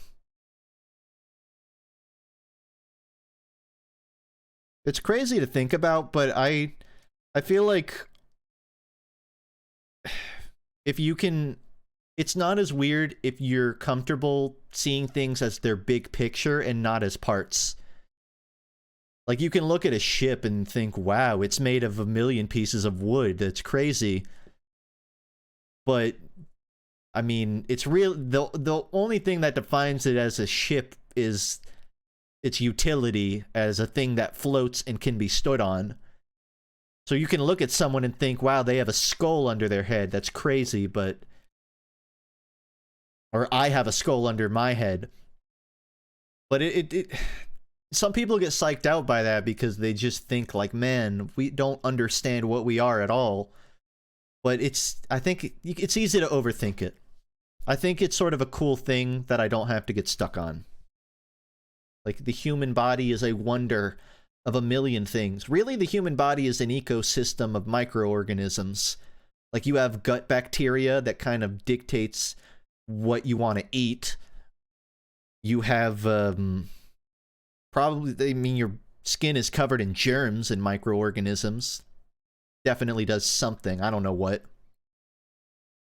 It's crazy to think about, but I feel like if you can, it's not as weird if you're comfortable seeing things as their big picture and not as parts. Like, you can look at a ship and think, wow, it's made of 1,000,000 pieces of wood. That's crazy. But, I mean, it's real. The only thing that defines it as a ship is its utility as a thing that floats and can be stood on. So you can look at someone and think, wow, they have a skull under their head. That's crazy, but... Or I have a skull under my head. But some people get psyched out by that because they just think like, man, we don't understand what we are at all. But I think it's easy to overthink it. I think it's sort of a cool thing that I don't have to get stuck on. Like, the human body is a wonder of 1,000,000 things. Really, the human body is an ecosystem of microorganisms. Like, you have gut bacteria that kind of dictates what you want to eat. You have, probably, I mean, your skin is covered in germs and microorganisms. Definitely does something. I don't know what.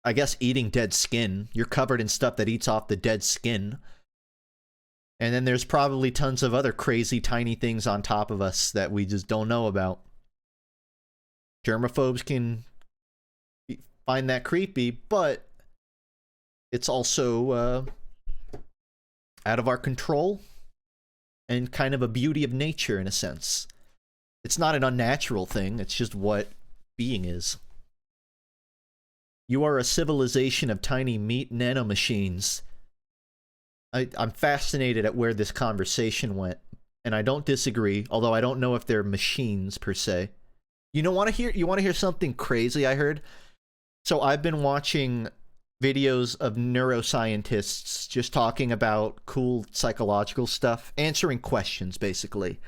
I guess eating dead skin. You're covered in stuff that eats off the dead skin. And then there's probably tons of other crazy tiny things on top of us that we just don't know about. Germaphobes can find that creepy, but it's also out of our control and kind of a beauty of nature in a sense. It's not an unnatural thing, it's just what being is. You are a civilization of tiny meat nanomachines. I'm fascinated at where this conversation went, and I don't disagree, although I don't know if they're machines per se. You want to hear something crazy I heard? So I've been watching videos of neuroscientists just talking about cool psychological stuff, answering questions basically.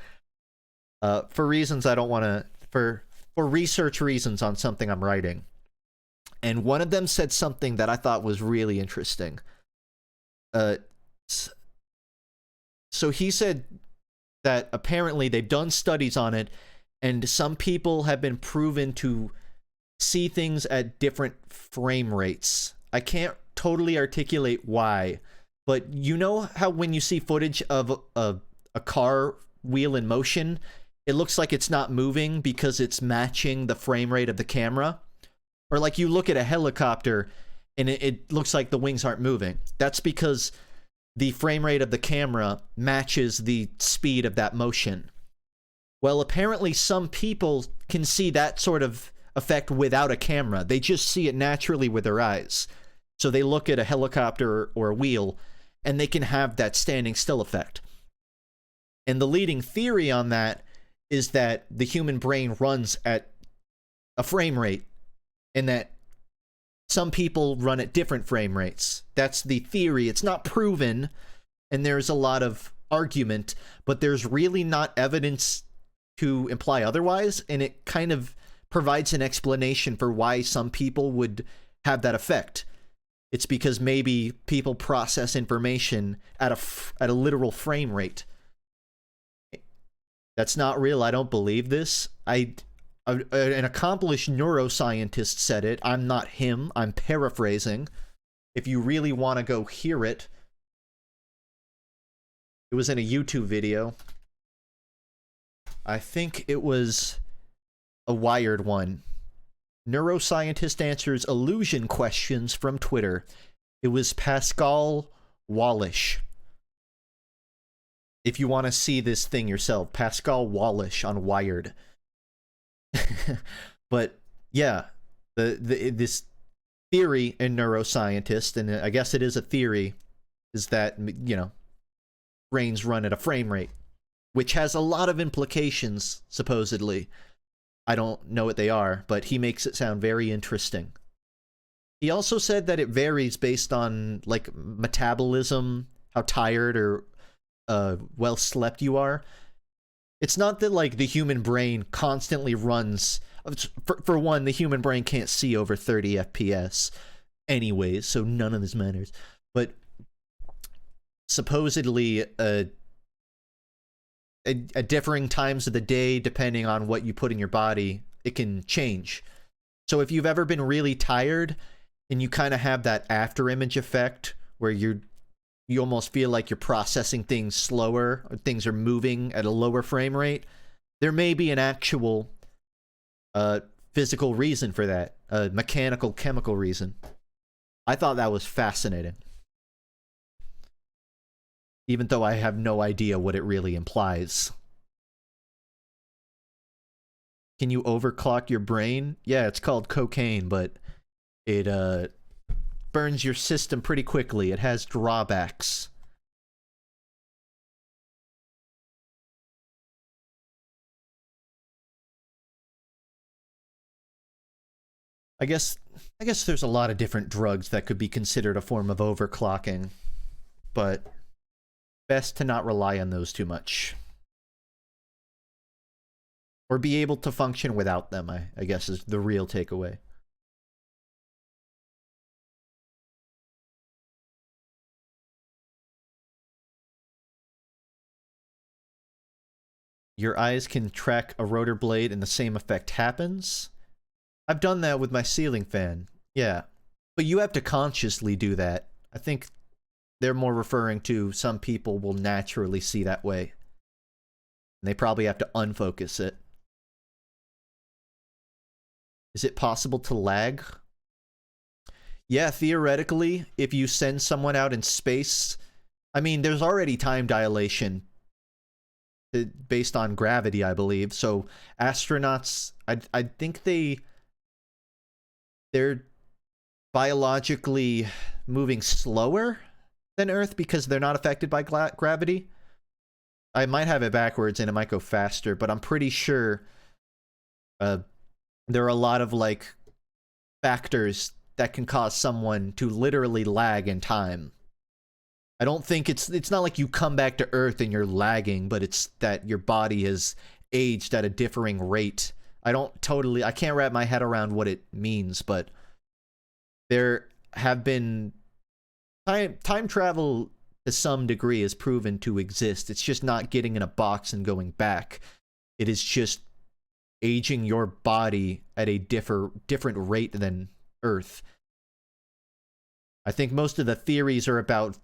For reasons I don't want to, for research reasons on something I'm writing. And one of them said something that I thought was really interesting. So he said that apparently they've done studies on it, and some people have been proven to see things at different frame rates. I can't totally articulate why, but you know how when you see footage of a car wheel in motion, it looks like it's not moving because it's matching the frame rate of the camera? Or like you look at a helicopter and it looks like the wings aren't moving. That's because the frame rate of the camera matches the speed of that motion. Well, apparently some people can see that sort of effect without a camera. They just see it naturally with their eyes. So they look at a helicopter or a wheel and they can have that standing still effect. And the leading theory on that is that the human brain runs at a frame rate, and that some people run at different frame rates. That's the theory. It's not proven, and there's a lot of argument, but there's really not evidence to imply otherwise, and it kind of provides an explanation for why some people would have that effect. It's because maybe people process information at a literal frame rate. That's not real. I don't believe this. An accomplished neuroscientist said it. I'm not him. I'm paraphrasing. If you really want to go hear it, it was in a YouTube video. I think it was a Wired one. Neuroscientist answers illusion questions from Twitter. It was Pascal Wallish. If you want to see this thing yourself, Pascal Wallish on Wired. But yeah, this theory in neuroscientists, and I guess it is a theory, is that, you know, brains run at a frame rate, which has a lot of implications, supposedly. I don't know what they are, but he makes it sound very interesting. He also said that it varies based on, like, metabolism, how tired or well slept you are. It's not that, like, the human brain constantly runs. For one, the human brain can't see over 30 FPS anyways, so none of this matters. But supposedly, at differing times of the day, depending on what you put in your body, it can change. So if you've ever been really tired and you kind of have that after image effect where you almost feel like you're processing things slower, or things are moving at a lower frame rate, there may be an actual physical reason for that, a mechanical, chemical reason. I thought that was fascinating. Even though I have no idea what it really implies. Can you overclock your brain? Yeah, it's called cocaine, but it burns your system pretty quickly. It has drawbacks. I guess there's a lot of different drugs that could be considered a form of overclocking, but best to not rely on those too much. Or be able to function without them, I guess is the real takeaway. Your eyes can track a rotor blade and the same effect happens. I've done that with my ceiling fan. Yeah. But you have to consciously do that. I think they're more referring to some people will naturally see that way. And they probably have to unfocus it. Is it possible to lag? Yeah, theoretically, if you send someone out in space, I mean, there's already time dilation based on gravity, I believe. So astronauts, I think they're biologically moving slower than Earth because they're not affected by gravity. I might have it backwards and it might go faster, but I'm pretty sure there are a lot of like factors that can cause someone to literally lag in time. I don't think it's not like you come back to Earth and you're lagging, but it's that your body has aged at a differing rate. I can't wrap my head around what it means, but there have been time travel to some degree is proven to exist. It's just not getting in a box and going back. It is just aging your body at a different rate than Earth. I think most of the theories are about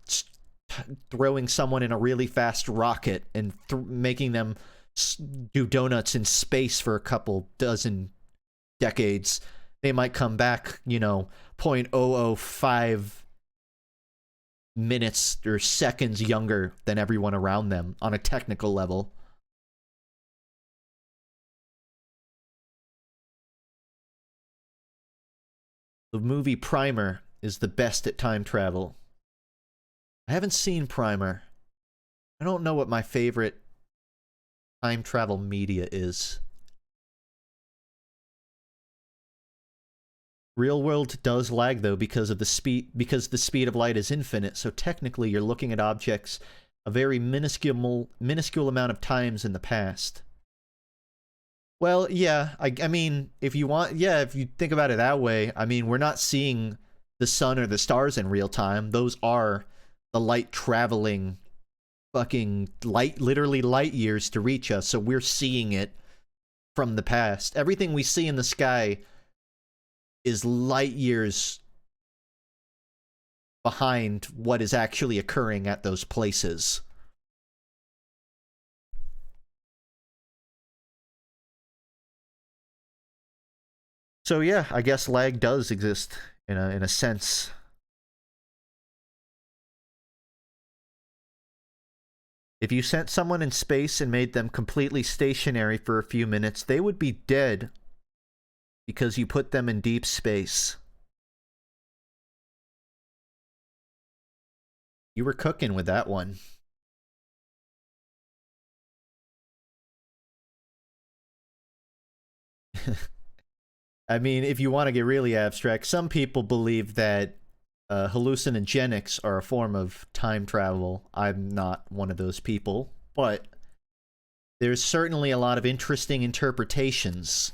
throwing someone in a really fast rocket and making them do donuts in space for a couple dozen decades. They might come back, you know, 0.005 minutes or seconds younger than everyone around them on a technical level. The movie Primer is the best at time travel. I haven't seen Primer. I don't know what my favorite time travel media is. Real world does lag though because the speed of light is infinite, so technically you're looking at objects a very minuscule amount of times in the past. Well, yeah, I mean, if you think about it that way, I mean, we're not seeing the sun or the stars in real time. Those are the light traveling fucking literally light years to reach us, so we're seeing it from the past. Everything we see in the sky is light years behind what is actually occurring at those places. So yeah, I guess lag does exist in a sense. If you sent someone in space and made them completely stationary for a few minutes, they would be dead because you put them in deep space. You were cooking with that one. I mean, if you want to get really abstract, some people believe that hallucinogenics are a form of time travel. I'm not one of those people, but there's certainly a lot of interesting interpretations.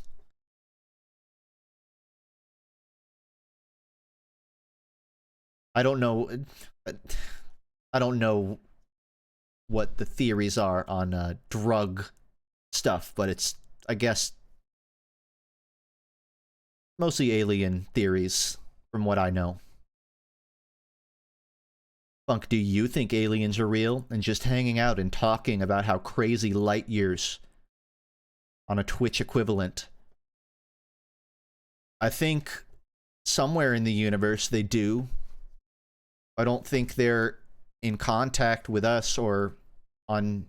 I don't know what the theories are on drug stuff, but it's, I guess, mostly alien theories, from what I know. FUNKe, do you think aliens are real? And just hanging out and talking about how crazy light years on a Twitch equivalent. I think somewhere in the universe they do. I don't think they're in contact with us or on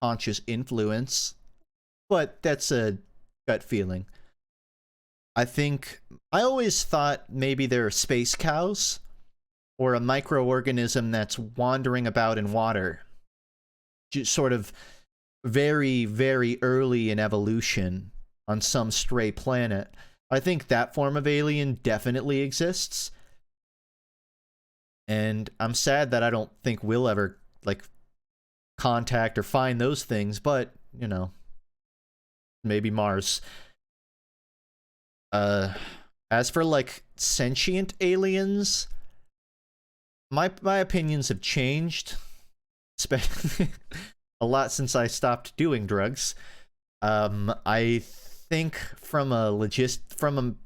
conscious influence, but that's a gut feeling. I always thought maybe they're space cows or a microorganism that's wandering about in water. Just sort of very, very early in evolution on some stray planet. I think that form of alien definitely exists. And I'm sad that I don't think we'll ever, like, contact or find those things, but, you know, maybe Mars. As for, like, sentient aliens, my opinions have changed. a lot since I stopped doing drugs. I think from a logistical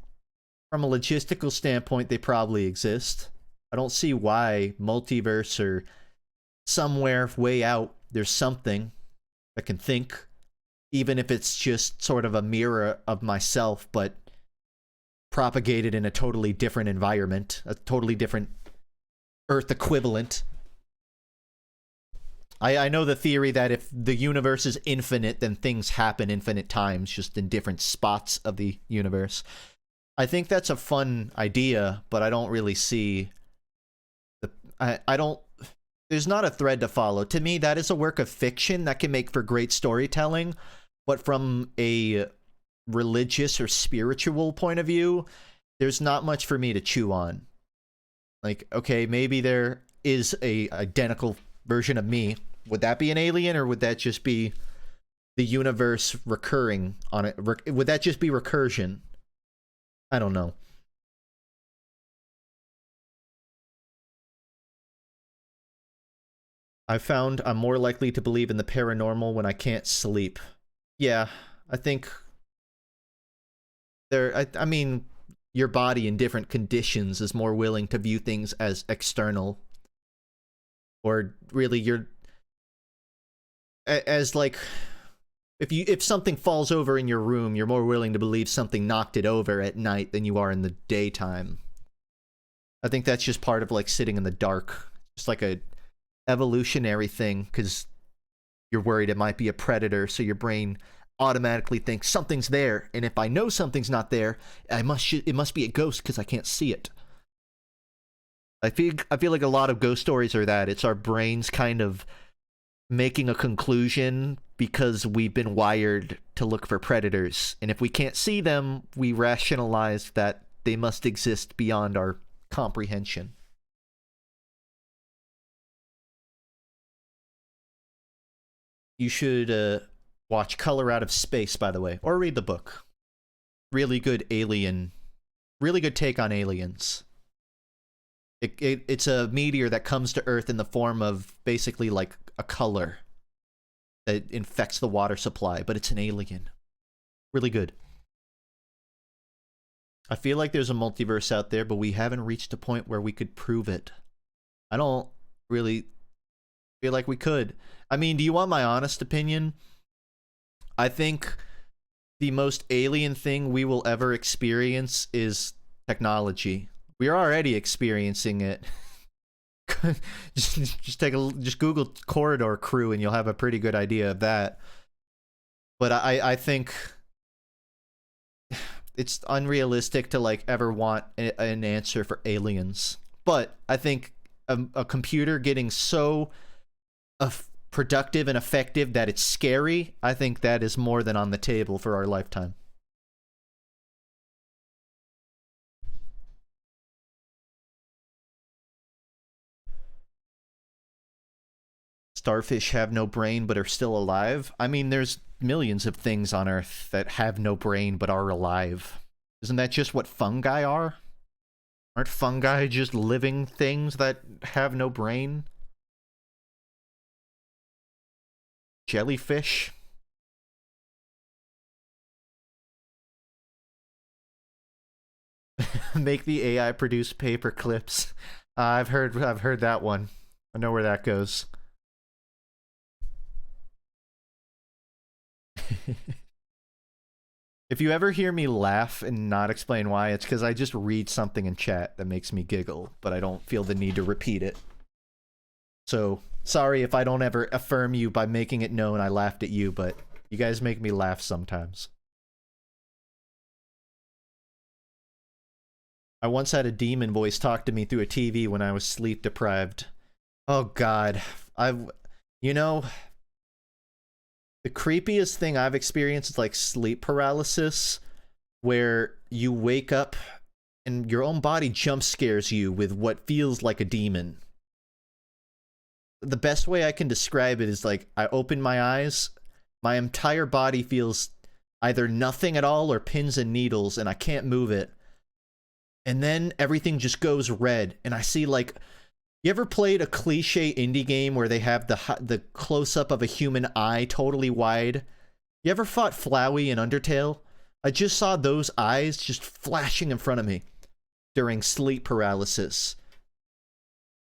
standpoint, they probably exist. I don't see why multiverse or somewhere way out there's something that can think, even if it's just sort of a mirror of myself, but propagated in a totally different environment, a totally different Earth equivalent. I know the theory that if the universe is infinite, then things happen infinite times, just in different spots of the universe. I think that's a fun idea, but I don't really see the... I don't... There's not a thread to follow. To me, that is a work of fiction that can make for great storytelling, but from a religious or spiritual point of view, there's not much for me to chew on. Like, okay, maybe there is a identical version of me. Would that be an alien, or would that just be the universe recurring on it? Would that just be recursion? I don't know. I found I'm more likely to believe in the paranormal when I can't sleep. Yeah, I think I mean, your body in different conditions is more willing to view things as external. Or really as like, if something falls over in your room, you're more willing to believe something knocked it over at night than you are in the daytime. I think that's just part of like sitting in the dark. Just like a evolutionary thing, because you're worried it might be a predator, so your brain automatically thinks something's there, and if I know something's not there, it must be a ghost because I can't see it. I feel like a lot of ghost stories are that. It's our brains kind of making a conclusion because we've been wired to look for predators, and if we can't see them, we rationalize that they must exist beyond our comprehension. You should watch Color Out of Space, by the way, or read the book. Really good take on aliens. It's a meteor that comes to Earth in the form of basically like a color that infects the water supply, but it's an alien. Really good. I feel like there's a multiverse out there, but we haven't reached a point where we could prove it. I don't really feel like we could. I mean, do you want my honest opinion? I think the most alien thing we will ever experience is technology. We are already experiencing it. just Google Corridor Crew and you'll have a pretty good idea of that. But I think it's unrealistic to like ever want an answer for aliens. But I think a computer getting so productive and effective that it's scary, I think that is more than on the table for our lifetime. Starfish have no brain but are still alive? I mean, there's millions of things on Earth that have no brain but are alive. Isn't that just what fungi are? Aren't fungi just living things that have no brain? Jellyfish? Make the AI produce paper clips. I've heard that one. I know where that goes. If you ever hear me laugh and not explain why, it's because I just read something in chat that makes me giggle, but I don't feel the need to repeat it. So, sorry if I don't ever affirm you by making it known I laughed at you, but you guys make me laugh sometimes. I once had a demon voice talk to me through a TV when I was sleep deprived. Oh god. You know, the creepiest thing I've experienced is like sleep paralysis, where you wake up and your own body jump scares you with what feels like a demon. The best way I can describe it is like I open my eyes, my entire body feels either nothing at all or pins and needles, and I can't move it. And then everything just goes red, and I see like You ever played a cliche indie game where they have the close-up of a human eye totally wide? You ever fought Flowey in Undertale? I just saw those eyes just flashing in front of me during sleep paralysis.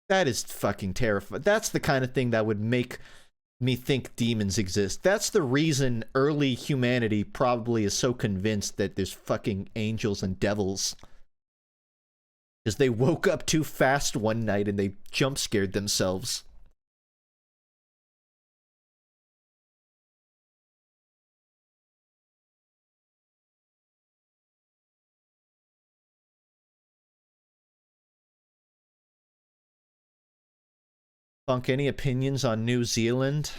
That is fucking terrifying. That's the kind of thing that would make me think demons exist. That's the reason early humanity probably is so convinced that there's fucking angels and devils. Is they woke up too fast one night and they jump scared themselves. Funk, any opinions on New Zealand?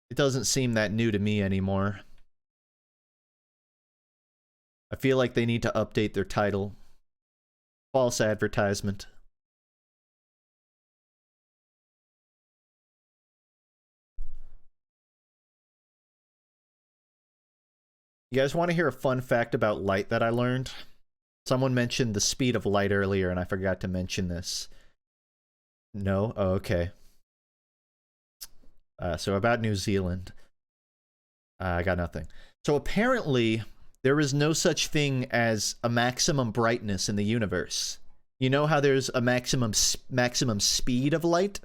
It doesn't seem that new to me anymore. I feel like they need to update their title. False advertisement. You guys want to hear a fun fact about light that I learned? Someone mentioned the speed of light earlier, and I forgot to mention this. No? Oh, okay. So about New Zealand. I got nothing. So apparently, there is no such thing as a maximum brightness in the universe. You know how there's a maximum speed of light?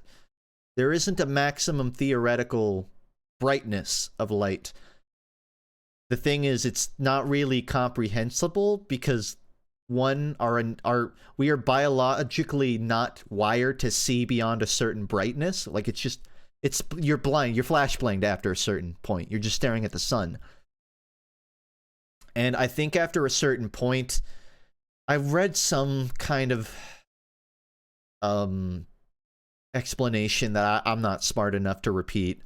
There isn't a maximum theoretical brightness of light. The thing is, it's not really comprehensible because one, we are biologically not wired to see beyond a certain brightness. Like you're blind, you're flash blinged after a certain point. You're just staring at the sun. And I think after a certain point, I read some kind of explanation that I'm not smart enough to repeat.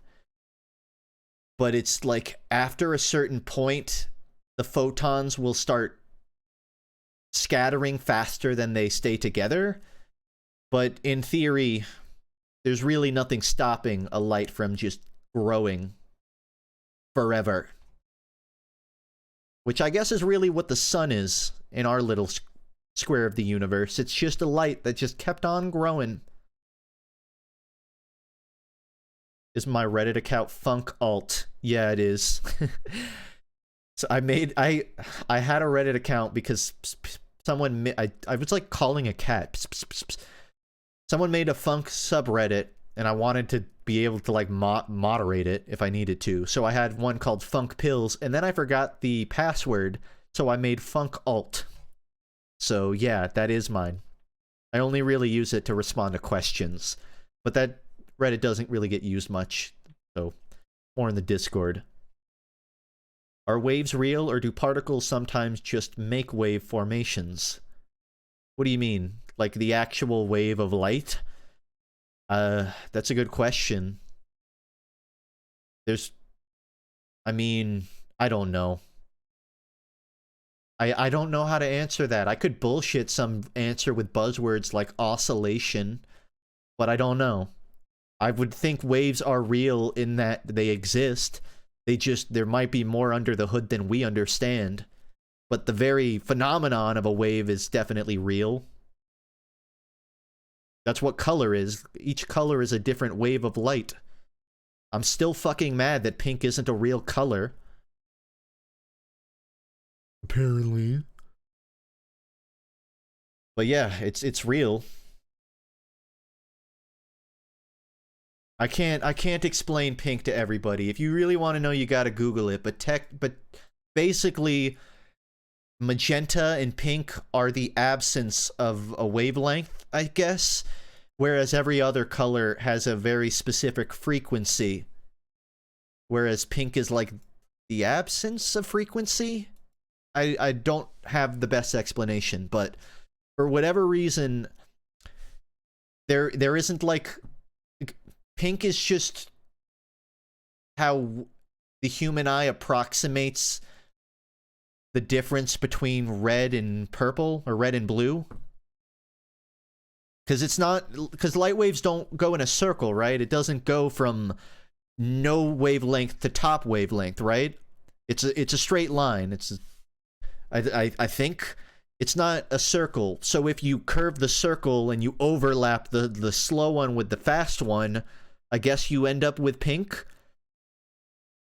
But it's like after a certain point, the photons will start scattering faster than they stay together. But in theory, there's really nothing stopping a light from just growing forever. Which I guess is really what the sun is in our little square of the universe. It's just a light that just kept on growing. Is my Reddit account FUNKe alt? Yeah, it is. So I had a Reddit account because someone, I was like calling a cat. Someone made a FUNKe subreddit, and I wanted to be able to like moderate it if I needed to. So I had one called FUNKe Pills, and then I forgot the password, so I made FUNKe alt. So yeah, that is mine. I only really use it to respond to questions, but that Reddit doesn't really get used much, so more in the Discord. Are waves real, or do particles sometimes just make wave formations? What do you mean? Like the actual wave of light? That's a good question. I mean, I don't know. I don't know how to answer that. I could bullshit some answer with buzzwords like oscillation, but I don't know. I would think waves are real in that they exist. There might be more under the hood than we understand. But the very phenomenon of a wave is definitely real. That's what color is. Each color is a different wave of light. I'm still fucking mad that pink isn't a real color. Apparently. But yeah, it's real. I can't explain pink to everybody. If you really want to know, you gotta Google it. But basically, magenta and pink are the absence of a wavelength, I guess, whereas every other color has a very specific frequency. Whereas pink is like the absence of frequency. I don't have the best explanation, but for whatever reason, there isn't like. Pink is just how the human eye approximates the difference between red and purple, or red and blue. Because light waves don't go in a circle, right? It doesn't go from no wavelength to top wavelength, right? It's a straight line. I think It's not a circle. So if you curve the circle and you overlap the slow one with the fast one, I guess you end up with pink.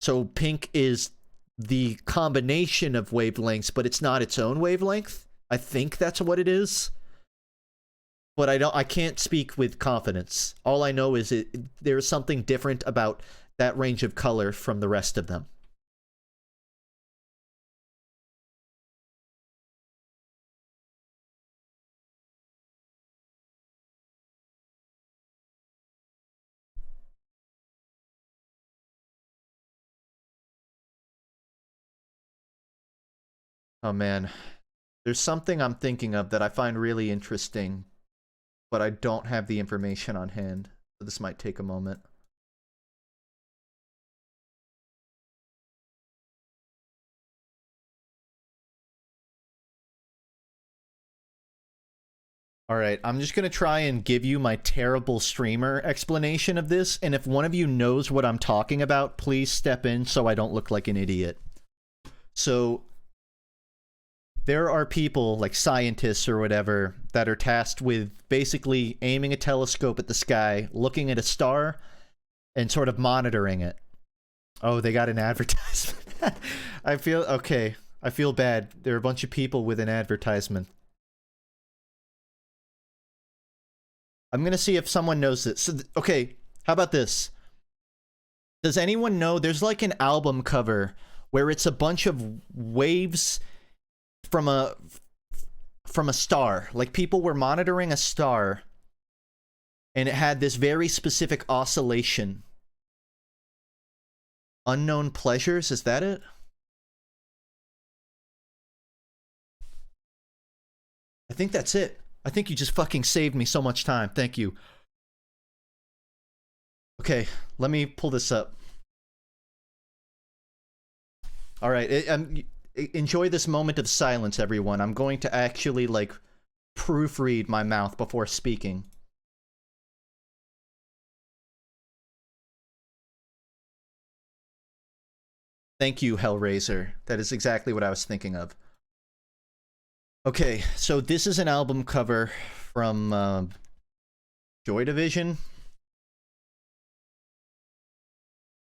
So pink is the combination of wavelengths, but it's not its own wavelength. I think that's what it is. But I can't speak with confidence. All I know is there's something different about that range of color from the rest of them. Oh man, there's something I'm thinking of that I find really interesting, but I don't have the information on hand, so this might take a moment. Alright, I'm just gonna try and give you my terrible streamer explanation of this, and if one of you knows what I'm talking about, please step in so I don't look like an idiot. So, there are people, like scientists or whatever, that are tasked with basically aiming a telescope at the sky, looking at a star, and sort of monitoring it. Oh, they got an advertisement. I feel, okay, I feel bad. There are a bunch of people with an advertisement. I'm gonna see if someone knows this. So, okay, how about this? Does anyone know, there's like an album cover where it's a bunch of waves from a star. Like people were monitoring a star and it had this very specific oscillation. Unknown Pleasures, is that it? I think that's it. I think you just fucking saved me so much time. Thank you. Okay, let me pull this up. Alright, enjoy this moment of silence, everyone. I'm going to actually, like, proofread my mouth before speaking. Thank you, Hellraiser. That is exactly what I was thinking of. Okay, so this is an album cover from Joy Division.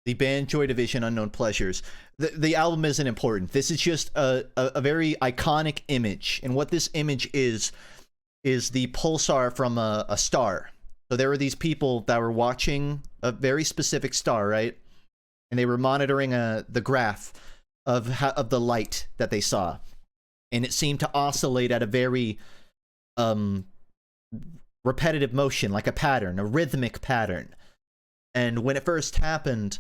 The band Joy Division, Unknown Pleasures. The album isn't important. This is just a very iconic image. And what this image is the pulsar from a star. So there were these people that were watching a very specific star, right? And they were monitoring the graph of the light that they saw. And it seemed to oscillate at a very repetitive motion, like a pattern, a rhythmic pattern. And when it first happened,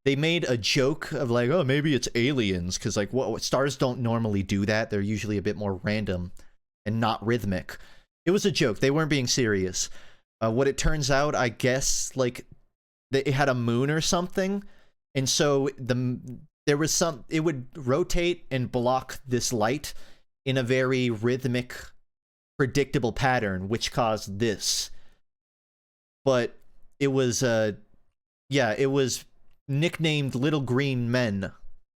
they made a joke of like, oh, maybe it's aliens, because like what stars don't normally do that. They're usually a bit more random and not rhythmic. It was a joke. They weren't being serious. What it turns out, I guess, like it had a moon or something, and so there was it would rotate and block this light in a very rhythmic, predictable pattern, which caused this. But it was yeah, it was nicknamed Little Green Men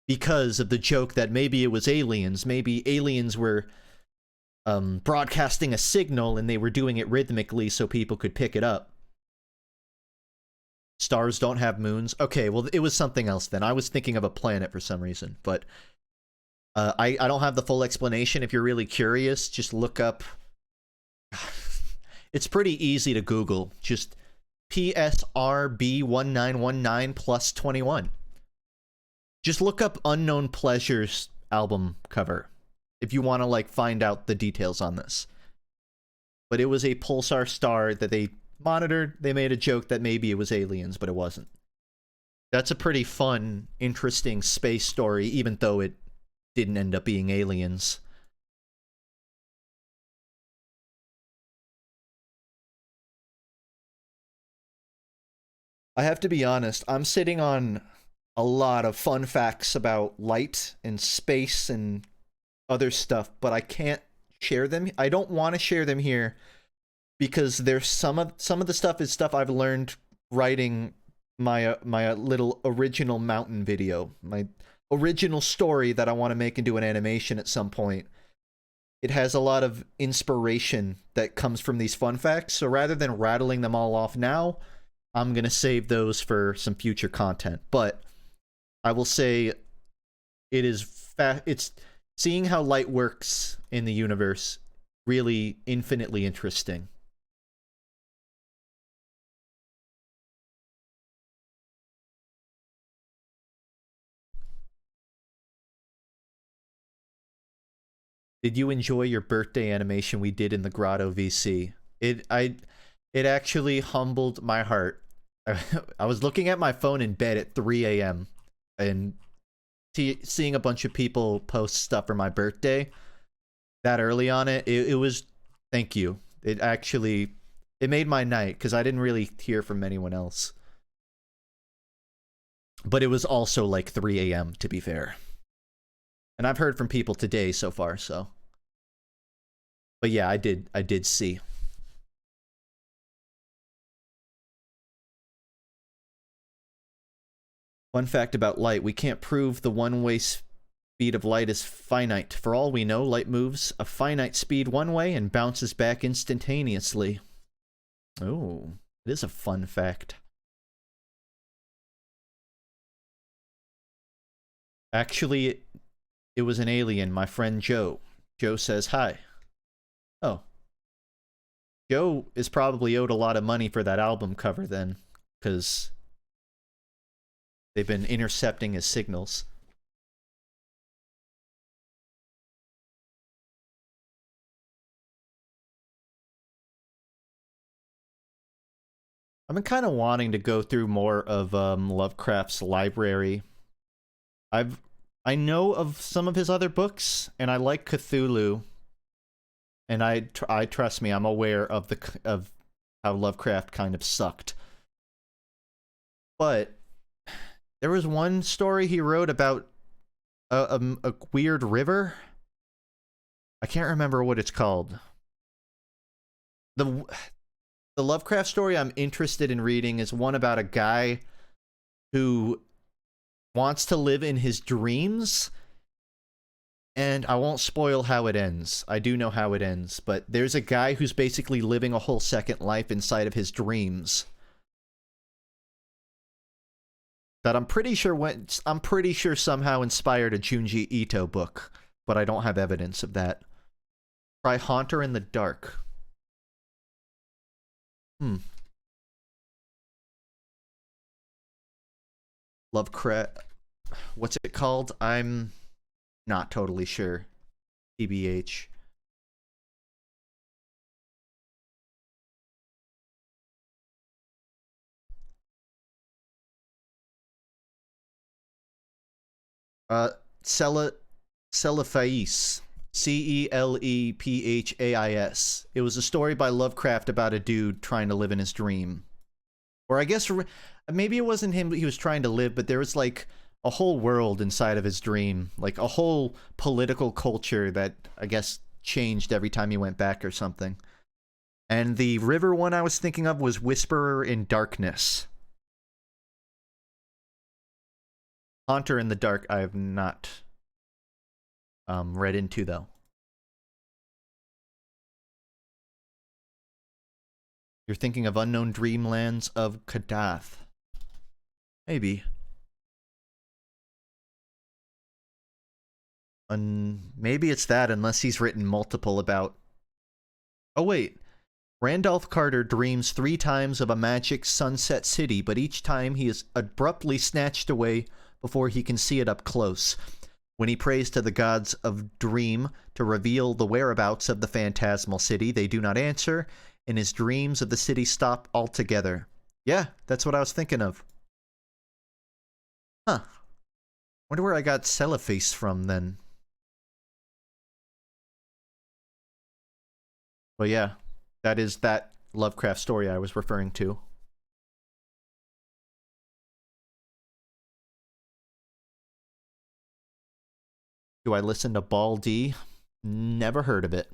because of the joke that maybe it was aliens. Maybe aliens were broadcasting a signal and they were doing it rhythmically so people could pick it up. Stars don't have moons. Okay, well, it was something else then. I was thinking of a planet for some reason, but I don't have the full explanation. If you're really curious, just look up. It's pretty easy to Google. Just PSRB1919 plus 21. Just look up Unknown Pleasures album cover if you want to like find out the details on this. But it was a pulsar star that they monitored. They made a joke that maybe it was aliens, but it wasn't. That's a pretty fun, interesting space story, even though it didn't end up being aliens. I have to be honest, I'm sitting on a lot of fun facts about light and space and other stuff, but I can't share them. I don't want to share them here because there's some of the stuff is stuff I've learned writing my little original mountain video, my original story that I want to make into an animation at some point. it has a lot of inspiration that comes from these fun facts. So rather than rattling them all off now, I'm going to save those for some future content. But I will say it is it's seeing how light works in the universe really infinitely interesting. Did you enjoy your birthday animation we did in the Grotto VC? It actually humbled my heart. I was looking at my phone in bed at 3 a.m. and seeing a bunch of people post stuff for my birthday that early on it was, thank you. It made my night because I didn't really hear from anyone else. But it was also like 3 a.m. to be fair. And I've heard from people today so far, so. But yeah, I did see. Fun fact about light, we can't prove the one-way speed of light is finite. For all we know, light moves a finite speed one way and bounces back instantaneously. Oh, it is a fun fact. Actually, it was an alien, my friend Joe. Joe says hi. Oh. Joe is probably owed a lot of money for that album cover then, because they've been intercepting his signals. I've been kind of wanting to go through more of Lovecraft's library. I know of some of his other books, and I like Cthulhu. And I trust me, I'm aware of how Lovecraft kind of sucked. But there was one story he wrote about a weird river. I can't remember what it's called. The Lovecraft story I'm interested in reading is one about a guy who wants to live in his dreams. And I won't spoil how it ends. I do know how it ends, but there's a guy who's basically living a whole second life inside of his dreams. That I'm pretty sure somehow inspired a Junji Ito book, but I don't have evidence of that. Try Haunter in the Dark. Lovecraft. What's it called? I'm not totally sure. TBH. Celephais. Celephais. It was a story by Lovecraft about a dude trying to live in his dream. Or I guess maybe it wasn't him he was trying to live, but there was like a whole world inside of his dream. Like a whole political culture that I guess changed every time he went back or something. And the river one I was thinking of was Whisperer in Darkness. Haunter in the Dark I have not read into, though. You're thinking of Unknown Dreamlands of Kadath. Maybe. Maybe it's that, unless he's written multiple about... Oh, wait. Randolph Carter dreams 3 times of a magic sunset city, but each time he is abruptly snatched away before he can see it up close. When he prays to the gods of dream to reveal the whereabouts of the phantasmal city, they do not answer, and his dreams of the city stop altogether. Yeah, that's what I was thinking of. Huh. Wonder where I got Celephais from, then. But yeah, that is that Lovecraft story I was referring to. Do I listen to Ball D? Never heard of it.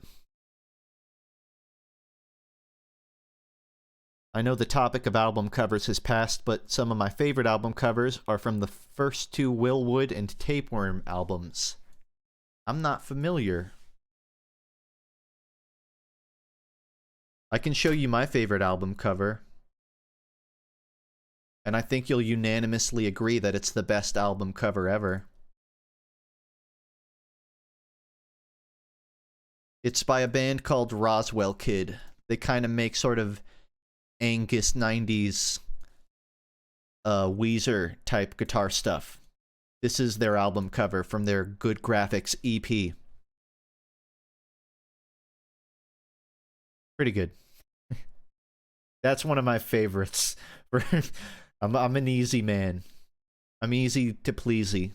I know the topic of album covers has passed, but some of my favorite album covers are from the first 2 Will Wood and Tapeworm albums. I'm not familiar. I can show you my favorite album cover. And I think you'll unanimously agree that it's the best album cover ever. It's by a band called Roswell Kid. They kind of make sort of Angus 90s Weezer type guitar stuff. This is their album cover from their Good Graphics EP. Pretty good. That's one of my favorites. I'm an easy man. I'm easy to pleasy.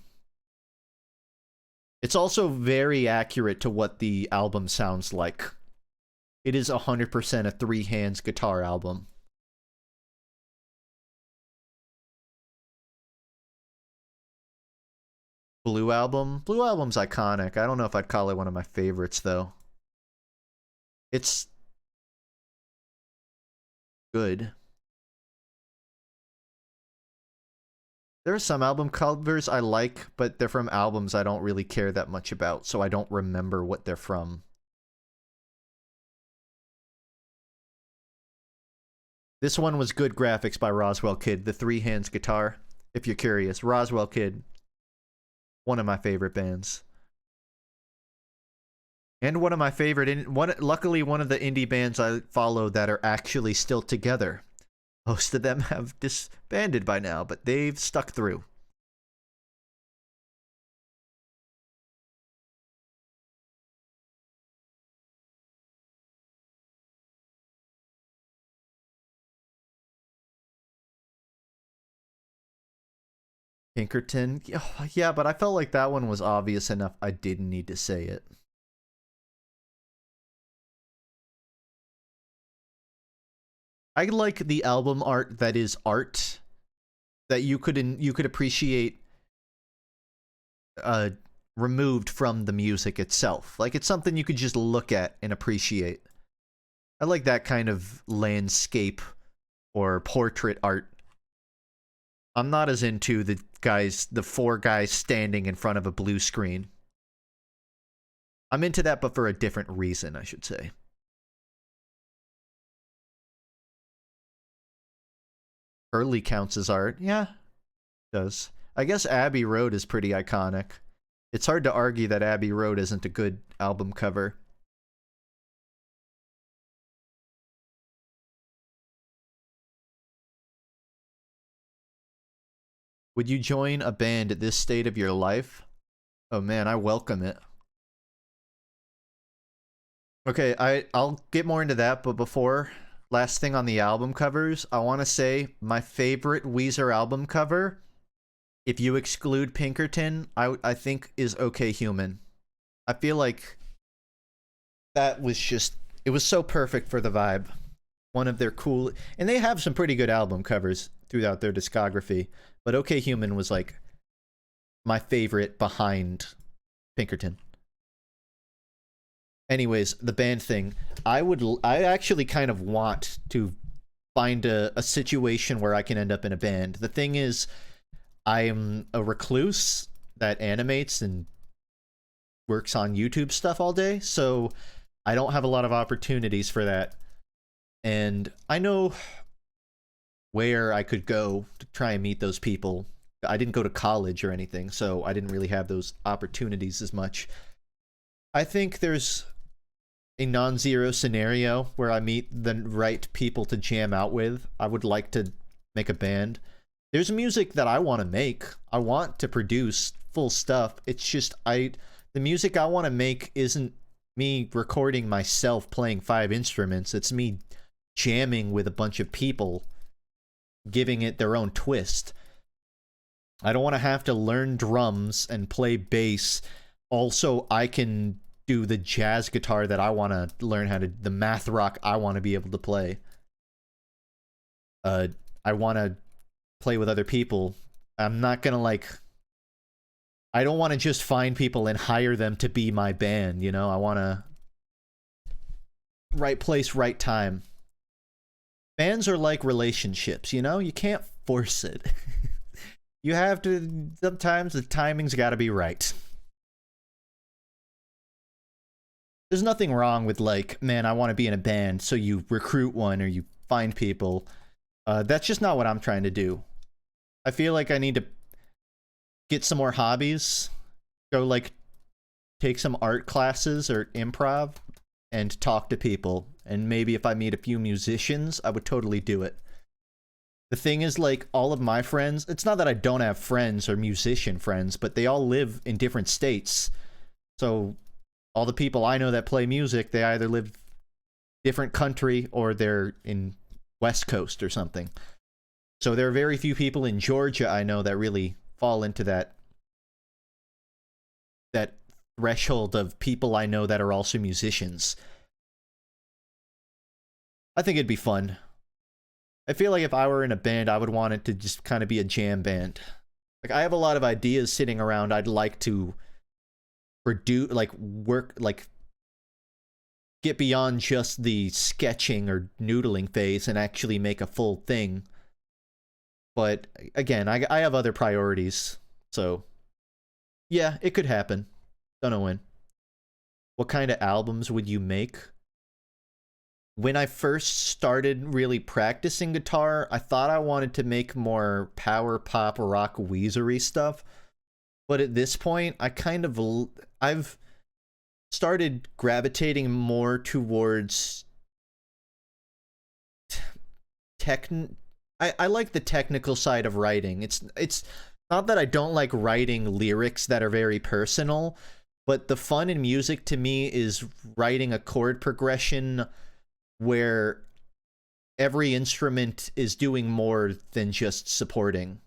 It's also very accurate to what the album sounds like. It is 100% a three hands guitar album. Blue Album? Blue Album's iconic. I don't know if I'd call it one of my favorites, though. It's good. There are some album covers I like, but they're from albums I don't really care that much about, so I don't remember what they're from. This one was Good Graphics by Roswell Kid, the three hands guitar, if you're curious. Roswell Kid. One of my favorite bands. And one of my favorite, luckily one of the indie bands I follow that are actually still together. Most of them have disbanded by now, but they've stuck through. Pinkerton? Yeah, but I felt like that one was obvious enough. I didn't need to say it. I like the album art that is art that you could appreciate removed from the music itself. Like, it's something you could just look at and appreciate. I like that kind of landscape or portrait art. I'm not as into the four guys standing in front of a blue screen. I'm into that, but for a different reason, I should say. Early counts as art. Yeah, it does. I guess Abbey Road is pretty iconic. It's hard to argue that Abbey Road isn't a good album cover. Would you join a band at this state of your life? Oh man, I welcome it. Okay, I'll get more into that, but before, last thing on the album covers, I want to say my favorite Weezer album cover, if you exclude Pinkerton, I think is OK Human. I feel like that was just, it was so perfect for the vibe. One of their cool, and they have some pretty good album covers throughout their discography, but OK Human was like my favorite behind Pinkerton. Anyways, the band thing, I actually kind of want to find a situation where I can end up in a band. The thing is, I am a recluse that animates and works on YouTube stuff all day, so I don't have a lot of opportunities for that. And I know where I could go to try and meet those people. I didn't go to college or anything, so I didn't really have those opportunities as much. I think there's a non-zero scenario where I meet the right people to jam out with. I would like to make a band. There's music that I want to make. I want to produce full stuff. It's just the music I want to make isn't me recording myself playing 5 instruments. It's me jamming with a bunch of people, giving it their own twist. I don't want to have to learn drums and play bass. Also, I can do the jazz guitar that I want to learn how to, the math rock I want to be able to play. I want to play with other people. I'm not gonna I don't want to just find people and hire them to be my band, you know? I want to right place, right time. Bands are like relationships, you know? You can't force it. You have to, sometimes the timing's got to be right. there's nothing wrong with like, man, I want to be in a band, so you recruit one or you find people. That's just not what I'm trying to do. I feel like I need to get some more hobbies, go like take some art classes or improv, and talk to people. And maybe if I meet a few musicians, I would totally do it. The thing is, like, all of my friends, it's not that I don't have friends or musician friends, but they all live in different states. So all the people I know that play music, they either live different country or they're in West Coast or something. So there are very few people in Georgia I know that really fall into that threshold of people I know that are also musicians. I think it'd be fun. I feel like if I were in a band, I would want it to just kind of be a jam band. Like, I have a lot of ideas sitting around I'd like to produce, like, work, like, get beyond just the sketching or noodling phase and actually make a full thing. But, again, I have other priorities, so yeah, it could happen. Don't know when. What kind of albums would you make? When I first started really practicing guitar, I thought I wanted to make more power pop rock Weezer-y stuff. But at this point, I've started gravitating more towards I like the technical side of writing. It's not that I don't like writing lyrics that are very personal, but the fun in music to me is writing a chord progression where every instrument is doing more than just supporting.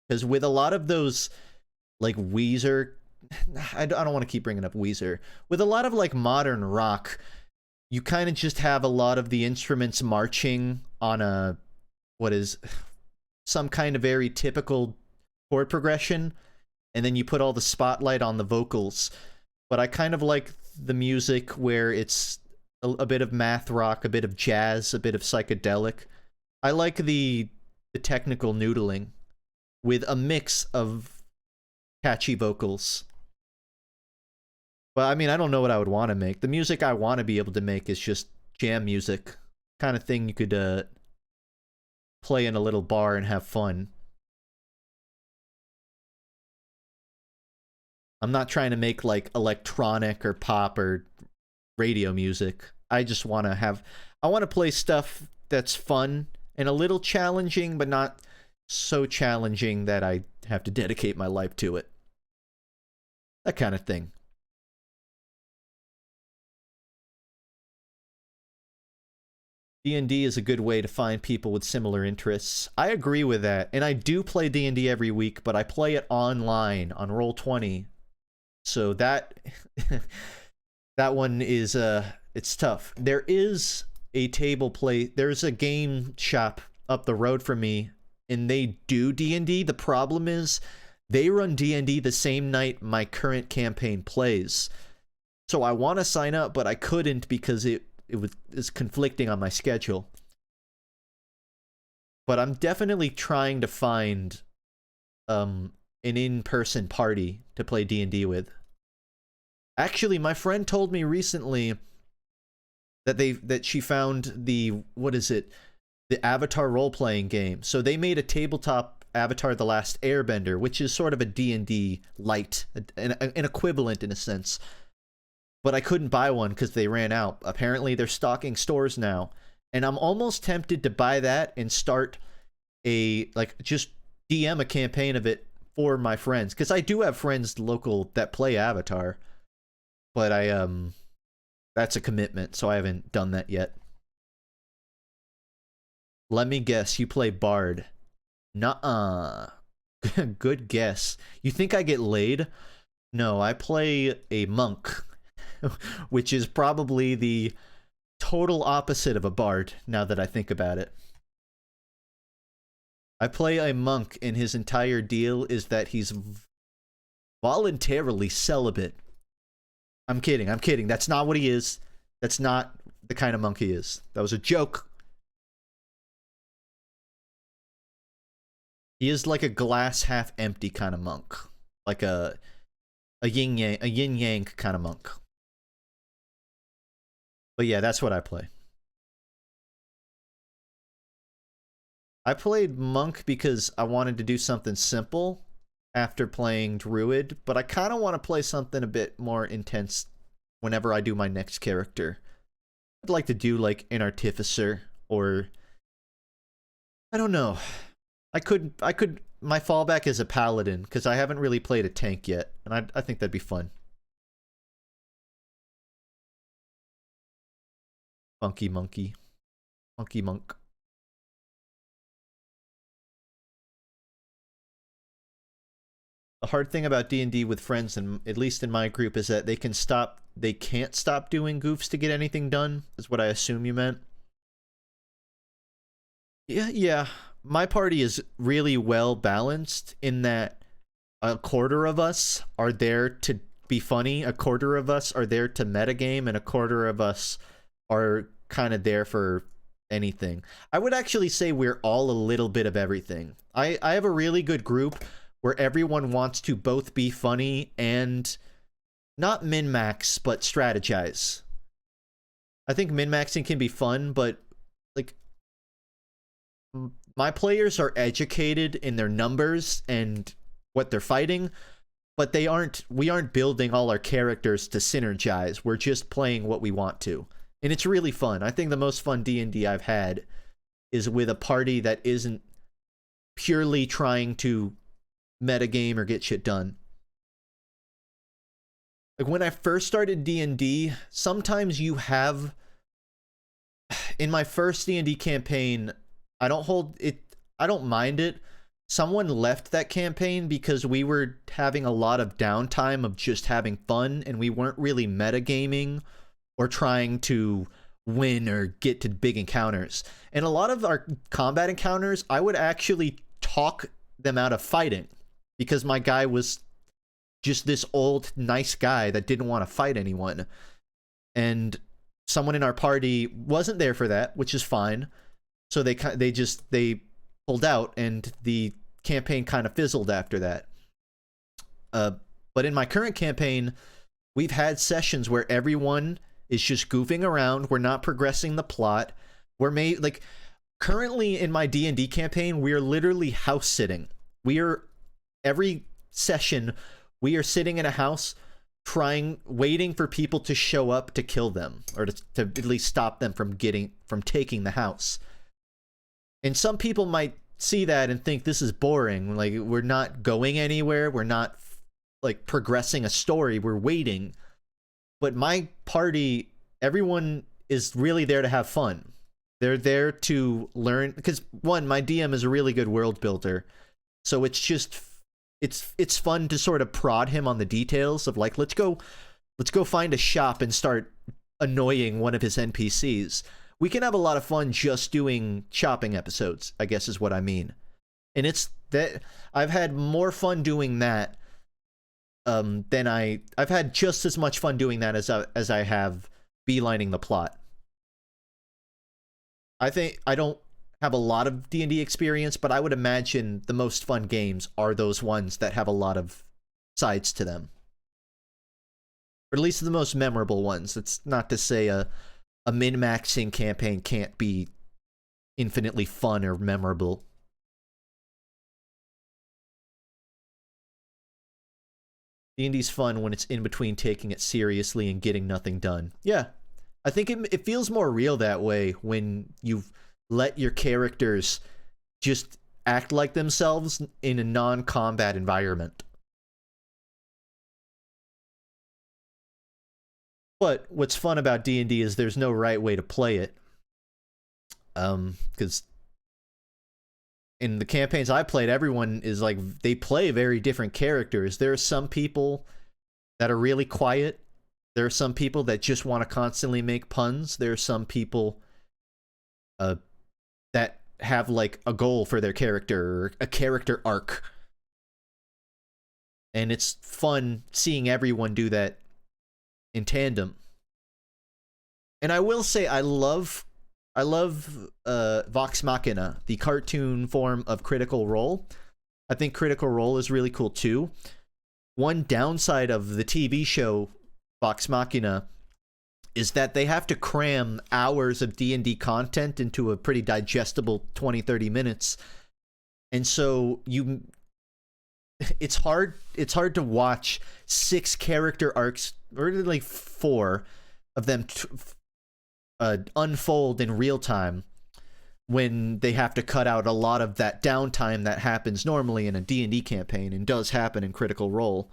Because with a lot of those, like, Weezer, I don't want to keep bringing up Weezer. With a lot of, like, modern rock, you kind of just have a lot of the instruments marching on a, what is some kind of very typical chord progression, and then you put all the spotlight on the vocals. But I kind of like the music where it's a bit of math rock, a bit of jazz, a bit of psychedelic. I like the technical noodling with a mix of catchy vocals. But I mean, I don't know what I would want to make. The music I want to be able to make is just jam music, kind of thing you could play in a little bar and have fun. I'm not trying to make like electronic or pop or radio music. I just want to I want to play stuff that's fun and a little challenging, but not so challenging that I have to dedicate my life to it. That kind of thing. D&D is a good way to find people with similar interests. I agree with that, and I do play D&D every week, but I play it online on Roll20. So that that one is it's tough. There is a there's a game shop up the road from me, and they do D&D. The problem is they run D&D the same night my current campaign plays. So I want to sign up, but I couldn't because it's conflicting on my schedule. But I'm definitely trying to find an in-person party to play D&D with. Actually, my friend told me recently that she found the Avatar role-playing game. So they made a tabletop Avatar: The Last Airbender, which is sort of a D&D light, an equivalent in a sense. But I couldn't buy one because they ran out. Apparently, they're stocking stores now. And I'm almost tempted to buy that and start just DM a campaign of it for my friends. Because I do have friends local that play Avatar. But that's a commitment, so I haven't done that yet. Let me guess, you play Bard. Nuh-uh. Good guess. You think I get laid? No, I play a monk. Which is probably the total opposite of a bard, now that I think about it. I play a monk, and his entire deal is that he's voluntarily celibate. I'm kidding. That's not what he is. That's not the kind of monk he is. That was a joke. He is like a glass half empty kind of monk. Like a yin yang kind of monk. But yeah, that's what I play. I played Monk because I wanted to do something simple after playing Druid, but I kind of want to play something a bit more intense whenever I do my next character. I'd like to do like an Artificer, or I don't know. I could my fallback is a Paladin because I haven't really played a tank yet, and I think that'd be fun. Funky monkey. Funky monk. The hard thing about D&D with friends, and at least in my group, is that they can't stop doing goofs to get anything done, is what I assume you meant. Yeah. My party is really well balanced in that a quarter of us are there to be funny, a quarter of us are there to metagame, and a quarter of us are kind of there for anything. I would actually say we're all a little bit of everything. I have a really good group where everyone wants to both be funny and not min-max, but strategize. I think min-maxing can be fun, but like my players are educated in their numbers and what they're fighting, but we aren't building all our characters to synergize. We're just playing what we want to. And it's really fun. I think the most fun D&D I've had is with a party that isn't purely trying to metagame or get shit done. Like when I first started D&D, sometimes you have... In my first D&D campaign, I don't mind it. Someone left that campaign because we were having a lot of downtime of just having fun, and we weren't really metagaming or trying to win or get to big encounters. And a lot of our combat encounters, I would actually talk them out of fighting because my guy was just this old, nice guy that didn't want to fight anyone. And someone in our party wasn't there for that, which is fine. So they pulled out, and the campaign kind of fizzled after that. But in my current campaign, we've had sessions where everyone is just goofing around. We're not progressing the plot. Currently in my D&D campaign, we are literally house sitting. Every session, we are sitting in a house waiting for people to show up to kill them, or to at least stop them from taking the house. And some people might see that and think this is boring. Like, we're not going anywhere. We're not like progressing a story. We're waiting. But my party, everyone is really there to have fun. They're there to learn, because one, my DM is a really good world builder. So it's fun to sort of prod him on the details of like, let's go find a shop and start annoying one of his NPCs. We can have a lot of fun just doing shopping episodes, I guess is what I mean. And it's that I've had more fun doing that than I've had just as much fun doing that as I have beelining the plot. I think I don't have a lot of D&D experience, but I would imagine the most fun games are those ones that have a lot of sides to them. Or at least the most memorable ones. It's not to say a min-maxing campaign can't be infinitely fun or memorable. D&D's fun when it's in between taking it seriously and getting nothing done. Yeah, I think it feels more real that way when you've let your characters just act like themselves in a non-combat environment. But what's fun about D&D is there's no right way to play it. Because in the campaigns I played, everyone is like, they play very different characters. There are some people that are really quiet. There are some people that just want to constantly make puns. There are some people that have like a goal for their character, or a character arc. And it's fun seeing everyone do that in tandem. And I will say I love Vox Machina, the cartoon form of Critical Role. I think Critical Role is really cool too. One downside of the TV show Vox Machina is that they have to cram hours of D&D content into a pretty digestible 20-30 minutes. And so it's hard to watch 6 character arcs, or like 4 of them unfold in real time when they have to cut out a lot of that downtime that happens normally in a D&D campaign and does happen in Critical Role.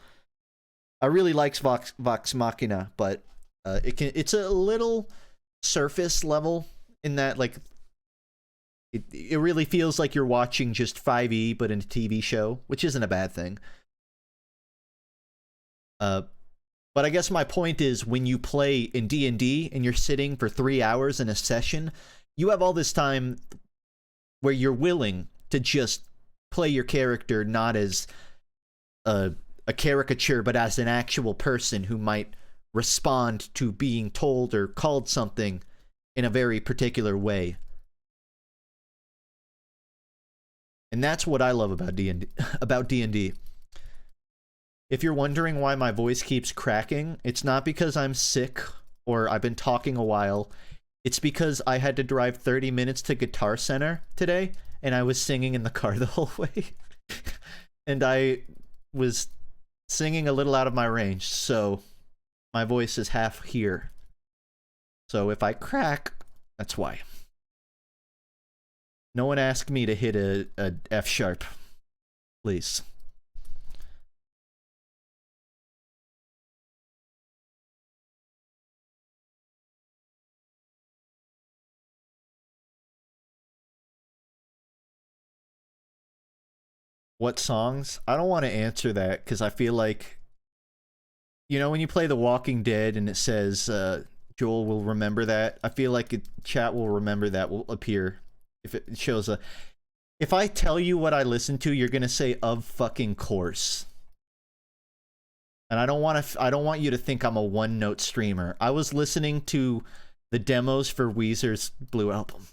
I really like Vox Machina, but it's a little surface level in that, like, it really feels like you're watching just 5e but in a TV show, which isn't a bad thing. But I guess my point is, when you play in D&D and you're sitting for 3 hours in a session, you have all this time where you're willing to just play your character not as a caricature, but as an actual person who might respond to being told or called something in a very particular way. And that's what I love about D&D. If you're wondering why my voice keeps cracking, it's not because I'm sick or I've been talking a while. It's because I had to drive 30 minutes to Guitar Center today, and I was singing in the car the whole way. And I was singing a little out of my range, so my voice is half here. So if I crack, that's why. No one asked me to hit a F sharp, please. What songs? I don't want to answer that because I feel like, you know, when you play The Walking Dead and it says Joel will remember that, I feel like chat will remember that, will appear if it shows a. If I tell you what I listen to, you're gonna say of fucking course. And I don't want you to think I'm a one-note streamer. I was listening to the demos for Weezer's Blue Album.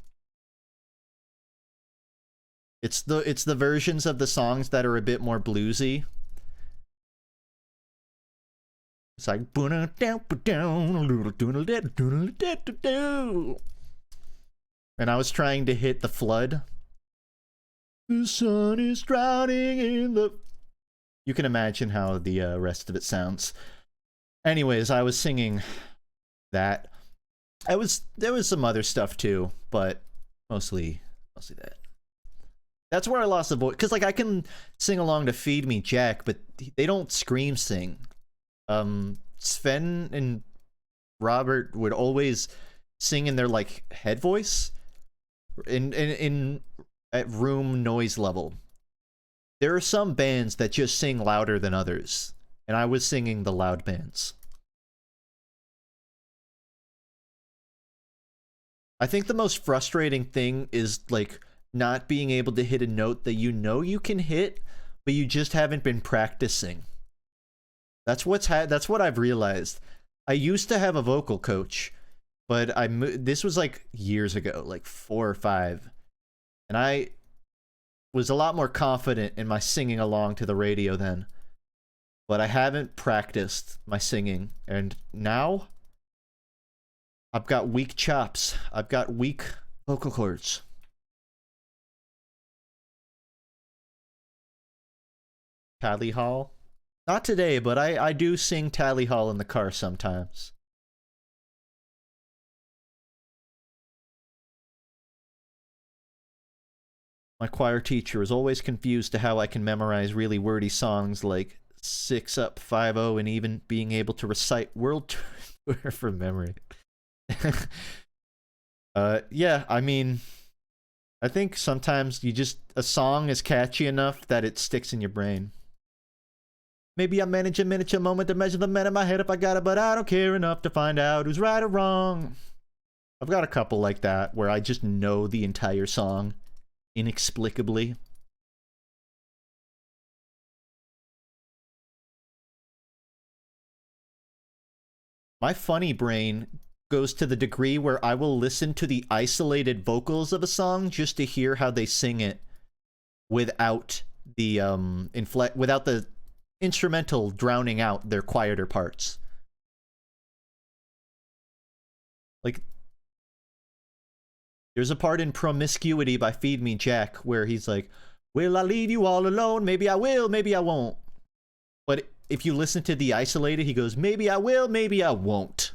It's the versions of the songs that are a bit more bluesy. It's like, and I was trying to hit the flood. The sun is drowning in the. You can imagine how the rest of it sounds. Anyways, I was singing that. There was some other stuff too, but mostly that. That's where I lost the voice, because like I can sing along to Feed Me Jack, but they don't scream sing. Sven and Robert would always sing in their like head voice, at room noise level. There are some bands that just sing louder than others, and I was singing the loud bands. I think the most frustrating thing is like not being able to hit a note that you know you can hit, but you just haven't been practicing. That's what I've realized. I used to have a vocal coach, but this was like years ago, like 4 or 5, and I was a lot more confident in my singing along to the radio then. But I haven't practiced my singing, and now I've got weak chops. I've got weak vocal cords. Tally Hall? Not today, but I do sing Tally Hall in the car sometimes. My choir teacher is always confused to how I can memorize really wordy songs like 6 Up, 5-0, and even being able to recite World Tour from memory. Yeah, I mean, I think sometimes a song is catchy enough that it sticks in your brain. Maybe I manage a miniature moment to measure the men in my head if I got it, but I don't care enough to find out who's right or wrong. I've got a couple like that where I just know the entire song inexplicably. My funny brain goes to the degree where I will listen to the isolated vocals of a song just to hear how they sing it without the without the instrumental drowning out their quieter parts. Like, there's a part in Promiscuity by Feed Me Jack where he's like, will I leave you all alone? Maybe I will, maybe I won't. But if you listen to the isolated, he goes, maybe I will, maybe I won't.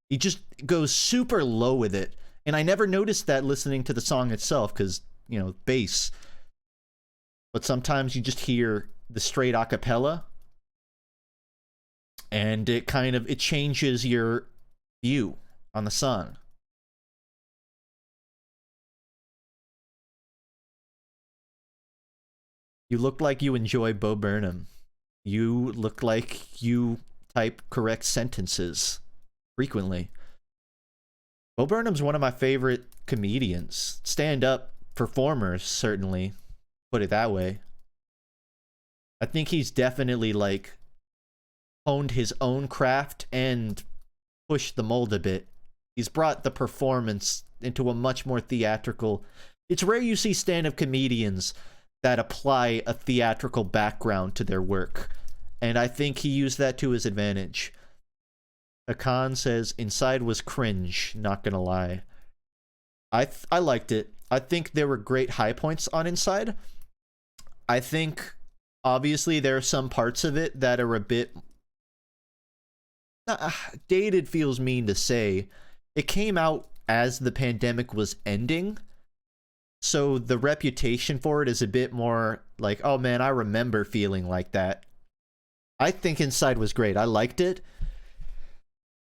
He just goes super low with it. And I never noticed that listening to the song itself because, you know, bass. But sometimes you just hear the straight a cappella. And it changes your view on the song. You look like you enjoy Bo Burnham. You look like you type correct sentences frequently. Bo Burnham's one of my favorite comedians. Stand-up performers, certainly. Put it that way. I think he's definitely, like, honed his own craft and pushed the mold a bit. He's brought the performance into a much more theatrical... It's rare you see stand-up comedians that apply a theatrical background to their work. And I think he used that to his advantage. Hakan says, Inside was cringe, not gonna lie. I liked it. I think there were great high points on Inside. I think, obviously, there are some parts of it that are a bit... dated feels mean to say. It came out as the pandemic was ending. So the reputation for it is a bit more like, oh man, I remember feeling like that. I think Inside was great. I liked it.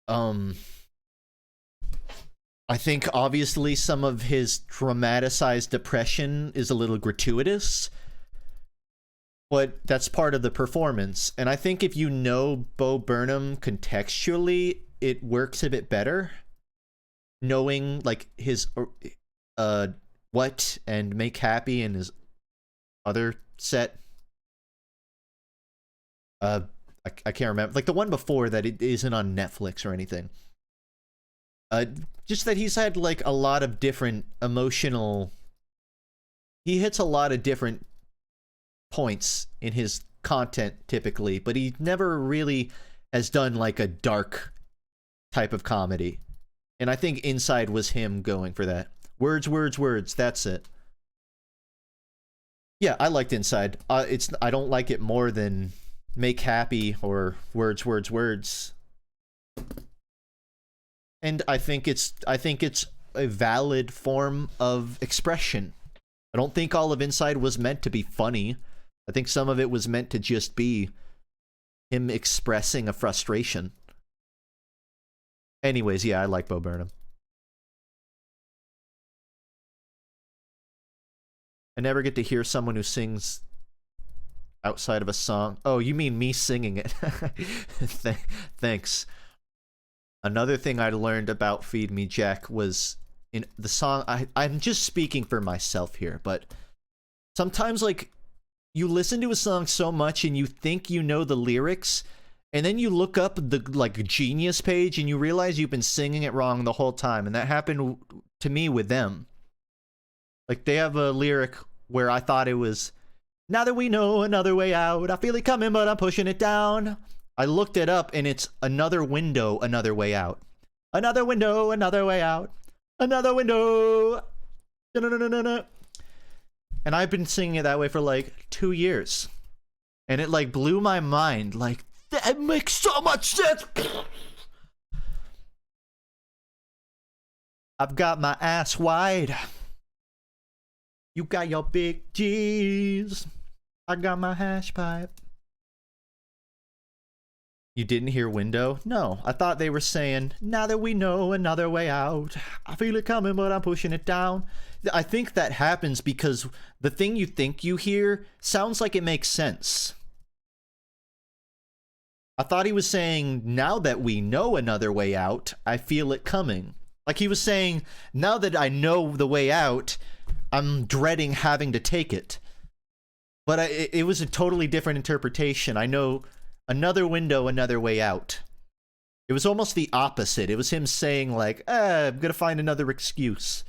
I think obviously some of his dramatized depression is a little gratuitous, but that's part of the performance. And I think if you know Bo Burnham contextually, it works a bit better. Knowing like his What and Make Happy and his other set. I can't remember. Like the one before that, it isn't on Netflix or anything. Just that he's had like a lot of different emotional... He hits a lot of different points in his content typically, but he never really has done like a dark type of comedy. And I think Inside was him going for that. Words, words, words. That's it. Yeah, I liked Inside. I don't like it more than Make Happy or Words, Words, Words. And I think it's a valid form of expression. I don't think all of Inside was meant to be funny. I think some of it was meant to just be him expressing a frustration. Anyways, yeah, I like Bo Burnham. I never get to hear someone who sings outside of a song. Oh, you mean me singing it. Thanks. Another thing I learned about Feed Me Jack was in the song... I'm just speaking for myself here, but sometimes, like, you listen to a song so much and you think you know the lyrics, and then you look up the, like, Genius page and you realize you've been singing it wrong the whole time, and that happened to me with them. Like, they have a lyric where I thought it was, now that we know another way out, I feel it coming, but I'm pushing it down. I looked it up, and it's another window, another way out. Another window, another way out. Another window. Da-na-na-na-na. And I've been singing it that way for, like, 2 years. And it, like, blew my mind. Like, that makes so much sense. I've got my ass wide. You got your big G's. I got my hash pipe. You didn't hear window? No, I thought they were saying, now that we know another way out, I feel it coming, but I'm pushing it down. I think that happens because the thing you think you hear sounds like it makes sense. I thought he was saying, now that we know another way out, I feel it coming. Like he was saying, now that I know the way out, I'm dreading having to take it. But it was a totally different interpretation. I know another window, another way out. It was almost the opposite. It was him saying like, I'm gonna find another excuse.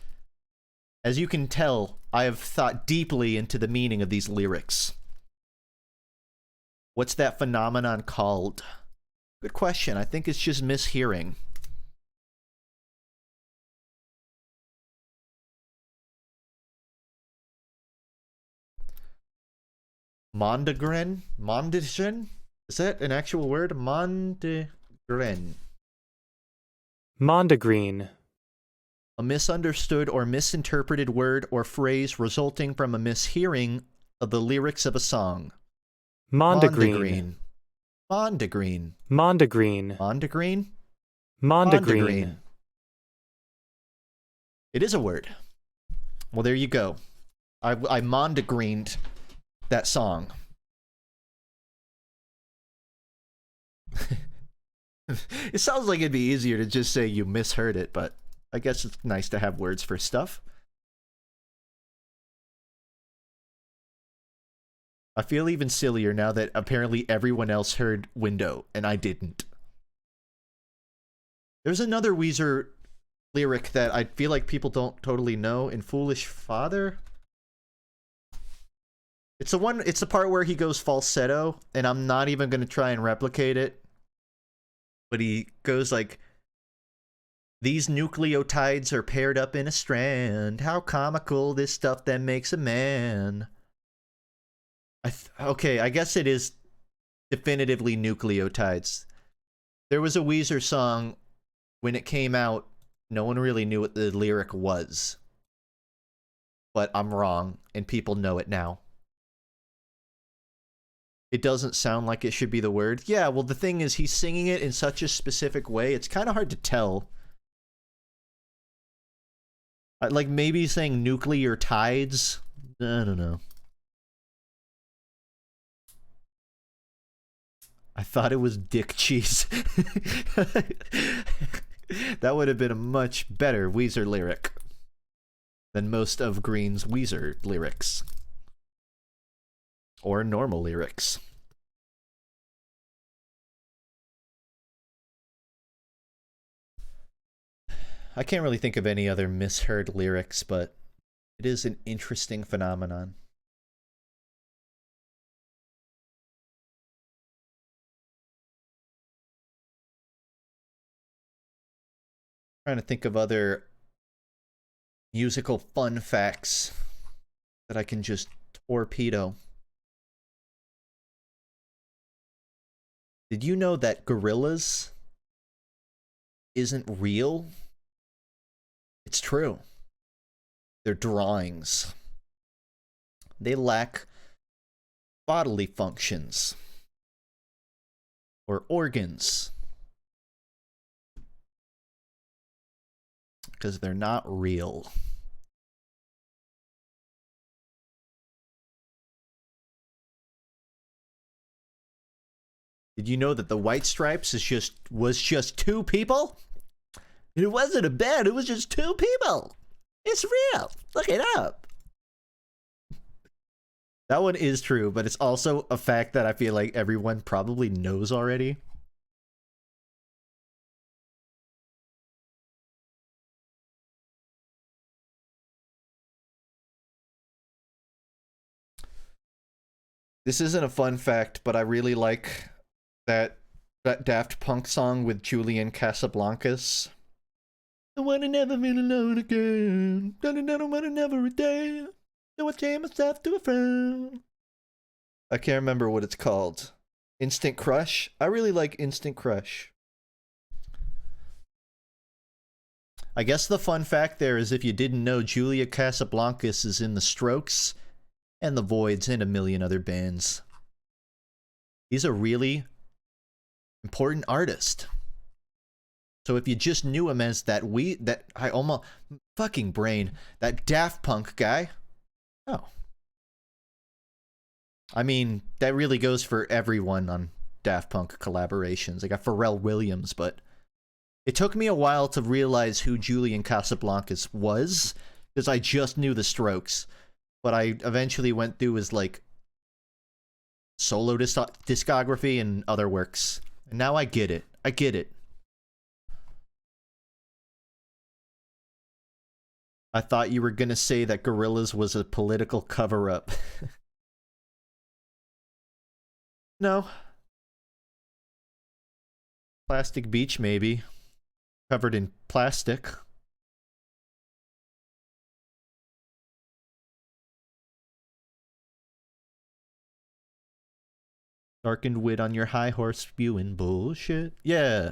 As you can tell, I have thought deeply into the meaning of these lyrics. What's that phenomenon called? Good question. I think it's just mishearing. Mondegren? Mondegren? Is that an actual word? Mondegren. Mondegreen. A misunderstood or misinterpreted word or phrase resulting from a mishearing of the lyrics of a song. Mondegreen. Mondegreen. Mondegreen. Mondegreen? Mondegreen. It is a word. Well, there you go. I mondegreened that song. It sounds like it'd be easier to just say you misheard it, but I guess it's nice to have words for stuff. I feel even sillier now that apparently everyone else heard window and I didn't. There's another Weezer lyric that I feel like people don't totally know in Foolish Father. It's the part where he goes falsetto, and I'm not even going to try and replicate it. But he goes like, these nucleotides are paired up in a strand. How comical, this stuff that makes a man. Okay, I guess it is definitively nucleotides. There was a Weezer song, when it came out, no one really knew what the lyric was. But I'm wrong, and people know it now. It doesn't sound like it should be the word. Yeah, well, the thing is, he's singing it in such a specific way, it's kind of hard to tell. Like, maybe he's saying nuclear tides? I don't know. I thought it was dick cheese. That would have been a much better Weezer lyric than most of Green's Weezer lyrics. Or normal lyrics. I can't really think of any other misheard lyrics, but it is an interesting phenomenon. Trying to think of other musical fun facts that I can just torpedo. Did you know that gorillas isn't real? It's true. They're drawings. They lack bodily functions or organs because they're not real. Did you know that the White Stripes was just two people? It wasn't a band, it was just two people. It's real. Look it up. That one is true, but it's also a fact that I feel like everyone probably knows already. This isn't a fun fact, but I really like that Daft Punk song with Julian Casablancas. I wanna never be alone again. I don't wanna never a day. So I chain myself to a friend. I can't remember what it's called. Instant Crush? I really like Instant Crush. I guess the fun fact there is if you didn't know, Julia Casablancas is in The Strokes and The Voids and a million other bands. He's a really important artist. So if you just knew him as that Daft Punk guy, oh. I mean, that really goes for everyone on Daft Punk collaborations. I got Pharrell Williams, but it took me a while to realize who Julian Casablancas was, because I just knew The Strokes. But I eventually went through his, like, solo discography and other works. And now I get it. I get it. I thought you were gonna say that Gorillaz was a political cover-up. No. Plastic Beach, maybe. Covered in plastic. Darkened wit on your high horse spewing bullshit. Yeah.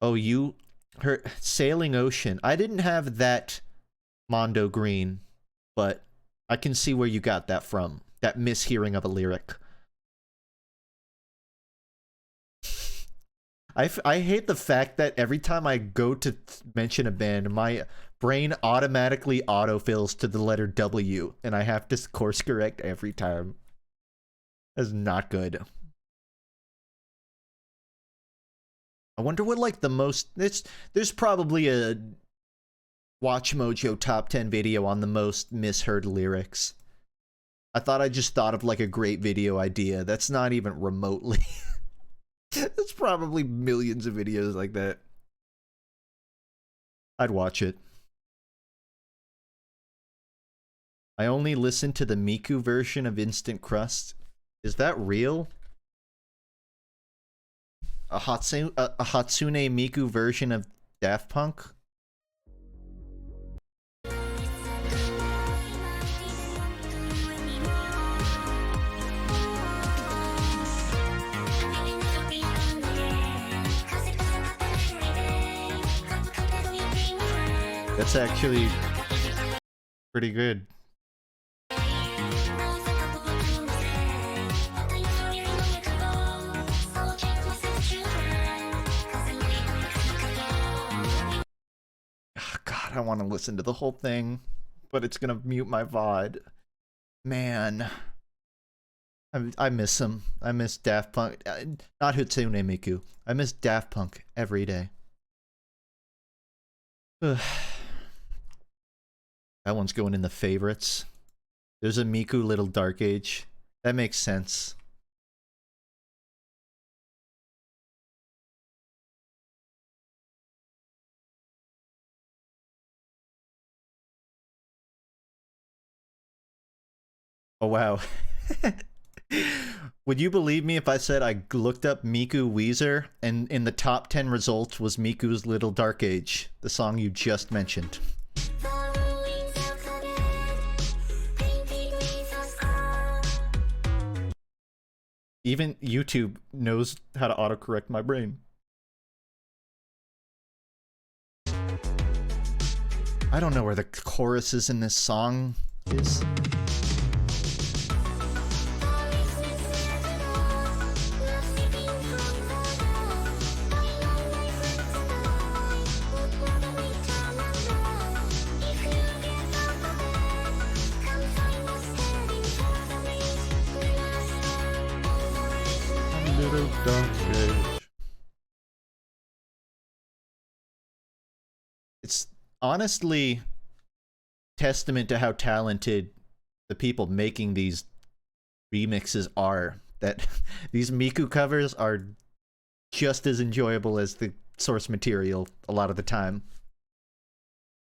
Oh, you... Her Sailing Ocean. I didn't have that Mondo Green, but I can see where you got that from. That mishearing of a lyric. I hate the fact that every time I go to mention a band, my brain automatically autofills to the letter W, and I have to course correct every time. That's not good. I wonder what, like, the most... There's probably a Watch Mojo top 10 video on the most misheard lyrics. I thought I just thought of, like, a great video idea. That's not even remotely... There's probably millions of videos like that. I'd watch it. I only listened to the Miku version of Instant Crust. Is that real? A Hatsune Miku version of Daft Punk? That's actually pretty good. God, I want to listen to the whole thing, but it's gonna mute my VOD. Man, I miss him. I miss Daft Punk. Not Hatsune Miku. I miss Daft Punk every day. Ugh. That one's going in the favorites. There's a Miku Little Dark Age. That makes sense. Oh, wow. Would you believe me if I said I looked up Miku Weezer, and in the top 10 results was Miku's Little Dark Age, the song you just mentioned? Even YouTube knows how to autocorrect my brain. I don't know where the chorus is in this song is. It's honestly testament to how talented the people making these remixes are, that these Miku covers are just as enjoyable as the source material a lot of the time,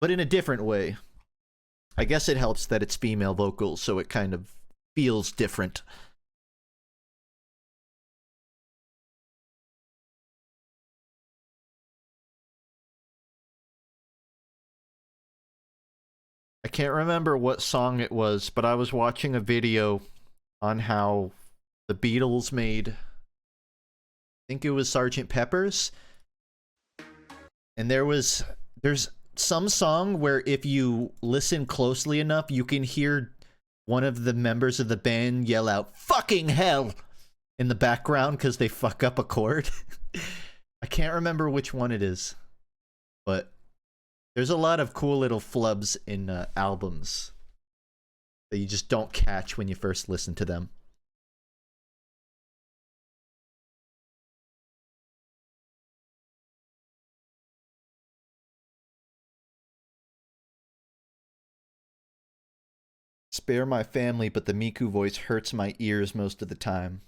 but in a different way. I guess it helps that it's female vocals, so it kind of feels different. I can't remember what song it was, but I was watching a video on how the Beatles made, I think it was Sgt. Pepper's, and there's some song where if you listen closely enough, you can hear one of the members of the band yell out, "Fucking hell!" in the background because they fuck up a chord. I can't remember which one it is, but there's a lot of cool little flubs in albums that you just don't catch when you first listen to them. Spare my family, but the Miku voice hurts my ears most of the time.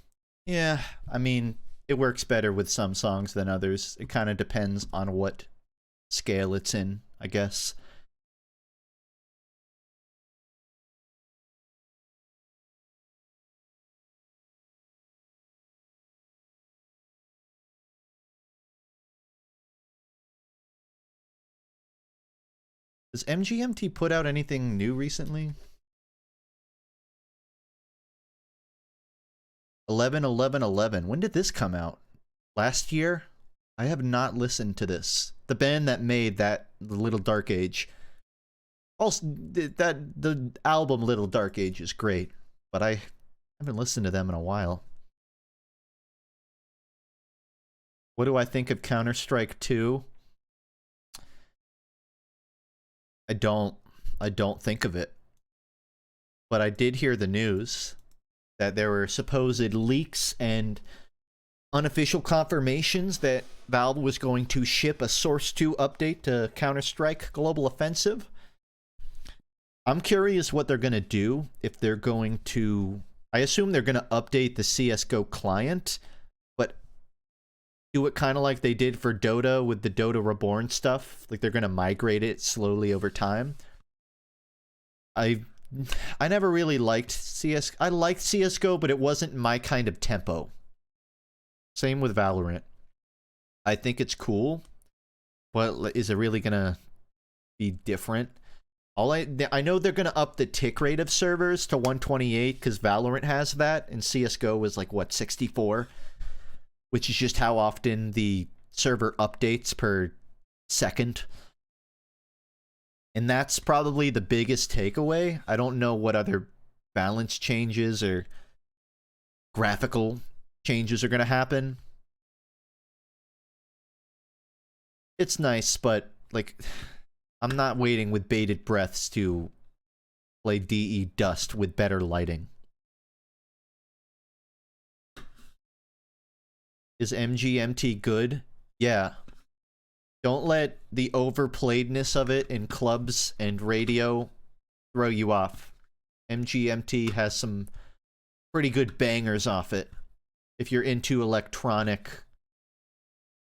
Yeah, I mean, it works better with some songs than others. It kind of depends on what scale it's in, I guess. Does MGMT put out anything new recently? 11-11-11. When did this come out? Last year? I have not listened to this. The band that made that, The Little Dark Age. Also, the album Little Dark Age is great, but I haven't listened to them in a while. What do I think of Counter-Strike 2? I don't think of it. But I did hear the news that there were supposed leaks and unofficial confirmations that Valve was going to ship a Source 2 update to Counter-Strike Global Offensive. I'm curious what they're going to do, if they're going to... I assume they're going to update the CSGO client, but do it kind of like they did for Dota with the Dota Reborn stuff. Like they're going to migrate it slowly over time. I never really liked CS. I liked CSGO, but it wasn't my kind of tempo. Same with Valorant. I think it's cool, but is it really going to be different? I know they're going to up the tick rate of servers to 128 because Valorant has that, and CSGO is like, what, 64? Which is just how often the server updates per second. And that's probably the biggest takeaway. I don't know what other balance changes or graphical changes are going to happen. It's nice, but, like... I'm not waiting with bated breaths to play DE Dust with better lighting. Is MGMT good? Yeah. Don't let the overplayedness of it in clubs and radio throw you off. MGMT has some pretty good bangers off it. If you're into electronic,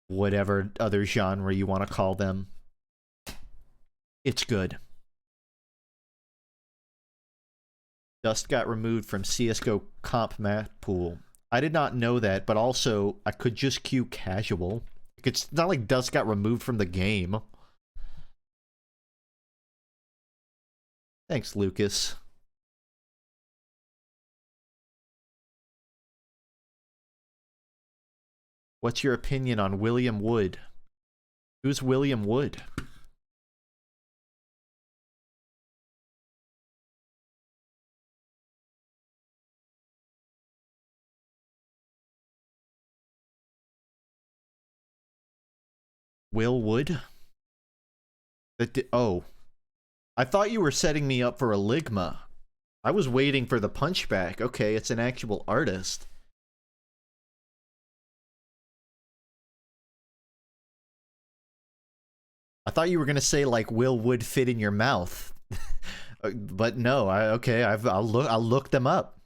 whatever other genre you want to call them. It's good. Dust got removed from CSGO comp map pool. I did not know that, but also I could just queue casual. It's not like Dust got removed from the game. Thanks, Lucas. What's your opinion on William Wood? Who's William Wood? Will Wood? Oh. I thought you were setting me up for a Ligma. I was waiting for the punchback. Okay, it's an actual artist. I thought you were gonna say like Will Wood fit in your mouth. But no, I'll look them up.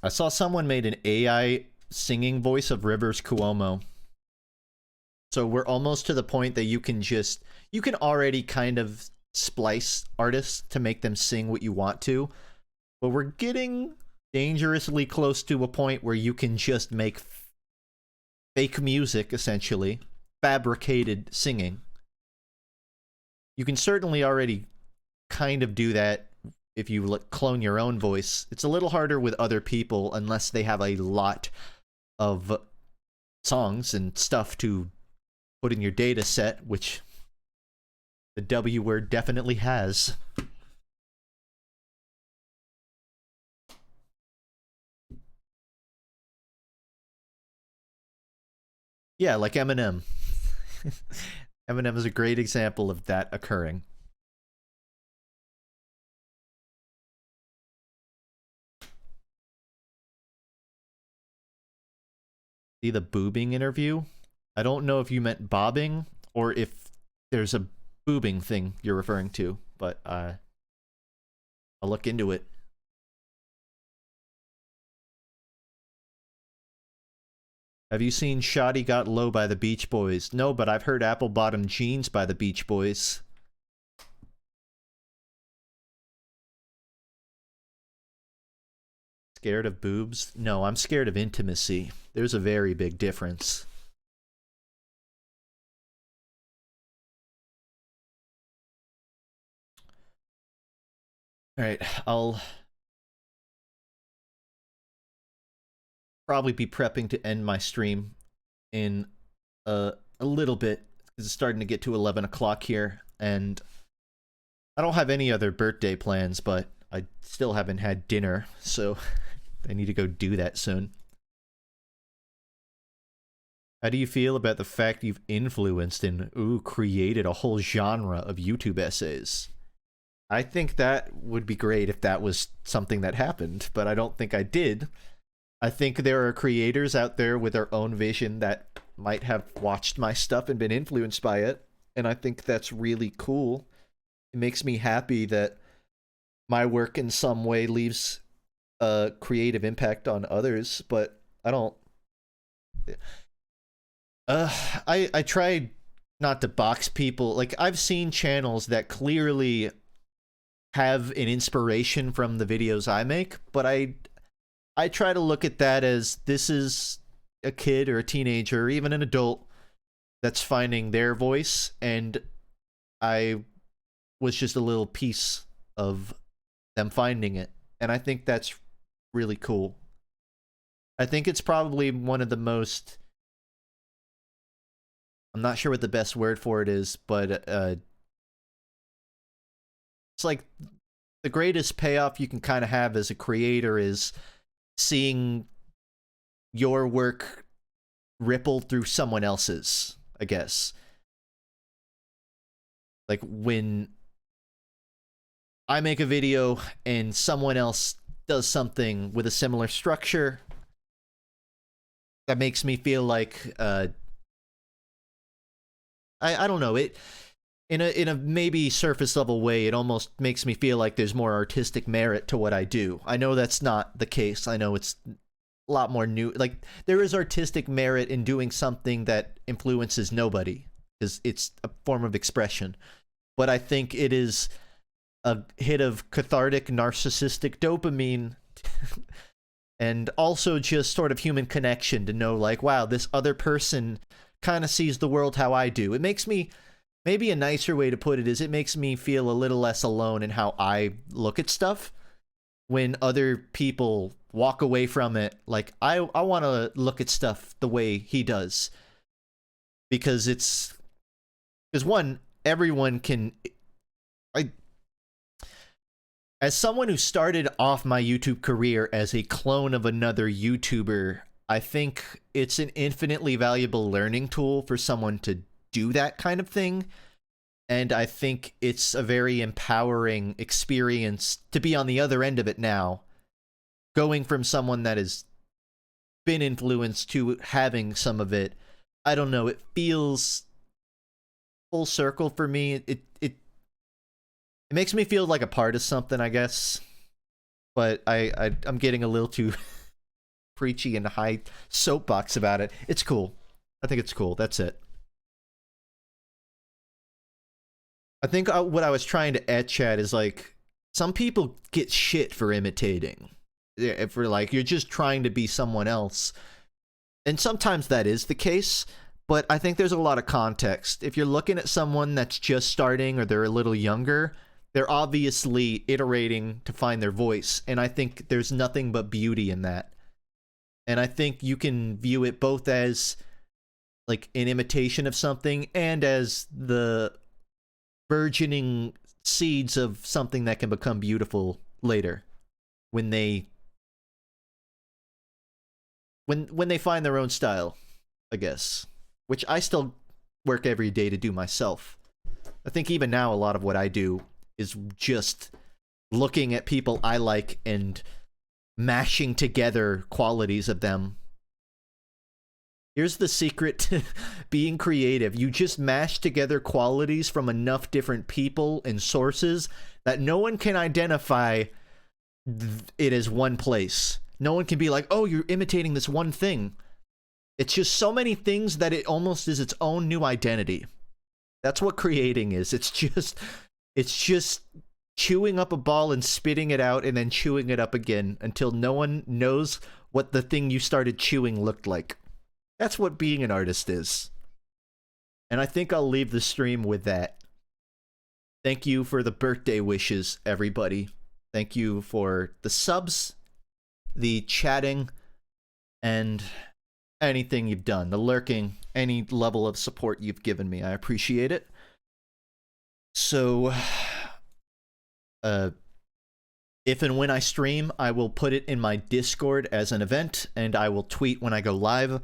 I saw someone made an AI singing voice of Rivers Cuomo. So we're almost to the point that you can already kind of splice artists to make them sing what you want to. But we're getting dangerously close to a point where you can just make fake music, essentially. Fabricated singing. You can certainly already kind of do that if you clone your own voice. It's a little harder with other people unless they have a lot of songs and stuff to put in your data set, which the W word definitely has. Yeah, like Eminem. Eminem is a great example of that occurring. See the boobing interview? I don't know if you meant bobbing or if there's a boobing thing you're referring to, but I'll look into it. Have you seen Shawty Got Low by the Beach Boys? No, but I've heard Apple Bottom Jeans by the Beach Boys. Scared of boobs? No, I'm scared of intimacy. There's a very big difference. All right, I'll probably be prepping to end my stream in a little bit, because it's starting to get to 11 o'clock here, and I don't have any other birthday plans, but I still haven't had dinner, so I need to go do that soon. How do you feel about the fact you've influenced and, created a whole genre of YouTube essays? I think that would be great if that was something that happened, but I don't think I did. I think there are creators out there with their own vision that might have watched my stuff and been influenced by it, and I think that's really cool. It makes me happy that my work in some way leaves a creative impact on others, but I don't... I try not to box people. Like, I've seen channels that clearly have an inspiration from the videos I make, but I try to look at that as this is a kid or a teenager or even an adult that's finding their voice, and I was just a little piece of them finding it, and I think that's really cool. I think it's probably one of the most... I'm not sure what the best word for it is, but it's like the greatest payoff you can kind of have as a creator is seeing your work ripple through someone else's, I guess. Like when I make a video and someone else does something with a similar structure, that makes me feel like I don't know, it in a maybe surface level way, it almost makes me feel like there's more artistic merit to what I do. I know that's not the case. I know it's a lot more new. Like, there is artistic merit in doing something that influences nobody, because it's a form of expression. But I think it is a hit of cathartic, narcissistic dopamine, and also just sort of human connection to know, like, wow, this other person kind of sees the world how I do. It makes me, maybe a nicer way to put it is, it makes me feel a little less alone in how I look at stuff. When other people walk away from it, like, I want to look at stuff the way he does. Because one, everyone can... As someone who started off my YouTube career as a clone of another YouTuber, I think it's an infinitely valuable learning tool for someone to do that kind of thing. And I think it's a very empowering experience to be on the other end of it now. Going from someone that has been influenced to having some of it. I don't know, it feels full circle for me. It makes me feel like a part of something, I guess. But I'm getting a little too preachy and high soapbox about it. It's cool. I think it's cool. That's it. I think what I was trying to etch at is, like, some people get shit for imitating. If we're like, you're just trying to be someone else. And sometimes that is the case, but I think there's a lot of context. If you're looking at someone that's just starting or they're a little younger, they're obviously iterating to find their voice. And I think there's nothing but beauty in that. And I think you can view it both as, like, an imitation of something and as the burgeoning seeds of something that can become beautiful later when they find their own style, I guess, which I still work every day to do myself. I think even now a lot of what I do is just looking at people I like and mashing together qualities of them. Here's the secret to being creative. You just mash together qualities from enough different people and sources that no one can identify it as one place. No one can be like, oh, you're imitating this one thing. It's just so many things that it almost is its own new identity. That's what creating is. It's just chewing up a ball and spitting it out and then chewing it up again until no one knows what the thing you started chewing looked like. That's what being an artist is. And I think I'll leave the stream with that. Thank you for the birthday wishes, everybody. Thank you for the subs, the chatting, and anything you've done. The lurking, any level of support you've given me. I appreciate it. So, if and when I stream, I will put it in my Discord as an event, and I will tweet when I go live.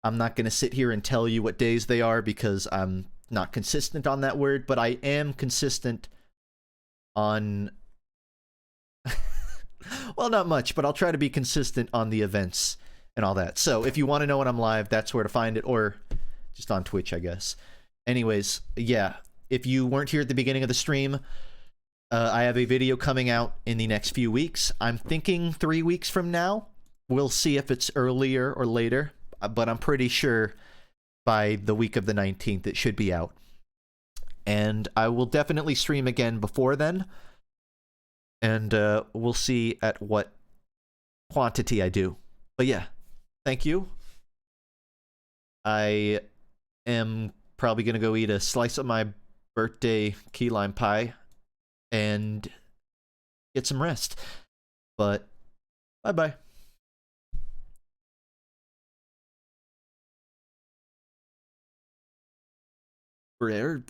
I'm not going to sit here and tell you what days they are because I'm not consistent on that word, but I am consistent on... well, not much, but I'll try to be consistent on the events and all that. So if you want to know when I'm live, that's where to find it, or just on Twitch, I guess. Anyways, yeah, if you weren't here at the beginning of the stream, I have a video coming out in the next few weeks. I'm thinking 3 weeks from now. We'll see if it's earlier or later, but I'm pretty sure by the week of the 19th it should be out. And I will definitely stream again before then. And we'll see at what quantity I do. But yeah, thank you. I am probably going to go eat a slice of my birthday key lime pie and get some rest. But bye-bye. Rare